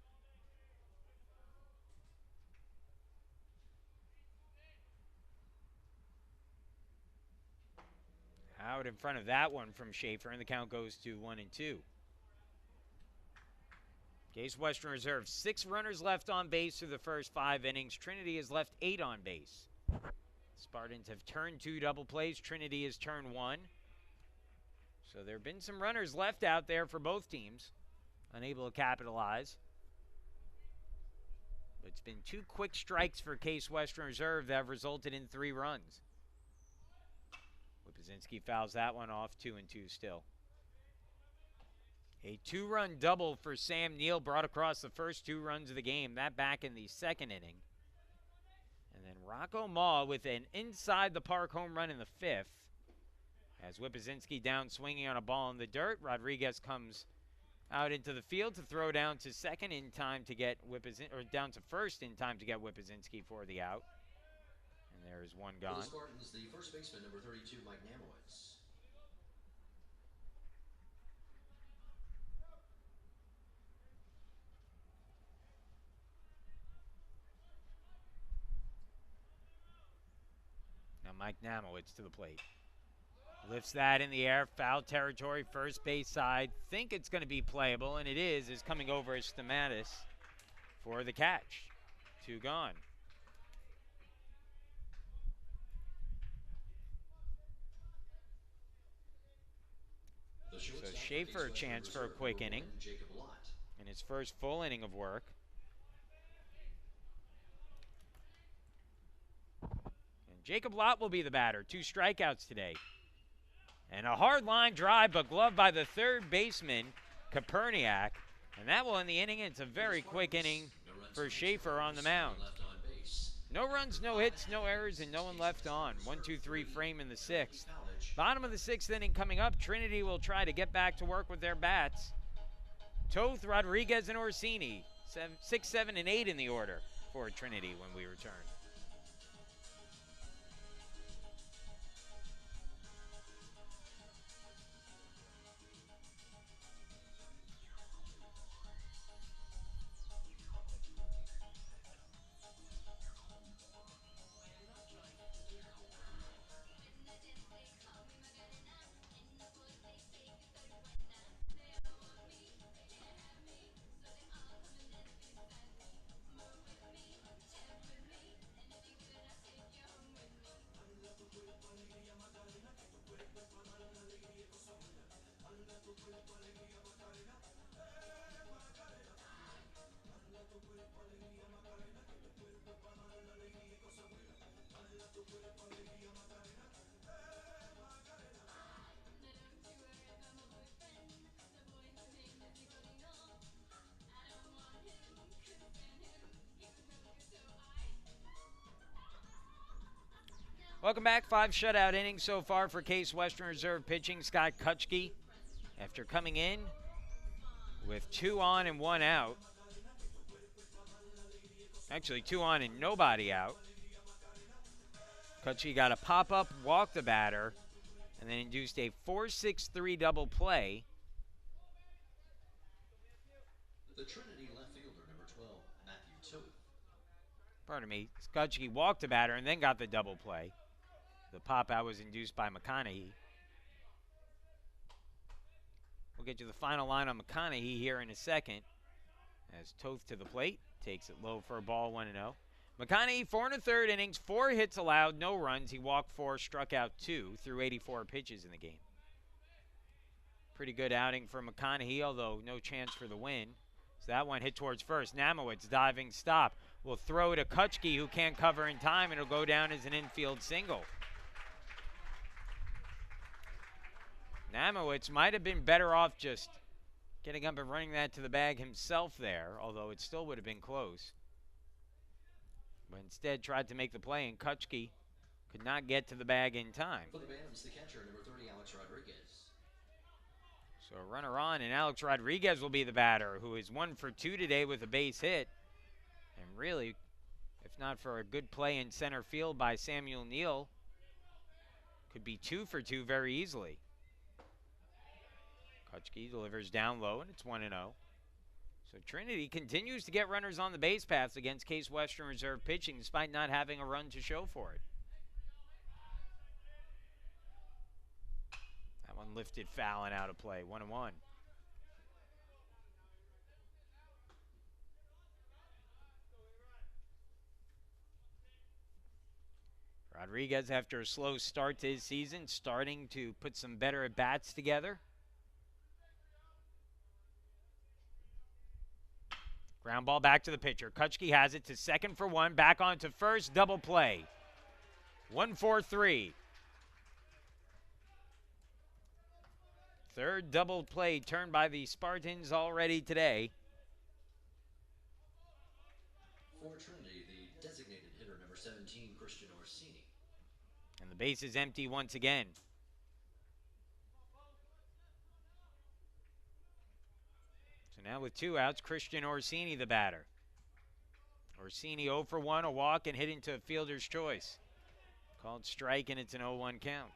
Out in front of that one from Schaefer, and the count goes to 1-2. Case Western Reserve, 6 runners left on base through the first 5 innings. Trinity has left 8 on base. Spartans have turned 2 double plays. Trinity has turned 1. So there have been some runners left out there for both teams, unable to capitalize. But it's been 2 quick strikes for Case Western Reserve that have resulted in 3 runs. Wipazinski fouls that one off, 2-2 still. A 2-run double for Sam Neal brought across the first 2 runs of the game, that back in the second inning. And then Rocco Maw with an inside-the-park home run in the 5th. As Wipazinski down swinging on a ball in the dirt, Rodriguez comes out into the field to throw down to second in time to get down to first in time to get Wipazinski for the out. And there is one gone.
For the Spartans, the first baseman, number 32, Mike Namowitz.
Mike Namowitz to the plate. Lifts that in the air, foul territory, first base side. Think it's going to be playable, and it is coming over as Stamatis for the catch. 2 gone. So Schaefer a chance for a quick inning in his first full inning of work. And Jacob Lott will be the batter. 2 strikeouts today. And a hard line drive, but gloved by the third baseman, Kaperniak. And that will end the inning. It's a very quick inning for Schaefer on the mound. No runs, no hits, no errors, and no one left on. 1-2-3 frame in the 6th. Bottom of the 6th inning coming up. Trinity will try to get back to work with their bats. Toth, Rodriguez, and Orsini. 6, 7, and 8 in the order for Trinity when we return. Welcome back. 5 shutout innings so far for Case Western Reserve pitching. Scott Kutschke, after coming in with 2 on and 1 out. Actually, 2 on and nobody out. Kutschke got a pop-up, walked the batter, and then induced a 4-6-3 double play.
The Trinity left fielder, number 12, Matthew Toth.
Pardon me. Kutschke walked the batter and then got the double play. The pop-out was induced by McConaughey. We'll get you the final line on McConaughey here in a second. As Toth to the plate, takes it low for a ball, 1-0. McConaughey, 4 1/3 innings, 4 hits allowed, no runs. He walked 4, struck out 2 through 84 pitches in the game. Pretty good outing for McConaughey, although no chance for the win. So that one hit towards first. Namowitz, diving stop. Will throw it to Kutschke, who can't cover in time, and it'll go down as an infield single. Namowitz might have been better off just getting up and running that to the bag himself there, although it still would have been close. But instead tried to make the play, and Kutschke could not get to the bag in time.
For the Bams, the catcher, number 30, Alex Rodriguez.
So a runner on, and Alex Rodriguez will be the batter, who is 1 for 2 today with a base hit. And really, if not for a good play in center field by Samuel Neal, could be 2 for 2 very easily. Kutschke delivers down low, and it's 1-0. So Trinity continues to get runners on the base paths against Case Western Reserve pitching, despite not having a run to show for it. That one lifted foul and out of play, 1-1. Rodriguez, after a slow start to his season, starting to put some better at-bats together. Ground ball back to the pitcher. Kutschke has it to second for 1. Back on to first. Double play. 1-4-3. Third double play turned by the Spartans already today.
For Trinity, the designated hitter, number 17, Christian Orsini.
And the base is empty once again. Now with 2 outs, Christian Orsini the batter. Orsini 0 for 1, a walk, and hit into a fielder's choice. Called strike, and it's an 0-1 count.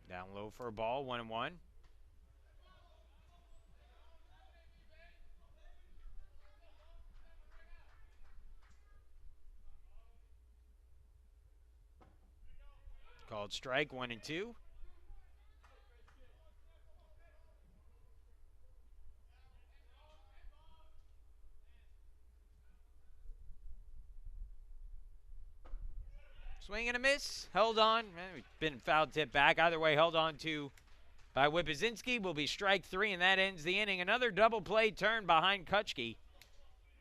Down low for a ball, 1-1. Called strike, 1-2. Swing and a miss. Held on. Been foul tip back. Either way, held on to by Whippazinski. Will be strike 3, and that ends the inning. Another double play turn behind Kutchke.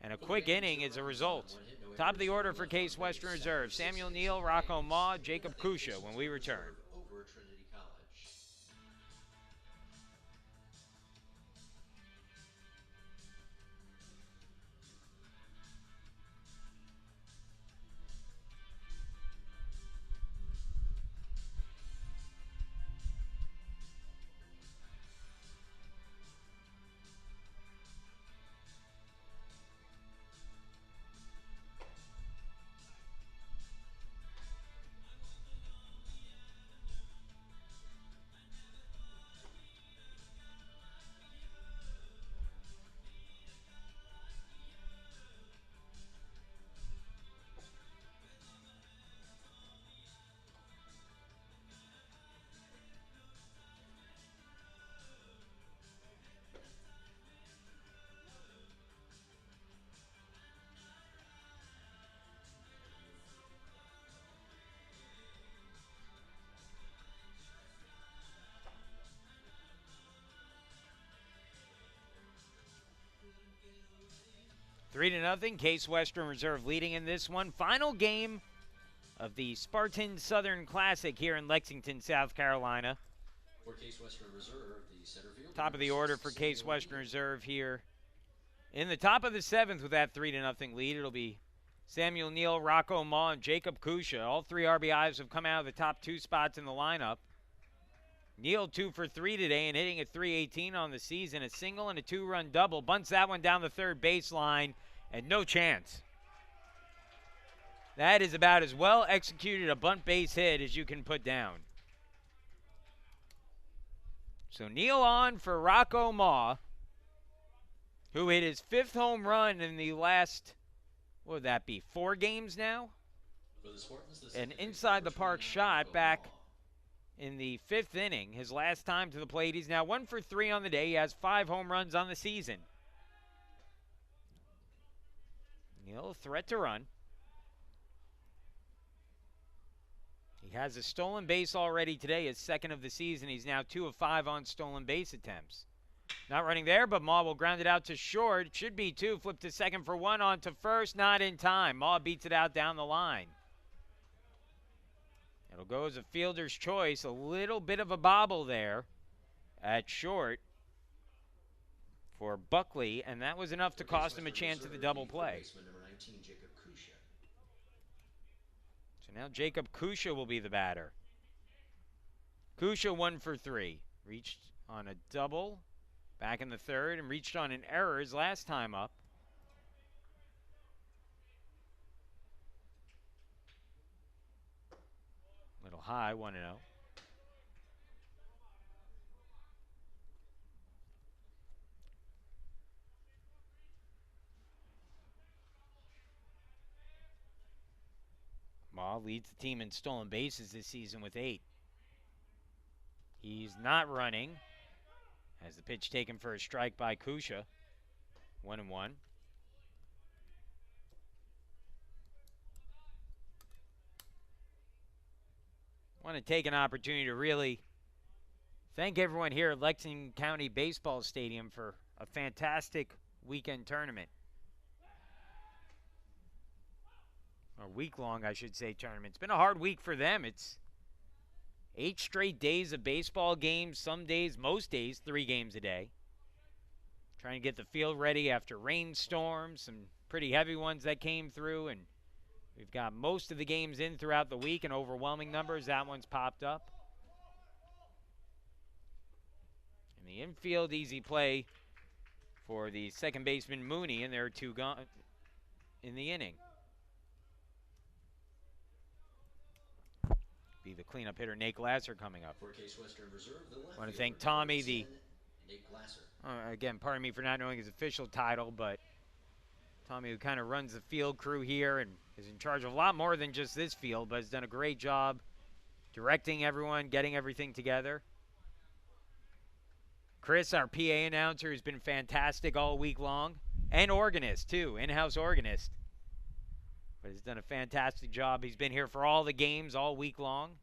And a quick inning as a result. Top of the order for Case Western Reserve. Samuel Neal, Rocco Ma, Jacob Kusha when we return.
Over Trinity College.
3-0. Case Western Reserve leading in this one. Final game of the Spartan Southern Classic here in Lexington, South Carolina.
For Case Western Reserve, the center field.
Top of the order for Case Western Reserve here. In the top of the 7th with that 3-0 lead, it'll be Samuel Neal, Rocco Ma, and Jacob Kusha. All 3 RBIs have come out of the top 2 spots in the lineup. Neal 2 for 3 today and hitting at .318 on the season. A single and a 2-run double. Bunts that one down the third baseline, and no chance. That is about as well executed a bunt base hit as you can put down. So Neal on for Rocco Ma, who hit his 5th home run in the last, what would that be, 4 games now?
For the Spartans,
An inside-the-park shot back in the 5th inning. His last time to the plate. He's now 1 for 3 on the day. He has 5 home runs on the season. Neal, threat to run. He has a stolen base already today, his 2nd of the season. He's now 2 of 5 on stolen base attempts. Not running there, but Ma will ground it out to short. It should be 2. Flip to second for 1, on to first. Not in time. Ma beats it out down the line. It'll go as a fielder's choice. A little bit of a bobble there at short for Buckley, and that was enough to cost him a chance at the double play. So now Jacob Kusha will be the batter. Kusha 1 for 3. Reached on a double back in the 3rd and reached on an error his last time up. Little high, 1-0. Ma leads the team in stolen bases this season with 8. He's not running. Has the pitch taken for a strike by Kusha. 1-1. Want to take an opportunity to really thank everyone here at Lexington County Baseball Stadium for a fantastic weekend tournament. Or week-long, I should say, tournament. It's been a hard week for them. It's 8 straight days of baseball games. Some days, most days, 3 games a day. Trying to get the field ready after rainstorms, some pretty heavy ones that came through, and we've got most of the games in throughout the week in overwhelming numbers. That one's popped up. In the infield, easy play for the second baseman Mooney, and there are 2 gone in the inning. Be the cleanup hitter, Nate Glasser, coming up.
For Case Western Reserve, the left
I want to
fielder,
thank Tommy,
number
the
10, Nate Glasser.
again, pardon me for not knowing his official title, but Tommy, who kind of runs the field crew here and is in charge of a lot more than just this field, but has done a great job directing everyone, getting everything together. Chris, our PA announcer, has been fantastic all week long. And organist, too, in-house organist. But he's done a fantastic job. He's been here for all the games all week long.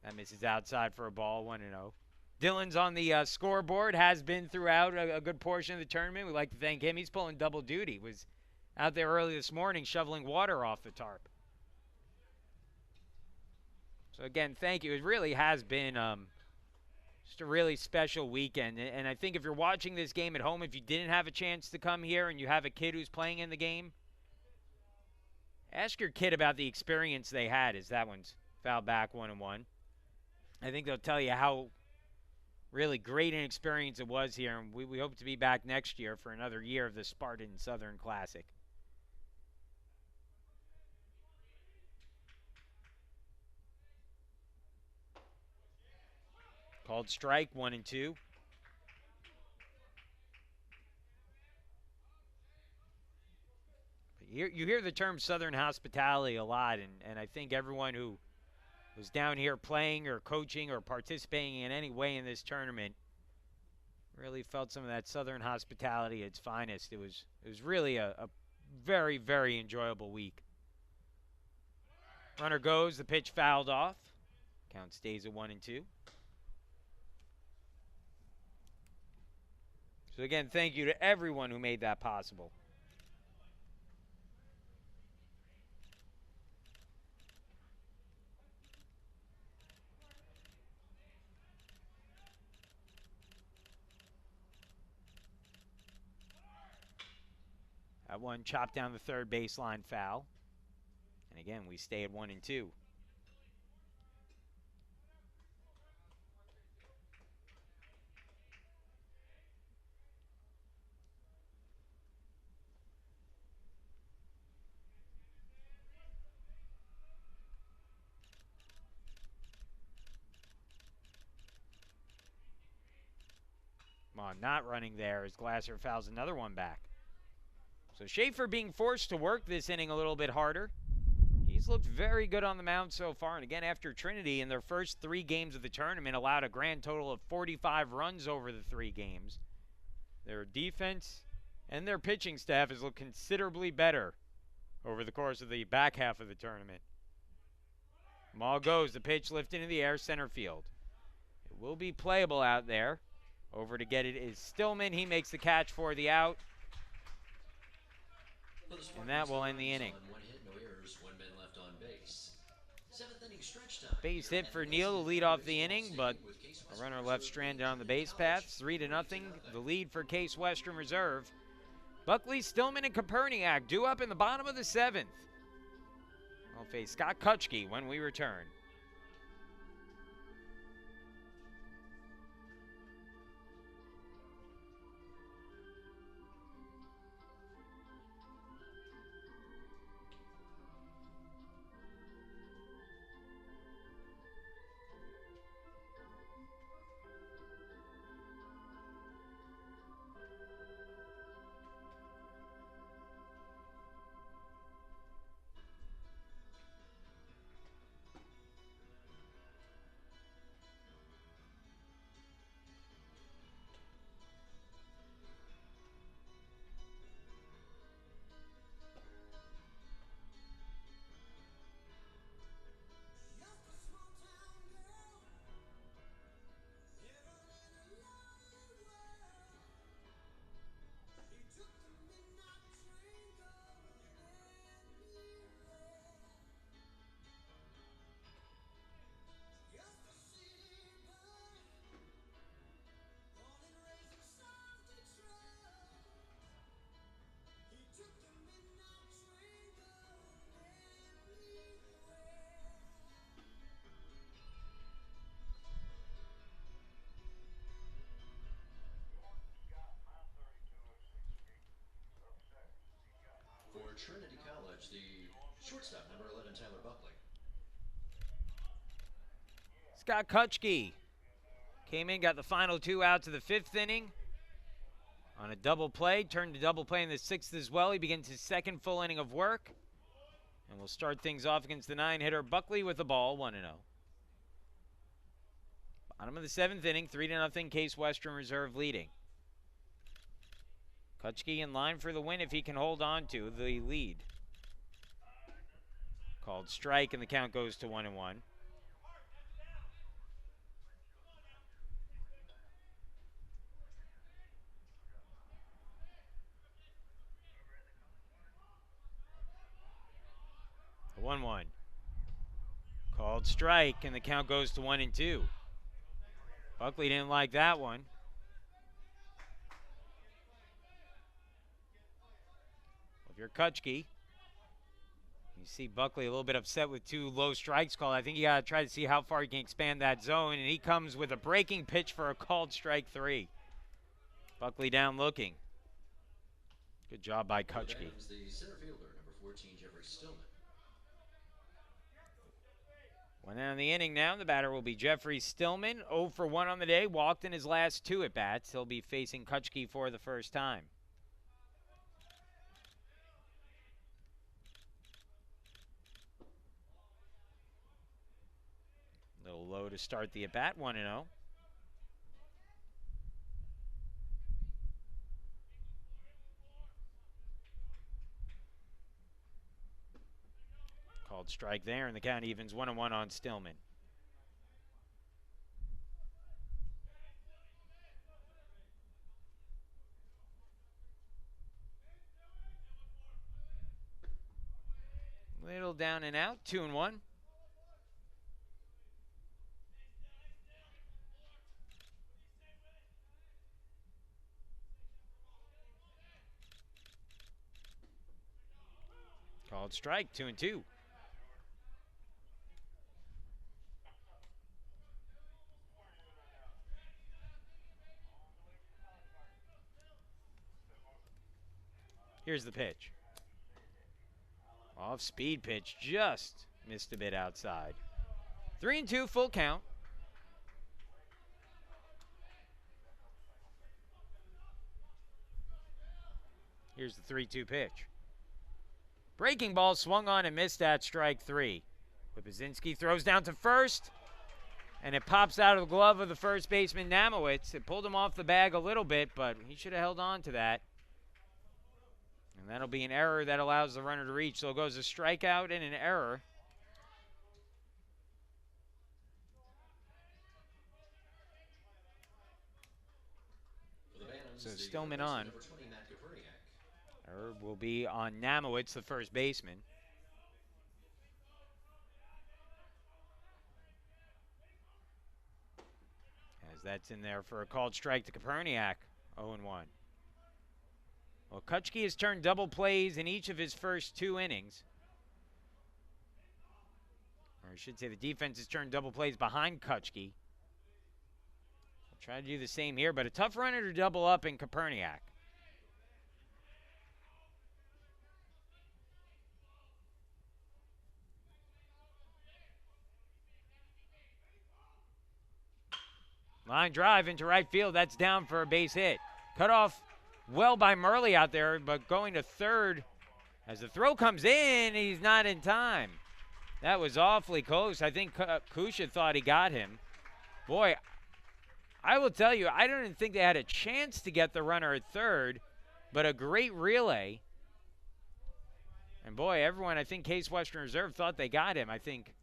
That misses outside for a ball, 1-0. Dylan's on the scoreboard, has been throughout a good portion of the tournament. We'd like to thank him. He's pulling double duty. Was out there early this morning shoveling water off the tarp. So, again, thank you. It really has been just a really special weekend. And I think if you're watching this game at home, if you didn't have a chance to come here and you have a kid who's playing in the game, ask your kid about the experience they had as that one's fouled back 1-1. I think they'll tell you how really great an experience it was here. And we hope to be back next year for another year of the Spartan Southern Classic. Called strike, 1-2. You hear the term Southern hospitality a lot, and I think everyone who was down here playing or coaching or participating in any way in this tournament really felt some of that Southern hospitality at its finest. It was really a very, very enjoyable week. Runner goes, the pitch fouled off. Count stays at 1-2. So again, thank you to everyone who made that possible. That one chopped down the third baseline foul. And again, we stay at 1-2. Come on, not running there as Glasser fouls another one back. So Schaefer being forced to work this inning a little bit harder. He's looked very good on the mound so far. And again, after Trinity in their first 3 games of the tournament allowed a grand total of 45 runs over the 3 games. Their defense and their pitching staff has looked considerably better over the course of the back half of the tournament. Ball goes, the pitch lifted in the air, center field. It will be playable out there. Over to get it is Stillman. He makes the catch for the out. And that will end the inning. Base hit for Neal to lead off the inning, but a runner left stranded on the base path. 3-0, the lead for Case Western Reserve. Buckley, Stillman, and Koperniak due up in the bottom of the 7th. We'll face Scott Kutchke when we return.
Trinity College, the shortstop, number 11, Tyler Buckley.
Scott Kutchke came in, got the final 2 outs of the 5th inning on a double play. Turned to double play in the 6th as well. He begins his 2nd full inning of work. And we'll start things off against the 9-hitter Buckley with the ball, 1-0. Bottom of the 7th inning, 3-0 Case Western Reserve leading. Kutchke in line for the win if he can hold on to the lead. Called strike, and the count goes to 1-1. The 1-1. Called strike, and the count goes to 1-2. Buckley didn't like that one. If you're Kutchke, you see Buckley a little bit upset with 2 low strikes called. I think you got to try to see how far he can expand that zone, and he comes with a breaking pitch for a called strike 3. Buckley down looking. Good job by Kutchke.
The center fielder, number 14, Jeffrey Stillman.
1 out of the inning now. The batter will be Jeffrey Stillman. 0 for 1 on the day. Walked in his last 2 at-bats. He'll be facing Kutchke for the first time. A little low to start the at-bat, 1-0. Called strike there, and the count evens 1-1 on Stillman. Little down and out, 2-1. Called strike, 2-2. Here's the pitch. Off speed pitch, just missed a bit outside. 3-2, full count. Here's the 3-2 pitch. Breaking ball swung on and missed at strike 3. Lipazinski throws down to first, and it pops out of the glove of the first baseman, Namowitz. It pulled him off the bag a little bit, but he should have held on to that. And that'll be an error that allows the runner to reach. So it goes a strikeout and an error. So Stillman on. Error will be on Namowitz, the first baseman. As that's in there for a called strike to Koperniak, 0-1. Well, Kutchke has turned double plays in each of his first 2 innings. Or I should say the defense has turned double plays behind Kutchke. I'll try to do the same here, but a tough runner to double up in Koperniak. Line drive into right field. That's down for a base hit. Cut off well by Murley out there, but going to third. As the throw comes in, he's not in time. That was awfully close. I think Kusha thought he got him. Boy, I will tell you, I don't even think they had a chance to get the runner at third, but a great relay. And boy, everyone, I think Case Western Reserve thought they got him. I think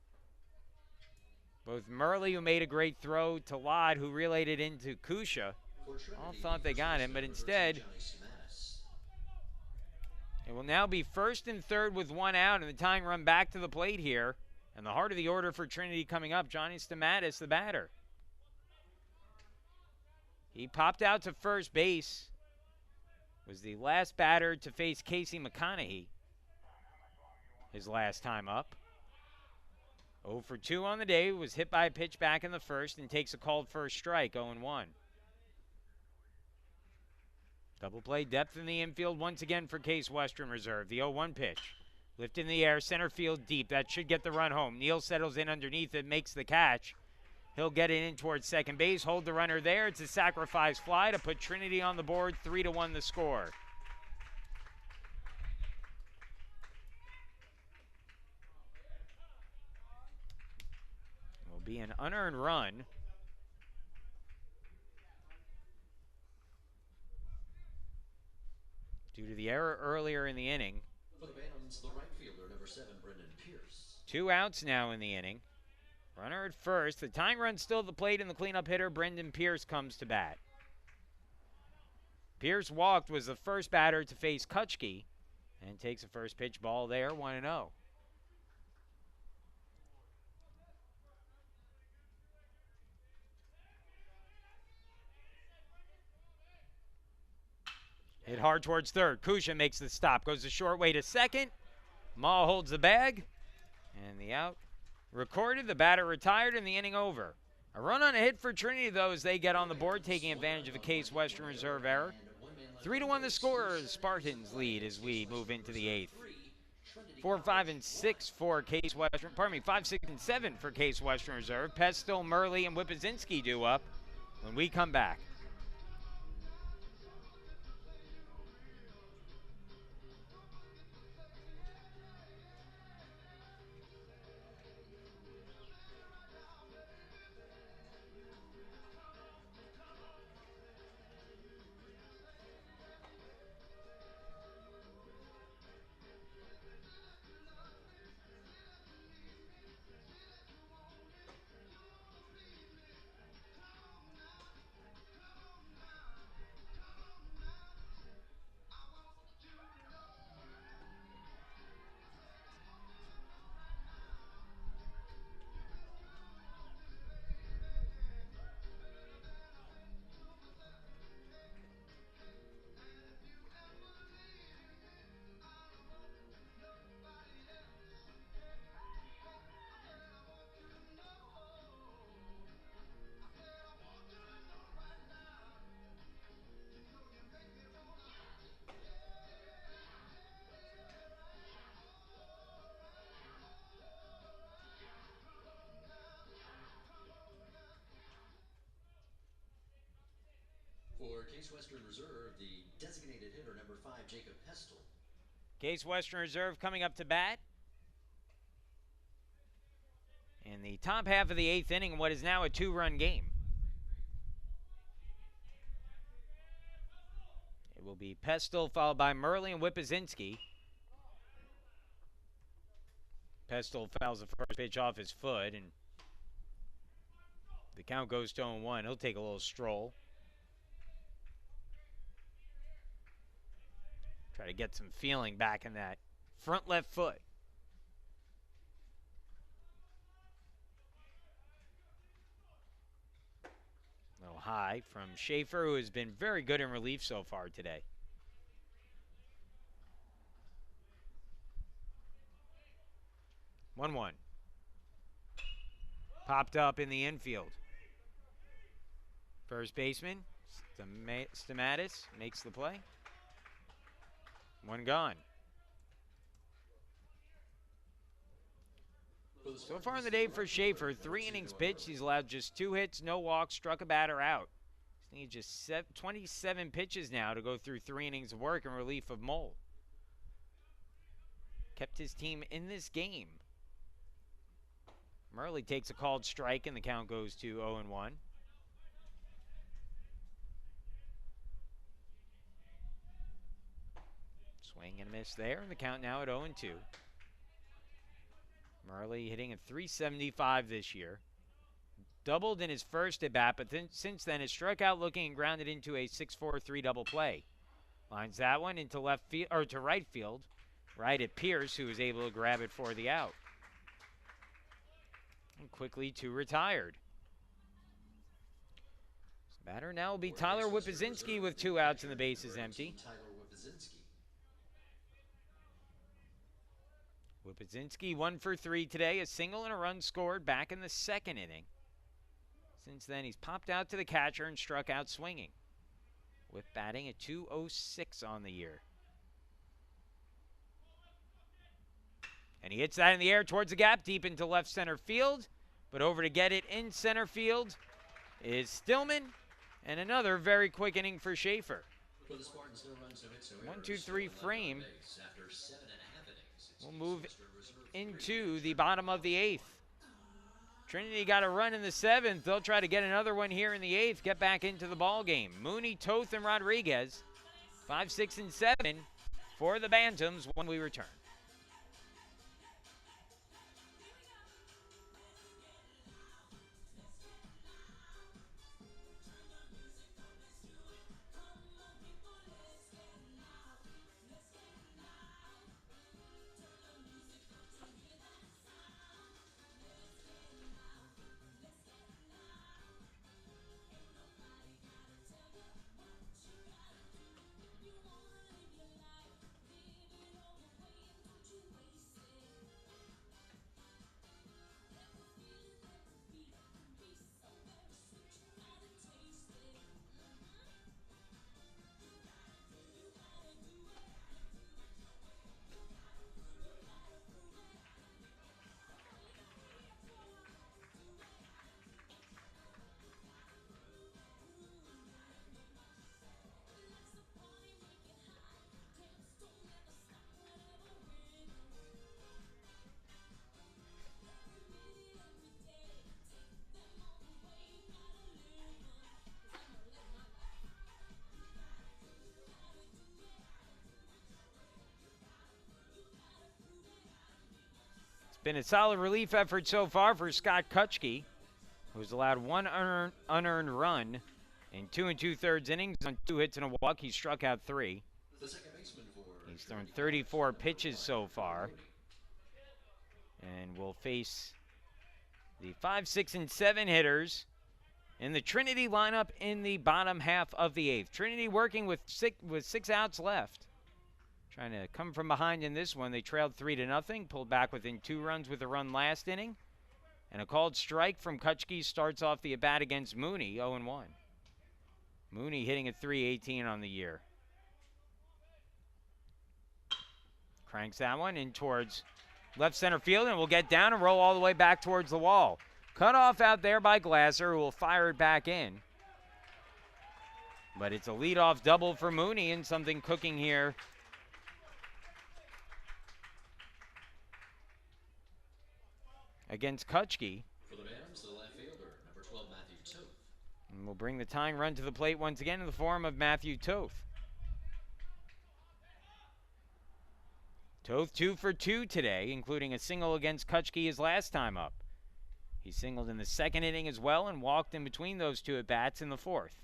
both Murley, who made a great throw, to Lod, who relayed it into Kusha, all thought they got him, but instead it will now be first and third with 1 out, and the tying run back to the plate here. And the heart of the order for Trinity coming up, Johnny Stamatis, the batter. He popped out to first base, was the last batter to face Casey McConaughey his last time up. 0 for 2 on the day, was hit by a pitch back in the first and takes a called first strike, 0-1. Double play depth in the infield once again for Case Western Reserve. The 0-1 pitch. Lift in the air, center field deep. That should get the run home. Neal settles in underneath it, makes the catch. He'll get it in towards second base, hold the runner there. It's a sacrifice fly to put Trinity on the board, 3-1 the score. be an unearned run. Due to the error earlier in the inning.
For the Bantams, the right fielder, number 7, Brendan Pierce.
2 outs now in the inning. Runner at first. The tying run still at the plate, and the cleanup hitter, Brendan Pierce, comes to bat. Pierce walked, was the first batter to face Kutchke, and takes a first pitch ball there, 1-0. Hit hard towards third. Kusha makes the stop. Goes the short way to second. Ma holds the bag. And the out recorded. The batter retired and the inning over. A run on a hit for Trinity, though, as they get on the board, taking advantage of a Case Western Reserve error. 3-1 the score. Spartans lead as we move into the 8th. 4, 5, and 6 for Case Western. Pardon me, 5, 6, and 7 for Case Western Reserve. Pestle, Murley, and Whippazinski due up when we come back.
For Case Western Reserve, the designated hitter, number 5, Jacob Pestle.
Case Western Reserve coming up to bat. In the top half of the 8th inning in what is now a 2-run game. It will be Pestle followed by Murley and Whippazinski. Pestle fouls the first pitch off his foot, and the count goes to 0-1. He'll take a little stroll. Try to get some feeling back in that front left foot. A little high from Schaefer, who has been very good in relief so far today. One. Popped up in the infield. First baseman, Stamatis, makes the play. One gone. So far in the day for Schaefer, 3 innings pitched. He's allowed just 2 hits, no walks, struck a batter out. He's needed just 27 pitches now to go through 3 innings of work in relief of Mole. Kept his team in this game. Murley takes a called strike, and the count goes to 0-1. Swing and a miss there, and the count now at 0-2. Murley hitting at .375 this year. Doubled in his first at bat, but then, since then has struck out looking and grounded into a 6-4-3 double play. Lines that one into left field or to right field, right at Pierce, who was able to grab it for the out. And quickly to retired. This batter now will be Tyler Whippazinski with 2 outs and the bases empty. Whippazinski 1 for 3 today, a single and a run scored back in the 2nd inning. Since then, he's popped out to the catcher and struck out swinging. Whip batting at .206 on the year. And he hits that in the air towards the gap, deep into left center field. But over to get it in center field is Stillman. And another very quick inning for Schaefer.
For the Spartans, no runs, no hits, no errors.
1, 2, 3 frame.
After 7.5 innings.
We'll move into the bottom of the 8th. Trinity got a run in the 7th. They'll try to get another one here in the 8th, get back into the ball game. Mooney, Toth, and Rodriguez, 5, 6, and 7 for the Bantams when we return. Been a solid relief effort so far for Scott Kutschke, who's allowed one unearned run in 2 2/3 innings on 2 hits and a walk. He struck out 3. He's thrown 34 pitches so far, and will face the 5, 6, and 7 hitters in the Trinity lineup in the bottom half of the 8th. Trinity working with 6 outs left. Trying to come from behind in this one. They trailed 3-0, pulled back within 2 runs with a run last inning. And a called strike from Kutschke starts off the at-bat against Mooney, 0-1. Mooney hitting at .318 on the year. Cranks that one in towards left center field and will get down and roll all the way back towards the wall. Cut off out there by Glasser, who will fire it back in. But it's a leadoff double for Mooney and something cooking here against Kutschke.
For the Rams, the left fielder, number 12, Matthew Toth.
And we'll bring the tying run to the plate once again in the form of Matthew Toth. Toth 2 for 2 today, including a single against Kutschke his last time up. He singled in the 2nd inning as well and walked in between those 2 at-bats in the 4th.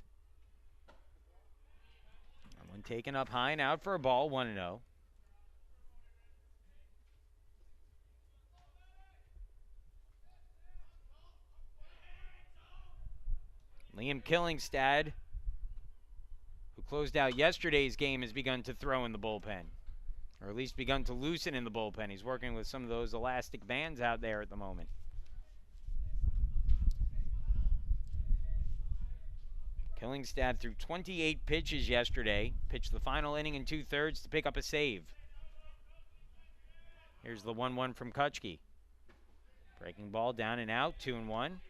That one taken up high and out for a ball, 1-0. Liam Killingstad, who closed out yesterday's game, has begun to throw in the bullpen, or at least begun to loosen in the bullpen. He's working with some of those elastic bands out there at the moment. Killingstad threw 28 pitches yesterday, pitched the final inning in 2/3 to pick up a save. Here's the 1-1 from Kutschke. Breaking ball down and out, 2-1.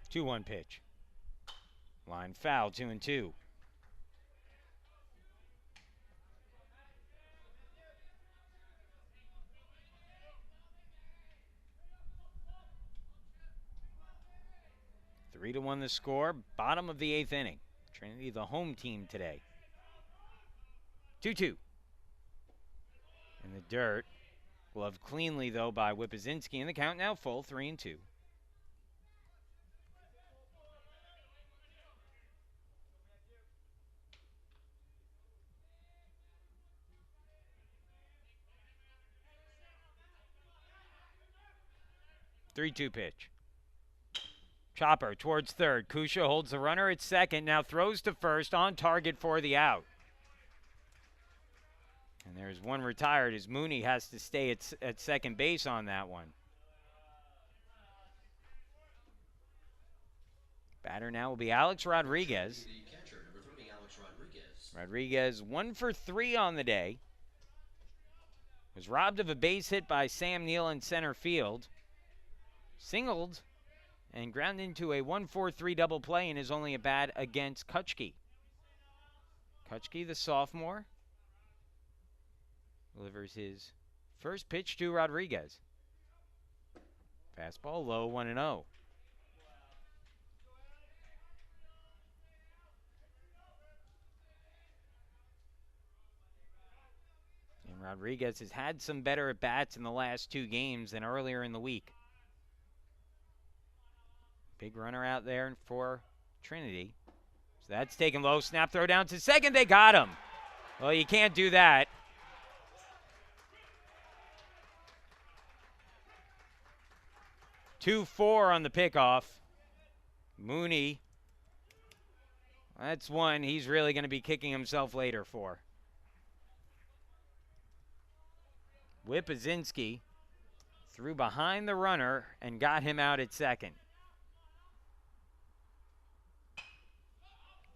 Two-one pitch. Line foul, 2-2. Three to 1 the score, bottom of the 8th inning. Trinity the home team today. 2-2. In the dirt. Gloved cleanly though by Whippazinski, and the count now full, 3-2. Three-two pitch. Chopper towards third. Kusha holds the runner at second. Now throws to first, on target for the out. And there's one retired as Mooney has to stay at second base on that one. Batter now will be Alex Rodriguez.
The catcher, number 30, Alex Rodriguez.
Rodriguez 1 for 3 on the day. Was robbed of a base hit by Sam Neal in center field. Singled and ground into a 1-4-3 double play and is only a bat against Kutschke. Kutschke, the sophomore, delivers his first pitch to Rodriguez. Fastball low, 1-0. And Rodriguez has had some better at-bats in the last 2 games than earlier in the week. Big runner out there for Trinity. So that's taken low. Snap throw down to second. They got him. Well, you can't do that. Two-4 on the pickoff. Mooney. That's one he's really going to be kicking himself later for. Whipazinski threw behind the runner and got him out at second.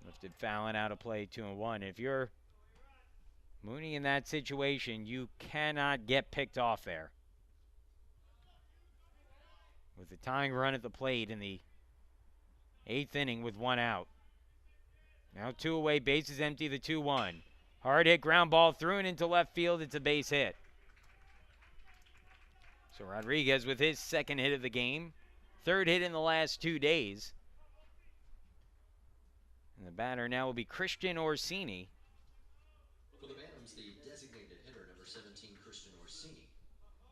Lifted Fallon out of play, 2-1. If you're Mooney in that situation, you cannot get picked off there. With the tying run at the plate in the 8th inning with 1 out. Now 2 away, bases empty, the 2-1. Hard hit ground ball through and into left field. It's a base hit. So Rodriguez with his 2nd hit of the game. 3rd hit in the last 2 days. And the batter now will be Christian Orsini.
For the Bantams, the designated hitter, number 17, Christian Orsini.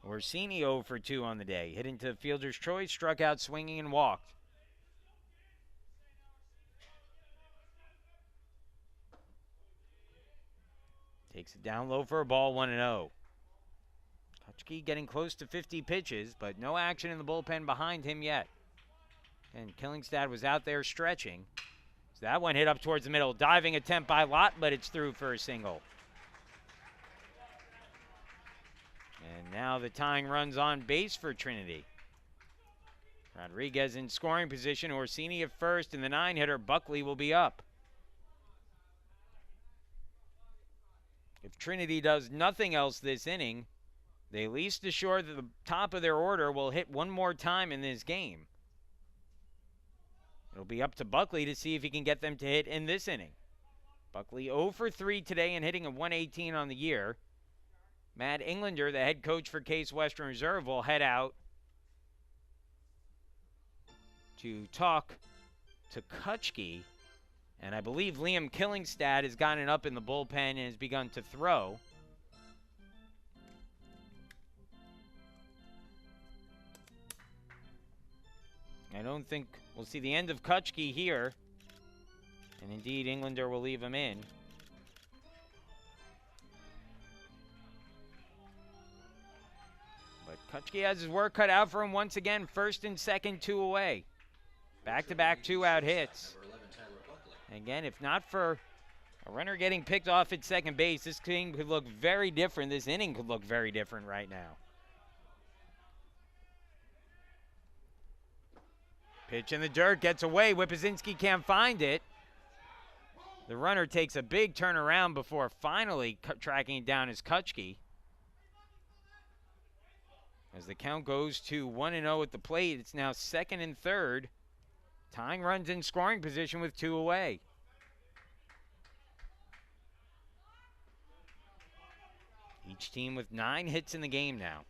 Orsini 0 for 2 on the day. Hit into fielder's choice, struck out swinging and walked. Takes it down low for a ball, 1-0. Kutschke getting close to 50 pitches, but no action in the bullpen behind him yet. And Killingstad was out there stretching. So that one hit up towards the middle. Diving attempt by Lott, but it's through for a single. And now the tying runs on base for Trinity. Rodriguez in scoring position. Orsini at first, and the 9-hitter Buckley will be up. If Trinity does nothing else this inning, they at least assure that the top of their order will hit one more time in this game. It'll be up to Buckley to see if he can get them to hit in this inning. Buckley 0 for 3 today and hitting a 118 on the year. Matt Englander, the head coach for Case Western Reserve, will head out to talk to Kutschke. And I believe Liam Killingstad has gotten up in the bullpen and has begun to throw. I don't think we'll see the end of Kutschke here. And indeed, Englander will leave him in. But Kutschke has his work cut out for him once again. First and second, 2 away. Back-to-back 2-out hits. Again, if not for a runner getting picked off at second base, this thing could look very different. This inning could look very different right now. Pitch in the dirt, gets away. Whipazinski can't find it. The runner takes a big turnaround before finally tracking it down as Kutschke. As the count goes to 1-0 at the plate, it's now 2nd and 3rd. Tying runs in scoring position with 2 away. Each team with 9 hits in the game now.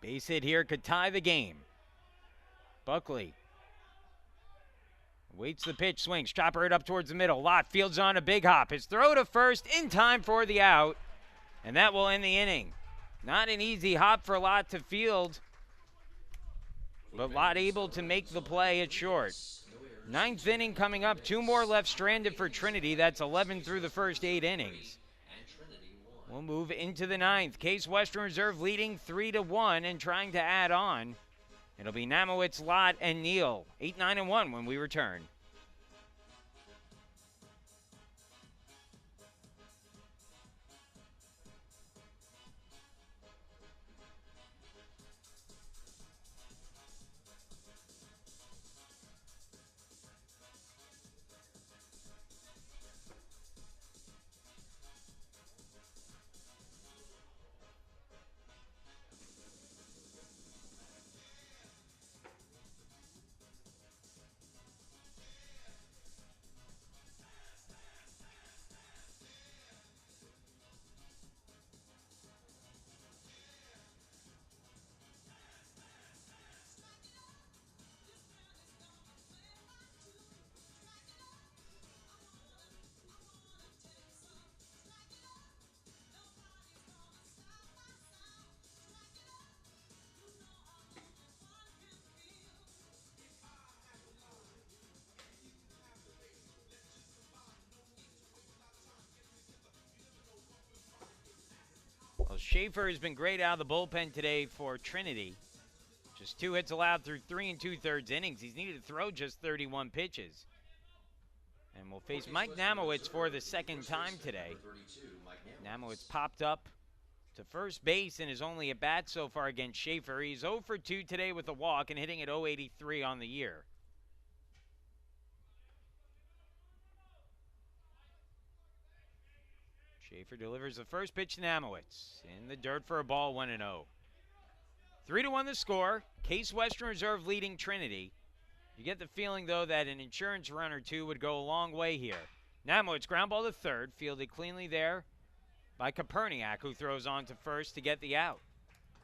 Base hit here could tie the game. Buckley waits the pitch, swings, chopper it up towards the middle. Lott fields on a big hop. His throw to first in time for the out, and that will end the inning. Not an easy hop for Lott to field, but Lott able to make the play at short. 9th inning coming up. 2 more left stranded for Trinity. That's 11 through the first 8 innings. We'll move into the 9th. Case Western Reserve leading 3-1 and trying to add on. It'll be Namowitz, Lott, and Neal. 8, 9, and 1 when we return. Schaefer has been great out of the bullpen today for Trinity. Just 2 hits allowed through 3 2/3 innings. He's needed to throw just 31 pitches. And we'll face Mike Namowitz for the second time today. Namowitz popped up to first base in his only at-bat so far against Schaefer. He's 0 for 2 today with a walk and hitting at .083 on the year. Schaefer delivers the first pitch to Namowitz. In the dirt for a ball, 1-0. 3-1 the score. Case Western Reserve leading Trinity. You get the feeling, though, that an insurance run or two would go a long way here. Namowitz ground ball to third, fielded cleanly there by Koperniak, who throws on to first to get the out.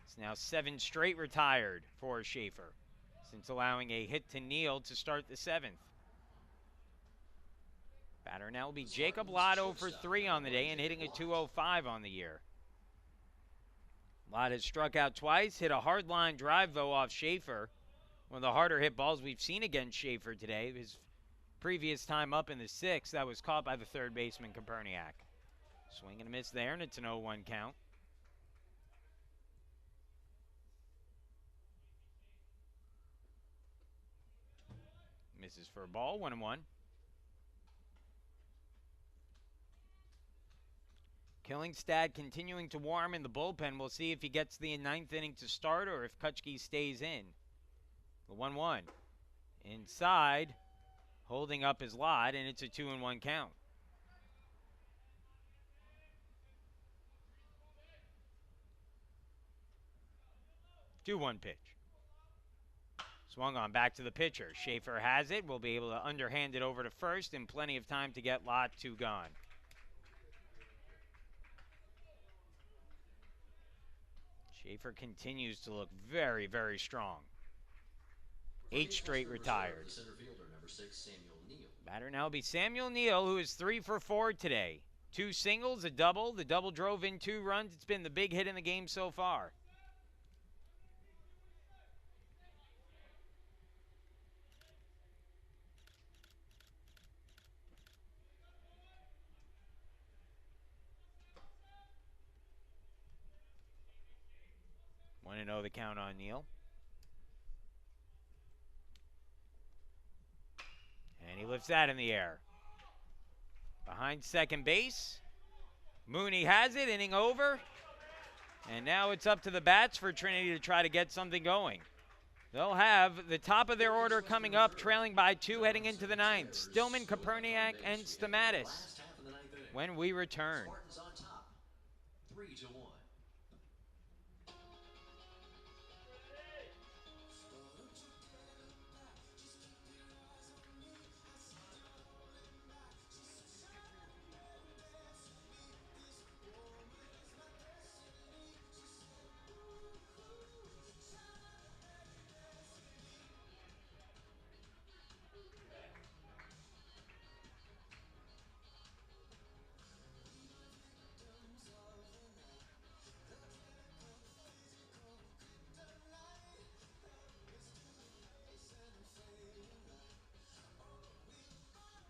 It's now 7 straight retired for Schaefer, since allowing a hit to Neal to start the 7th. Batter now will be Jacob Lotto for 3 on the day and hitting a .205 on the year. Lott has struck out twice, hit a hard line drive, though, off Schaefer. One of the harder hit balls we've seen against Schaefer today. His previous time up in the 6th, that was caught by the third baseman, Koperniak. Swing and a miss there, and it's an 0-1 count. Misses for a ball, 1-1. Killingstad continuing to warm in the bullpen. We'll see if he gets the 9th inning to start or if Kutchke stays in. The 1-1. Inside, holding up his lot, and it's a 2-1 count. Two 1 pitch. Swung on back to the pitcher. Schaefer has it. Will be able to underhand it over to first in plenty of time to get lot 2 gone. Schaefer continues to look very, very strong. 8 straight retired. Batter now will be Samuel Neal, who is 3 for 4 today. 2 singles, a double. The double drove in 2 runs. It's been the big hit in the game so far. Want to know the count on Neal. And he lifts that in the air. Behind second base. Mooney has it, inning over. And now it's up to the bats for Trinity to try to get something going. They'll have the top of their order coming up, trailing by 2 heading into the 9th. Stillman, Koperniak, and Stamatis when we return.
Spartans on top, 3-1.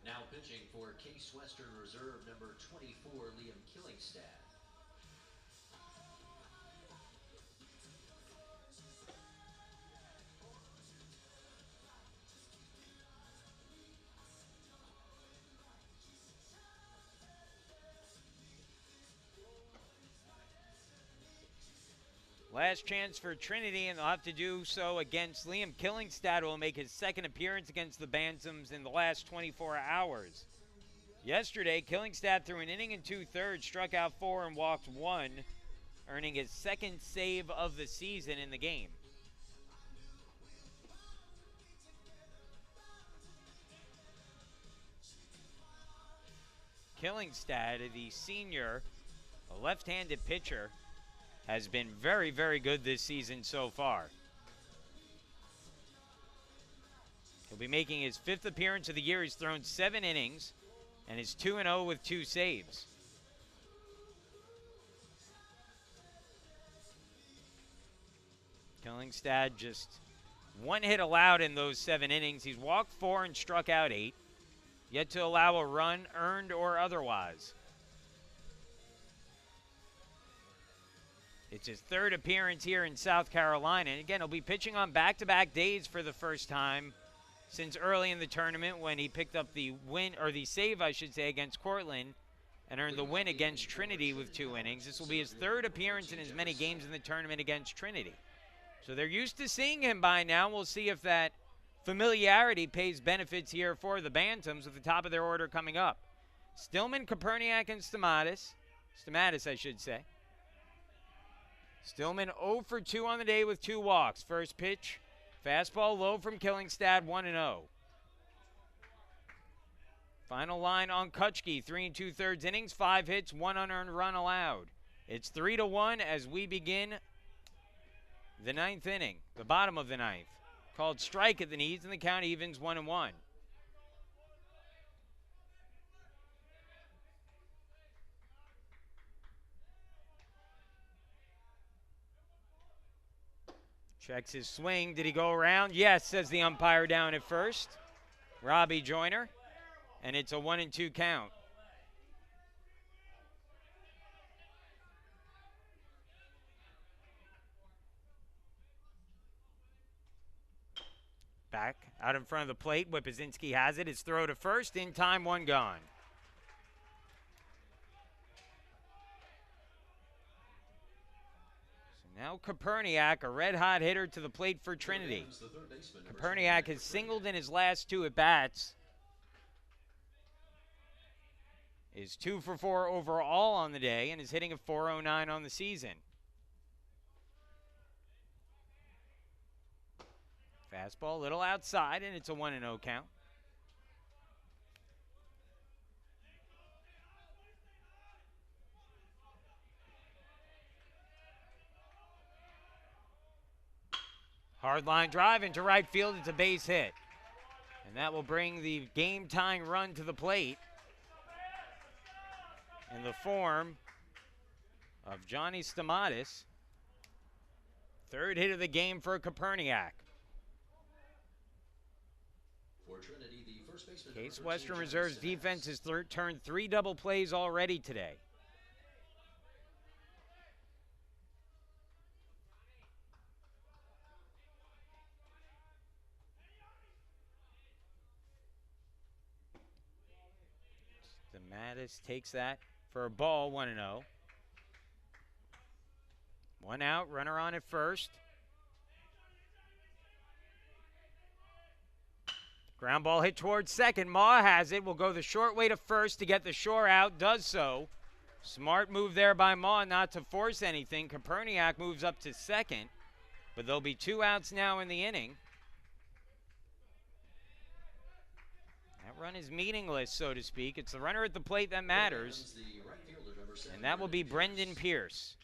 Now pitching for Case Western Reserve, number 24, Liam Killingstad.
Last chance for Trinity, and they'll have to do so against Liam Killingstad, who will make his second appearance against the Bantams in the last 24 hours. Yesterday, Killingstad threw an inning and 2/3, struck out 4 and walked 1, earning his second save of the season in the game. Killingstad, the senior, a left-handed pitcher, has been very, very good this season so far. He'll be making his 5th appearance of the year. He's thrown 7 innings and is 2-0 with 2 saves. Killingstad just 1 hit allowed in those 7 innings. He's walked 4 and struck out 8. Yet to allow a run, earned or otherwise. It's his third appearance here in South Carolina. And again, he'll be pitching on back-to-back days for the first time since early in the tournament when he picked up the win, or the save, I should say, against Cortland and earned the win against Trinity with 2 innings. This will be his third appearance in as many games in the tournament against Trinity. So they're used to seeing him by now. We'll see if that familiarity pays benefits here for the Bantams with the top of their order coming up. Stillman, Koperniak, and Stamatis, I should say. Stillman 0 for 2 on the day with 2 walks. First pitch, fastball low from Killingstad, 1-0. Final line on Kutchke, 3 2/3 innings, 5 hits, 1 unearned run allowed. It's 3-1 as we begin the 9th inning, the bottom of the 9th. Called strike at the knees, and the count evens 1-1. Checks his swing. Did he go around? Yes, says the umpire down at first. Robbie Joyner. And it's a 1-2 count. Back out in front of the plate. Whippozinski has it. His throw to first. In time, 1 gone. Now Koperniak, a red-hot hitter to the plate for Trinity. Koperniak has singled in his last 2 at-bats. Is 2 for 4 overall on the day and is hitting a .409 on the season. Fastball a little outside, and it's a 1-0 count. Hard line drive into right field. It's a base hit. And that will bring the game-tying run to the plate in the form of Johnny Stamatis. Third hit of the game for Koperniak.
For Trinity, the first baseman,
Case Western Reserve's defense has turned 3 double plays already today. Stamatis takes that for a ball, 1-0. 1 out, runner on at first. Ground ball hit towards second. Maw has it. Will go the short way to first to get the shore out. Does so. Smart move there by Maw not to force anything. Koperniak moves up to second. But there'll be 2 outs now in the inning. That run is meaningless, so to speak. It's the runner at the plate that matters. And that will be Brendan Pierce.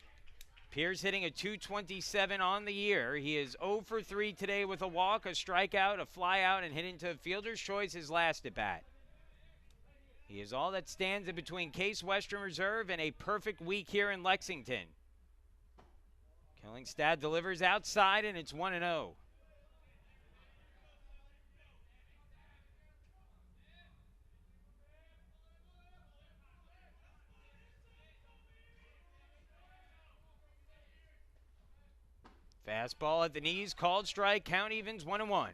Pierce hitting a .227 on the year. He is 0 for 3 today with a walk, a strikeout, a flyout, and hit into fielder's choice his last at bat. He is all that stands in between Case Western Reserve and a perfect week here in Lexington. Killingstad delivers outside, and it's 1-0. Fastball at the knees, called strike, count evens 1-1.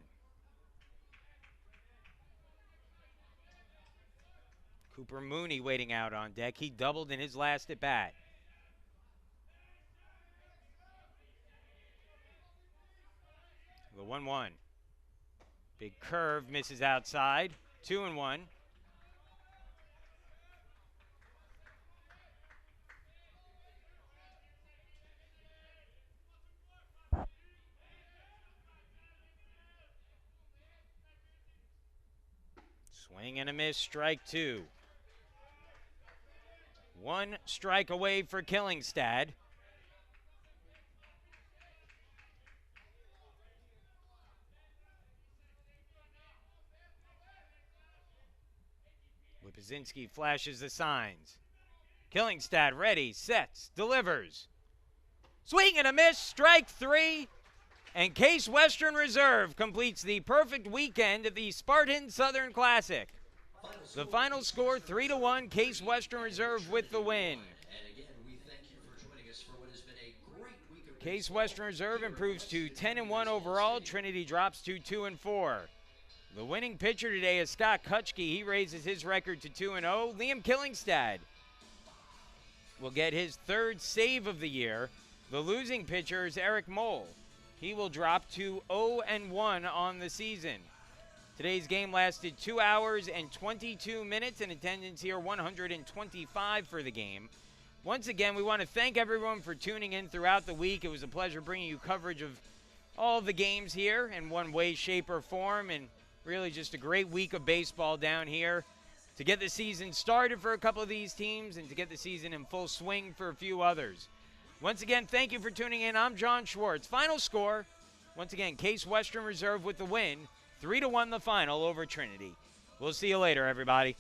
Cooper Mooney waiting out on deck. He doubled in his last at bat. The 1-1. Big curve misses outside. 2-1. Swing and a miss, strike 2. 1 strike away for Killingstad. Whippozinski flashes the signs. Killingstad ready, sets, delivers. Swing and a miss, strike 3. And Case Western Reserve completes the perfect weekend of the Spartan Southern Classic. The final score 3-1, Case Western Reserve with the win.
And again, we thank you for joining us for what has been a great
Case Western Reserve improves to 10-1 overall. Trinity drops to 2-4. The winning pitcher today is Scott Kutschke. He raises his record to 2-0. Liam Killingstad will get his third save of the year. The losing pitcher is Eric Mole. He will drop to 0-1 on the season. Today's game lasted 2 hours and 22 minutes, and attendance here 125 for the game. Once again, we want to thank everyone for tuning in throughout the week. It was a pleasure bringing you coverage of all the games here in one way, shape, or form, and really just a great week of baseball down here to get the season started for a couple of these teams and to get the season in full swing for a few others. Once again, thank you for tuning in. I'm John Schwartz. Final score, once again, Case Western Reserve with the win, 3-1 the final over Trinity. We'll see you later, everybody.